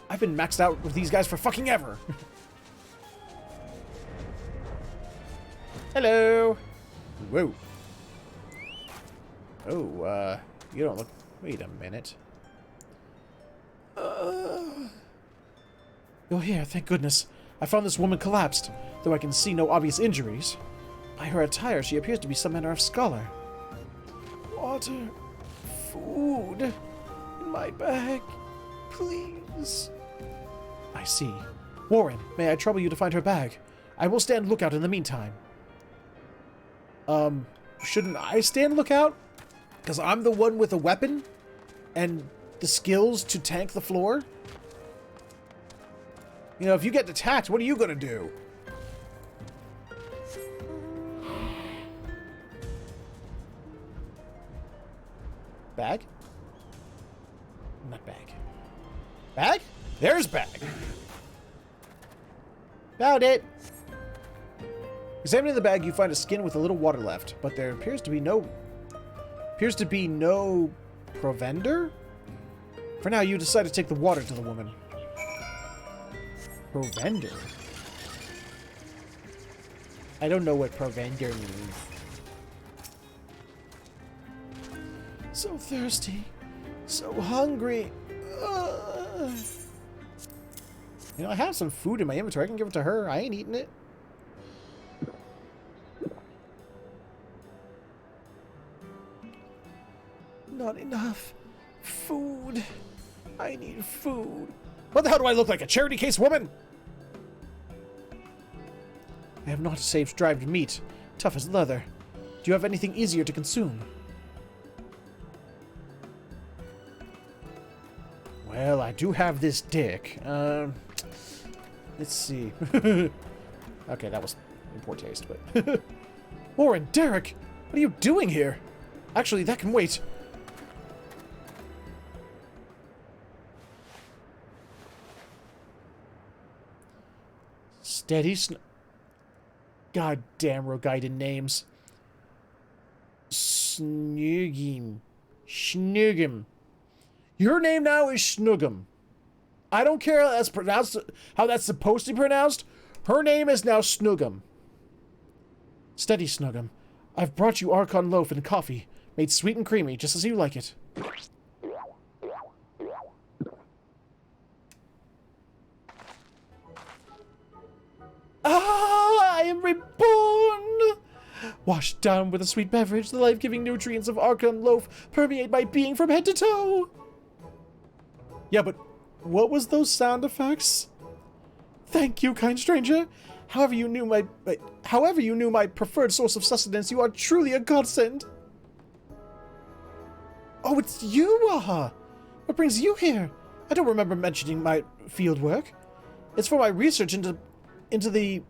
I've been maxed out with these guys for fucking ever. Hello. Whoa. Oh, you don't look... Wait a minute. You're here, thank goodness. I found this woman collapsed, though I can see no obvious injuries. By her attire, she appears to be some manner of scholar. Water. Food. In my bag. Please. I see. Warren, may I trouble you to find her bag? I will stand lookout in the meantime. Shouldn't I stand lookout? Because I'm the one with a weapon and the skills to tank the floor? You know, if you get attacked, what are you gonna do? Bag? Not bag. Bag? There's bag. Found it. Examining the bag, you find a skin with a little water left, but there appears to be no provender? For now, you decide to take the water to the woman. Provender? I don't know what provender means. So thirsty. So hungry. Ugh. You know, I have some food in my inventory. I can give it to her. I ain't eating it. Not enough food. I need food. What the hell do I look like? A charity case woman? I have not saved dried meat. Tough as leather. Do you have anything easier to consume? Well, I do have this dick. Let's see. Okay, that was in poor taste, but... Warren, Derek! What are you doing here? Actually, that can wait. Steady God damn Rogaiden names. Snugim. Shnugim. Your name now is Shnugum. I don't care how that's pronounced, how that's supposed to be pronounced. Her name is now Shnugum. Steady, Shnugum. I've brought you Archon loaf and coffee, made sweet and creamy, just as you like it. Ah, I am reborn! Washed down with a sweet beverage, the life-giving nutrients of Archon loaf permeate my being from head to toe. Yeah, but what was those sound effects? Thank you, kind stranger. However you knew my preferred source of sustenance, you are truly a godsend. Oh, it's you, Aha! What brings you here? I don't remember mentioning my field work. It's for my research into the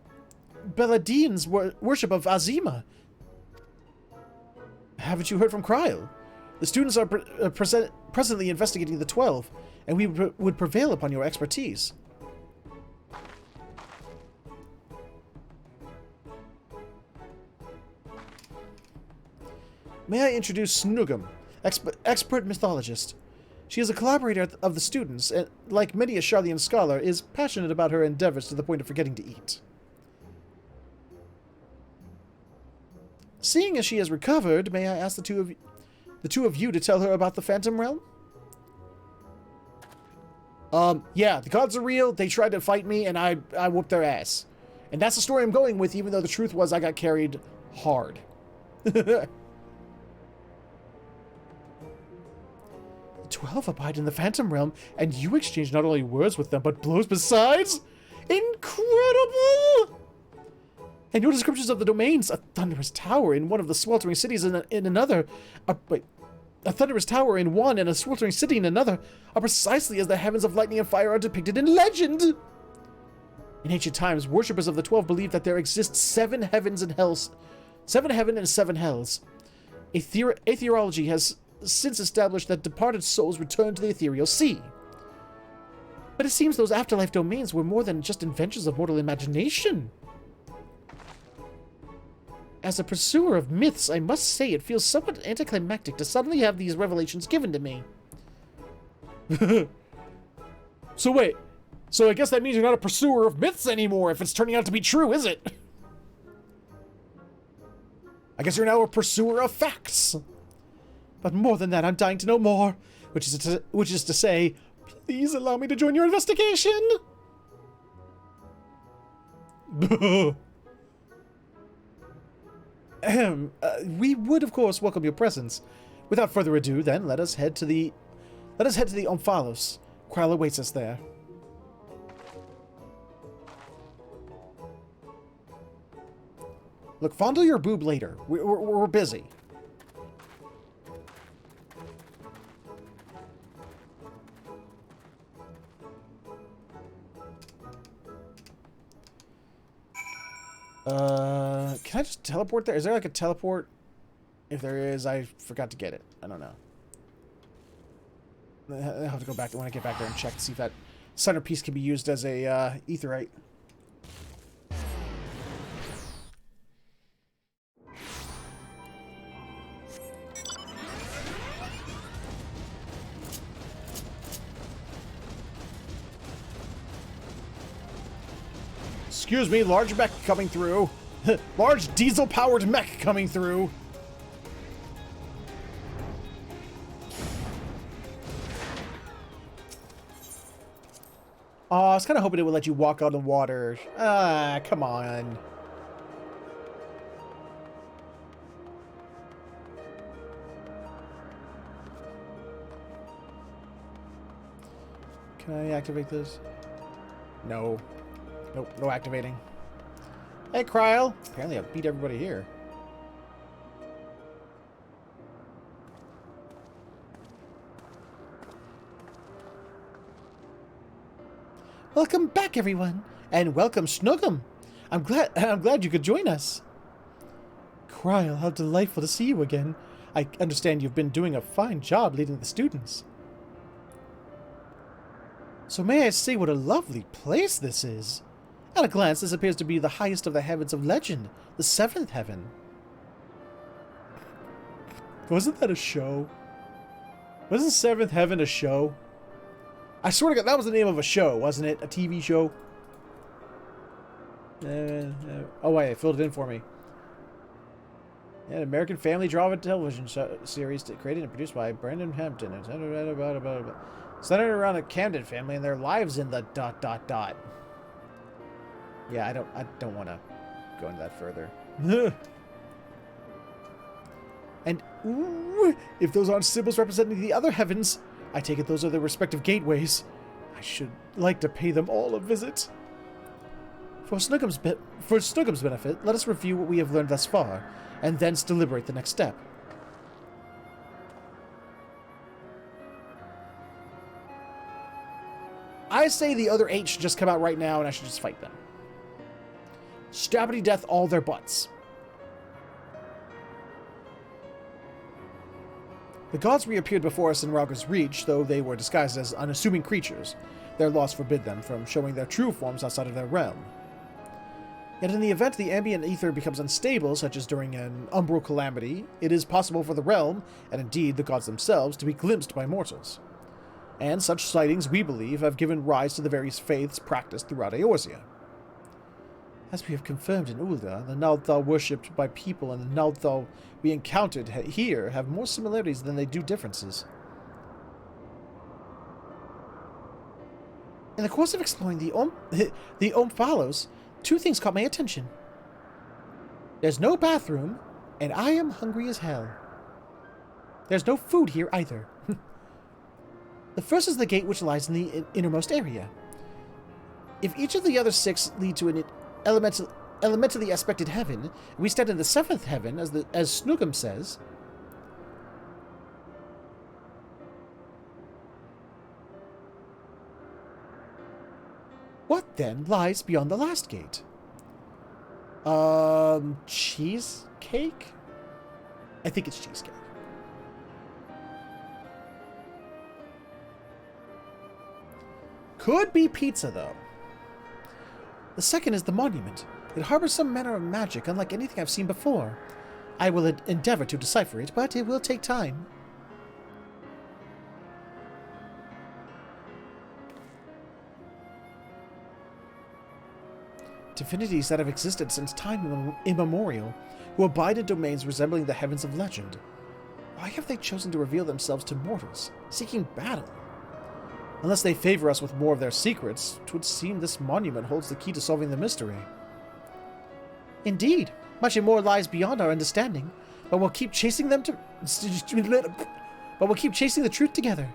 Belladines' worship of Azima. Haven't you heard from Kryl? The students are presently investigating the 12, and we would prevail upon your expertise. May I introduce Shnugum, expert mythologist. She is a collaborator of the students, and, like many a Sharlayan scholar, is passionate about her endeavors to the point of forgetting to eat. Seeing as she has recovered, may I ask the two of you to tell her about the Phantom Realm? Yeah, the gods are real, they tried to fight me, and I whooped their ass. And that's the story I'm going with, even though the truth was I got carried hard. The 12 abide in the Phantom Realm, and you exchange not only words with them, but blows besides? Incredible! And your descriptions of the domains, a thunderous tower in one of the sweltering cities in another, a thunderous tower in one and a sweltering city in another, are precisely as the heavens of lightning and fire are depicted in legend! In ancient times, worshippers of the 12 believed that there exist 7 heavens and hells. 7 heaven and 7 hells. Aetherology has since established that departed souls return to the ethereal sea. But it seems those afterlife domains were more than just inventions of mortal imagination. As a pursuer of myths, I must say it feels somewhat anticlimactic to suddenly have these revelations given to me. So wait, so I guess that means you're not a pursuer of myths anymore if it's turning out to be true, is it? I guess you're now a pursuer of facts. But more than that, I'm dying to know more. Which is to say, please allow me to join your investigation. We would, of course, welcome your presence. Without further ado, then, let us head to the Omphalos. Krile awaits us there. Look, fondle your boob later. We're busy. Can I just teleport there? Is there like a teleport? If there is, I forgot to get it. I don't know. I'll have to go back when I get back there and check to see if that centerpiece can be used as a aetheryte. Excuse me, large mech coming through. Large diesel-powered mech coming through. Oh, I was kind of hoping it would let you walk on the water. Ah, come on. Can I activate this? No. Nope, no activating. Hey, Krile. Apparently I beat everybody here. Welcome back, everyone, and welcome, Snuggum. I'm glad you could join us. Krile, how delightful to see you again. I understand you've been doing a fine job leading the students. So may I say what a lovely place this is? At a glance, this appears to be the highest of the heavens of legend, the seventh heaven. Wasn't that a show? Wasn't Seventh Heaven a show? I swear to God, that was the name of a show, wasn't it? A TV show? Oh, wait, it filled it in for me. Yeah, an American family drama television series created and produced by Brandon Hampton. And centered around the Camden family and their lives in the ... Yeah, I don't want to go into that further. And ooh, if those aren't symbols representing the other heavens, I take it those are their respective gateways. I should like to pay them all a visit. For Snuggum's benefit, let us review what we have learned thus far, and thence deliberate the next step. I say the other 8 should just come out right now, and I should just fight them. Stabbity death all their butts. The gods reappeared before us in Rauger's Reach, though they were disguised as unassuming creatures. Their laws forbid them from showing their true forms outside of their realm. Yet in the event the ambient ether becomes unstable, such as during an umbral calamity, it is possible for the realm, and indeed the gods themselves, to be glimpsed by mortals. And such sightings, we believe, have given rise to the various faiths practiced throughout Eorzea. As we have confirmed in Ul'dah, the Nalthal worshipped by people and the Nalthal we encountered here have more similarities than they do differences. In the course of exploring the Omphalos, 2 things caught my attention. There's no bathroom, and I am hungry as hell. There's no food here either. The first is the gate which lies in the innermost area. If each of the other 6 lead to an elementally aspected heaven, we stand in the 7th heaven, as Snuggum says. What then lies beyond the last gate? Cheesecake? I think it's cheesecake. Could be pizza, though. The second is the monument. It harbors some manner of magic unlike anything I've seen before. I will endeavor to decipher it, but it will take time. Divinities that have existed since time immemorial, who abide in domains resembling the heavens of legend. Why have they chosen to reveal themselves to mortals, seeking battle? Unless they favor us with more of their secrets, 'twould seem this monument holds the key to solving the mystery. Indeed, much more lies beyond our understanding, but we'll keep chasing them to... But we'll keep chasing the truth together.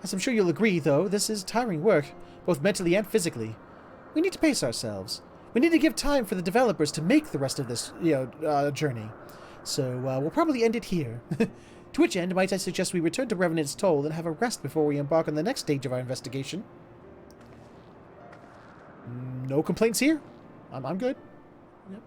As I'm sure you'll agree, though, this is tiring work, both mentally and physically. We need to pace ourselves. We need to give time for the developers to make the rest of this, journey. So, we'll probably end it here. To which end, might I suggest we return to Revenant's Toll and have a rest before we embark on the next stage of our investigation? No complaints here. I'm good. Yep.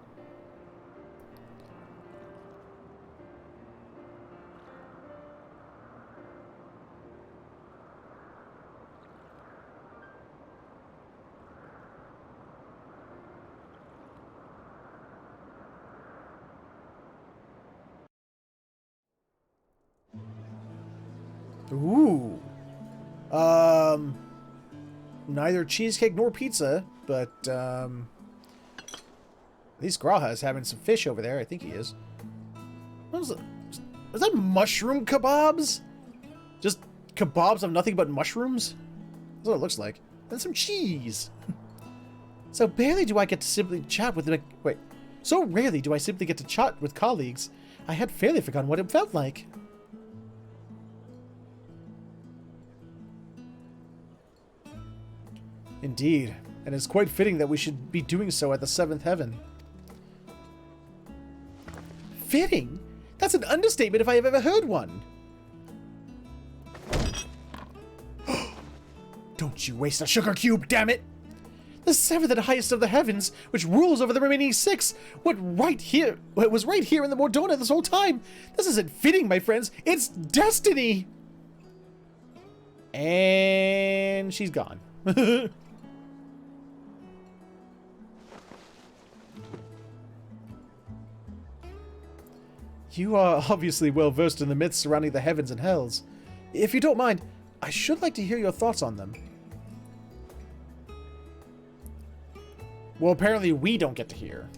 Ooh. Neither cheesecake nor pizza, but, at least Graha's having some fish over there. I think he is. What was it? Is that mushroom kebabs? Just kebabs of nothing but mushrooms? That's what it looks like. And some cheese. So barely do I get to simply chat with the... Wait. So rarely do I simply get to chat with colleagues. I had fairly forgotten what it felt like. Indeed, and it's quite fitting that we should be doing so at the seventh heaven. Fitting? That's an understatement if I have ever heard one. Don't you waste a sugar cube, damn it! The seventh and highest of the heavens, which rules over the remaining six, was right here in the Mordona this whole time. This isn't fitting, my friends. It's destiny! And she's gone. You are obviously well versed in the myths surrounding the heavens and hells. If you don't mind, I should like to hear your thoughts on them. Well, apparently we don't get to hear.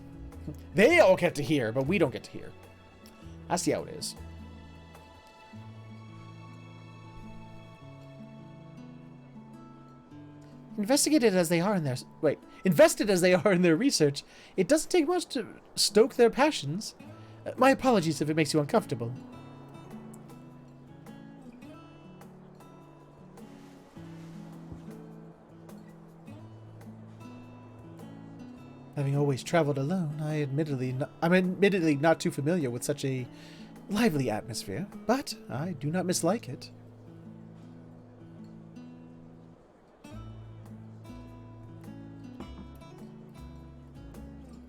They all get to hear, but we don't get to hear. I see how it is. Invested as they are in their research, it doesn't take much to stoke their passions. My apologies if it makes you uncomfortable. Having always traveled alone, I'm admittedly not too familiar with such a lively atmosphere, but I do not mislike it.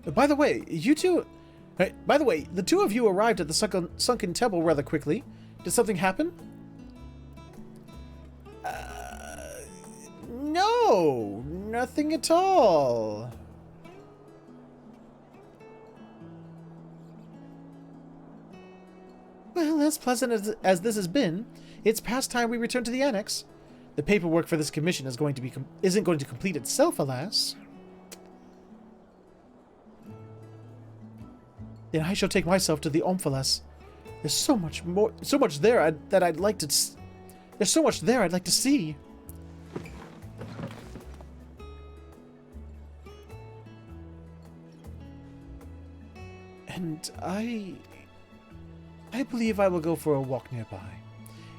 By the way, the two of you arrived at the sunken temple rather quickly. Did something happen? No, nothing at all. Well, as pleasant as this has been, it's past time we return to the annex. The paperwork for this commission isn't going to complete itself, alas. Then I shall take myself to the Omphalos. There's so much there I'd like to see. And I believe I will go for a walk nearby.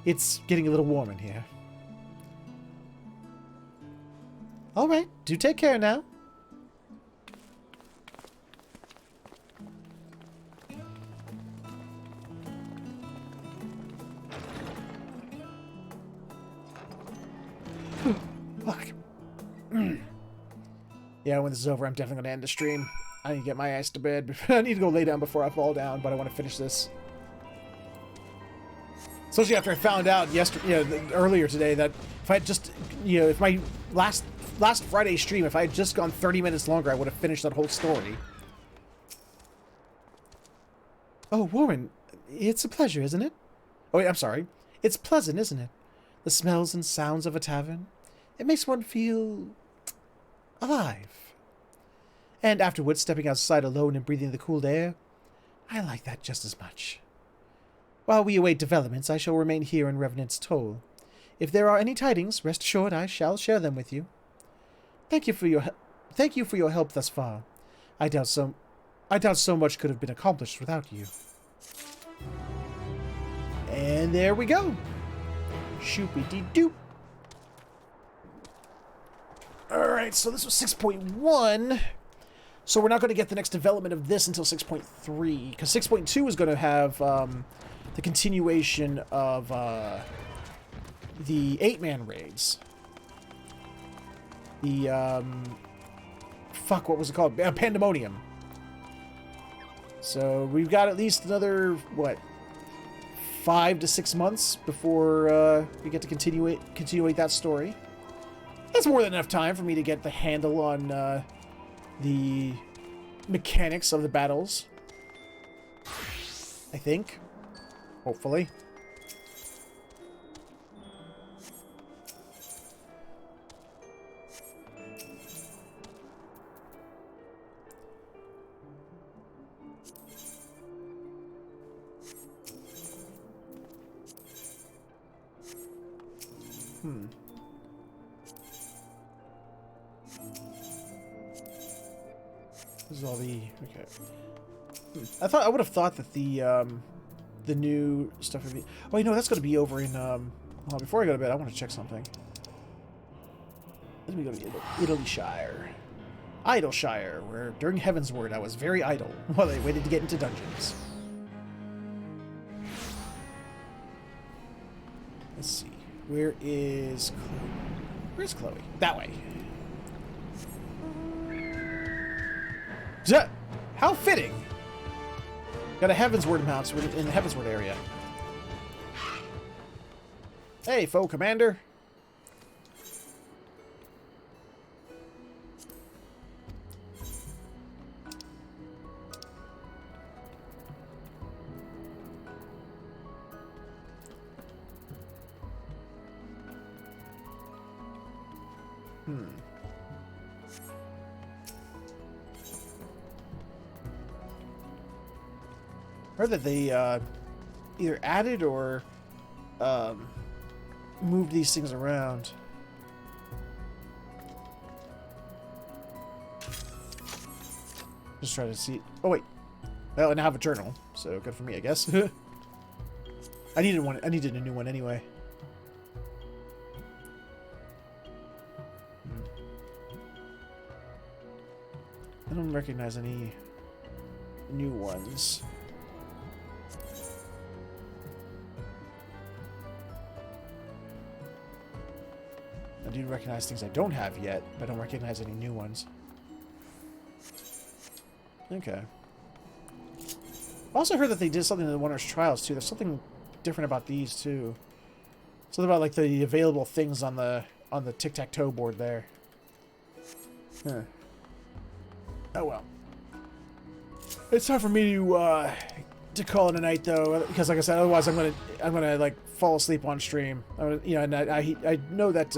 It's getting a little warm in here. All right, do take care now. Fuck. Yeah, when this is over, I'm definitely going to end the stream. I need to get my ass to bed. I need to go lay down before I fall down, but I want to finish this. Especially after I found out earlier today that if I had just, if my last Friday stream, if I had just gone 30 minutes longer, I would have finished that whole story. Oh, Warren, it's a pleasure, isn't it? Oh, wait, I'm sorry. It's pleasant, isn't it? The smells and sounds of a tavern. It makes one feel alive. And afterwards, stepping outside alone and breathing the cool air, I like that just as much. While we await developments, I shall remain here in Revenant's Toll. If there are any tidings, rest assured I shall share them with you. Thank you for your help thus far. I doubt so much could have been accomplished without you. And there we go. Shoopity-doop. Alright, so this was 6.1. So we're not going to get the next development of this until 6.3. Because 6.2 is going to have the continuation of the 8-man raids. The, fuck, what was it called? Pandemonium. So we've got at least another, what, 5 to 6 months before we get to continuate that story. That's more than enough time for me to get the handle on the mechanics of the battles. I think. Hopefully. This is all the okay. I would have thought that the new stuff would be. Oh, you know that's going to be over in well, before I go to bed, I want to check something. Let me go to Idleshire, Idleshire, where during Heaven's Word I was very idle while I waited to get into dungeons. Let's see. Where is Chloe? Where's Chloe? That way. Duh! How fitting! Got a Heaven's Word mount in the Heaven's Word area. Hey, foe commander. Heard that they either added or moved these things around. Just trying to see. Oh wait, well, I now have a journal, so good for me, I guess. I needed one. I needed a new one anyway. I don't recognize any new ones. I do recognize things I don't have yet, but I don't recognize any new ones. Okay. I also heard that they did something in the Wondrous Trials, too. There's something different about these, too. Something about, like, the available things on the tic-tac-toe board there. Huh. Oh, well. It's time for me to call it a night, though, because, like I said, otherwise I'm gonna like fall asleep on stream. You know, and I know that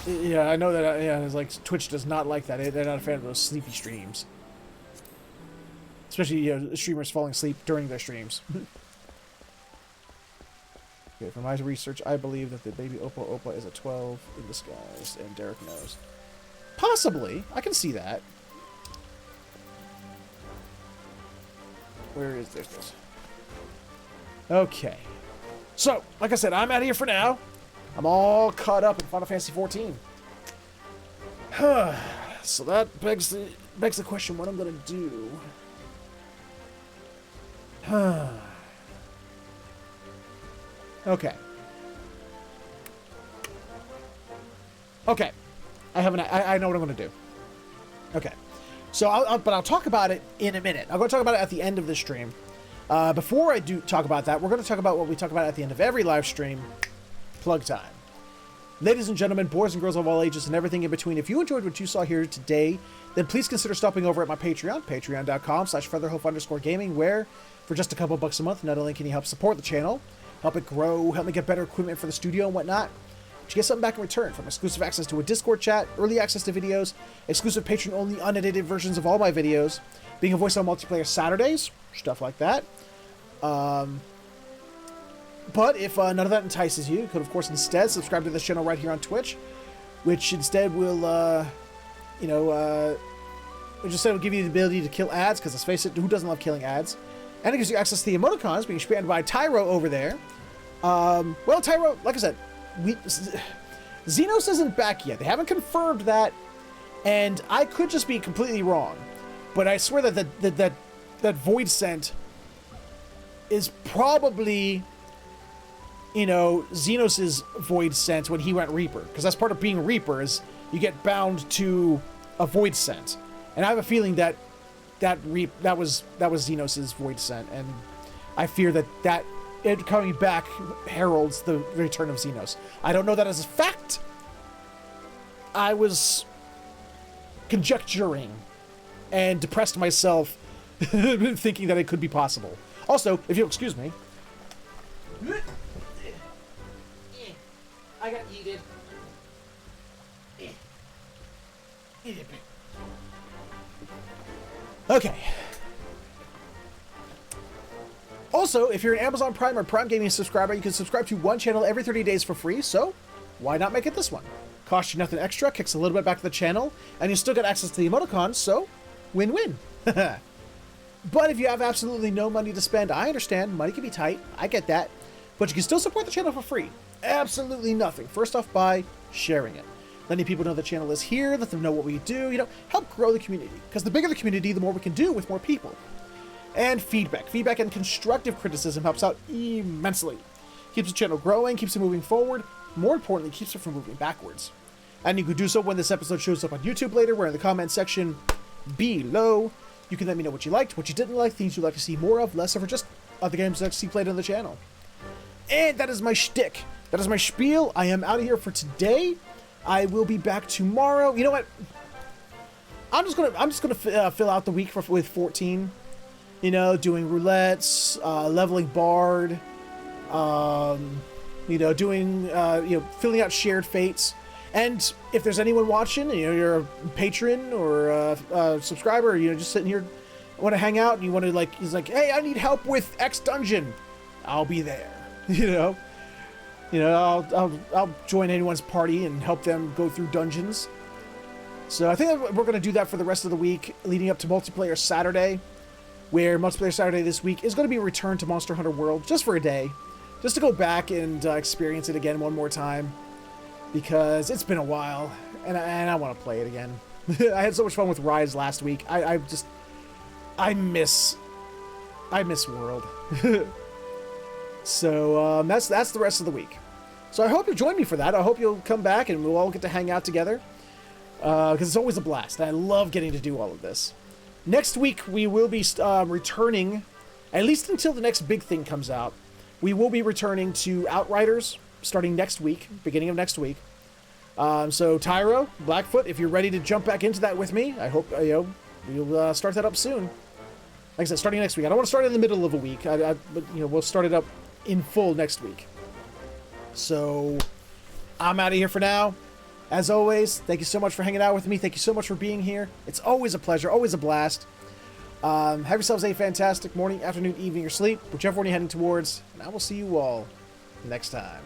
yeah, I know that yeah, it's like Twitch does not like that. They're not a fan of those sleepy streams, especially streamers falling asleep during their streams. Okay, from my research, I believe that the baby Opa Opa is a 12 in disguise, and Derek knows. Possibly, I can see that. Where is this? Okay. So, like I said, I'm out of here for now. I'm all caught up in Final Fantasy XIV. So that begs the question what I'm gonna do. Okay. Okay. I know what I'm gonna do. Okay. So, I'll talk about it in a minute. I'm going to talk about it at the end of the stream. Before I do talk about that, we're going to talk about what we talk about at the end of every live stream. Plug time. Ladies and gentlemen, boys and girls of all ages, and everything in between, if you enjoyed what you saw here today, then please consider stopping over at my Patreon, patreon.com/featherhoof_gaming, where, for just a couple bucks a month, not only can you help support the channel, help it grow, help me get better equipment for the studio and whatnot, but you get something back in return, from exclusive access to a Discord chat, early access to videos, exclusive patron-only unedited versions of all my videos, being a voice on multiplayer Saturdays, stuff like that. But if none of that entices you, you could, of course, instead subscribe to this channel right here on Twitch, which instead will, which instead will give you the ability to kill ads, because let's face it, who doesn't love killing ads? And it gives you access to the emoticons being spammed by Tyro over there. Well, Tyro, like I said, Xenos isn't back yet. They haven't confirmed that, and I could just be completely wrong. But I swear that that Void Scent is probably, Xenos' Void Scent when he went Reaper. Because that's part of being Reaper, is you get bound to a Void Scent. And I have a feeling that was Xenos' Void Scent, and I fear that it coming back heralds the return of Xenos. I don't know that as a fact. I was conjecturing and depressed myself thinking that it could be possible. Also, if you'll excuse me. I got yeeted. Okay. Also, if you're an Amazon Prime or Prime Gaming subscriber, you can subscribe to one channel every 30 days for free, so why not make it this one? Costs you nothing extra, kicks a little bit back to the channel, and you still get access to the emoticons, so win-win. But if you have absolutely no money to spend, I understand, money can be tight, I get that, but you can still support the channel for free. Absolutely nothing. First off, by sharing it. Letting people know the channel is here, let them know what we do, help grow the community. Because the bigger the community, the more we can do with more people. And feedback. Feedback and constructive criticism helps out immensely. Keeps the channel growing, keeps it moving forward, more importantly, keeps it from moving backwards. And you can do so when this episode shows up on YouTube later, where in the comment section below, you can let me know what you liked, what you didn't like, things you'd like to see more of, less of, or just other games that I see played on the channel. And that is my shtick. That is my spiel. I am out of here for today. I will be back tomorrow. You know what? I'm just gonna fill out the week with 14. Doing roulettes, leveling Bard, doing filling out shared fates. And if there's anyone watching, you're a patron or a subscriber, just sitting here, want to hang out, and you want to he's like, hey, I need help with X dungeon. I'll be there. I'll join anyone's party and help them go through dungeons. So I think that we're going to do that for the rest of the week, leading up to Multiplayer Saturday, where Multiplayer Saturday this week is going to be a return to Monster Hunter World, just for a day, just to go back and experience it again one more time, because it's been a while, and I want to play it again. I had so much fun with Rise last week. I miss World. So that's the rest of the week. So I hope you'll join me for that. I hope you'll come back and we'll all get to hang out together, because it's always a blast. I love getting to do all of this. Next week we will be returning, at least until the next big thing comes out. We will be returning to Outriders starting next week, beginning of next week. So Tyro, Blackfoot, if you're ready to jump back into that with me, I hope we'll start that up soon. Like I said, starting next week. I don't want to start in the middle of a week, but we'll start it up in full next week. So I'm out of here for now. As always, thank you so much for hanging out with me. Thank you so much for being here. It's always a pleasure, always a blast. Have yourselves a fantastic morning, afternoon, evening, or sleep, whichever one you're heading towards, and I will see you all next time.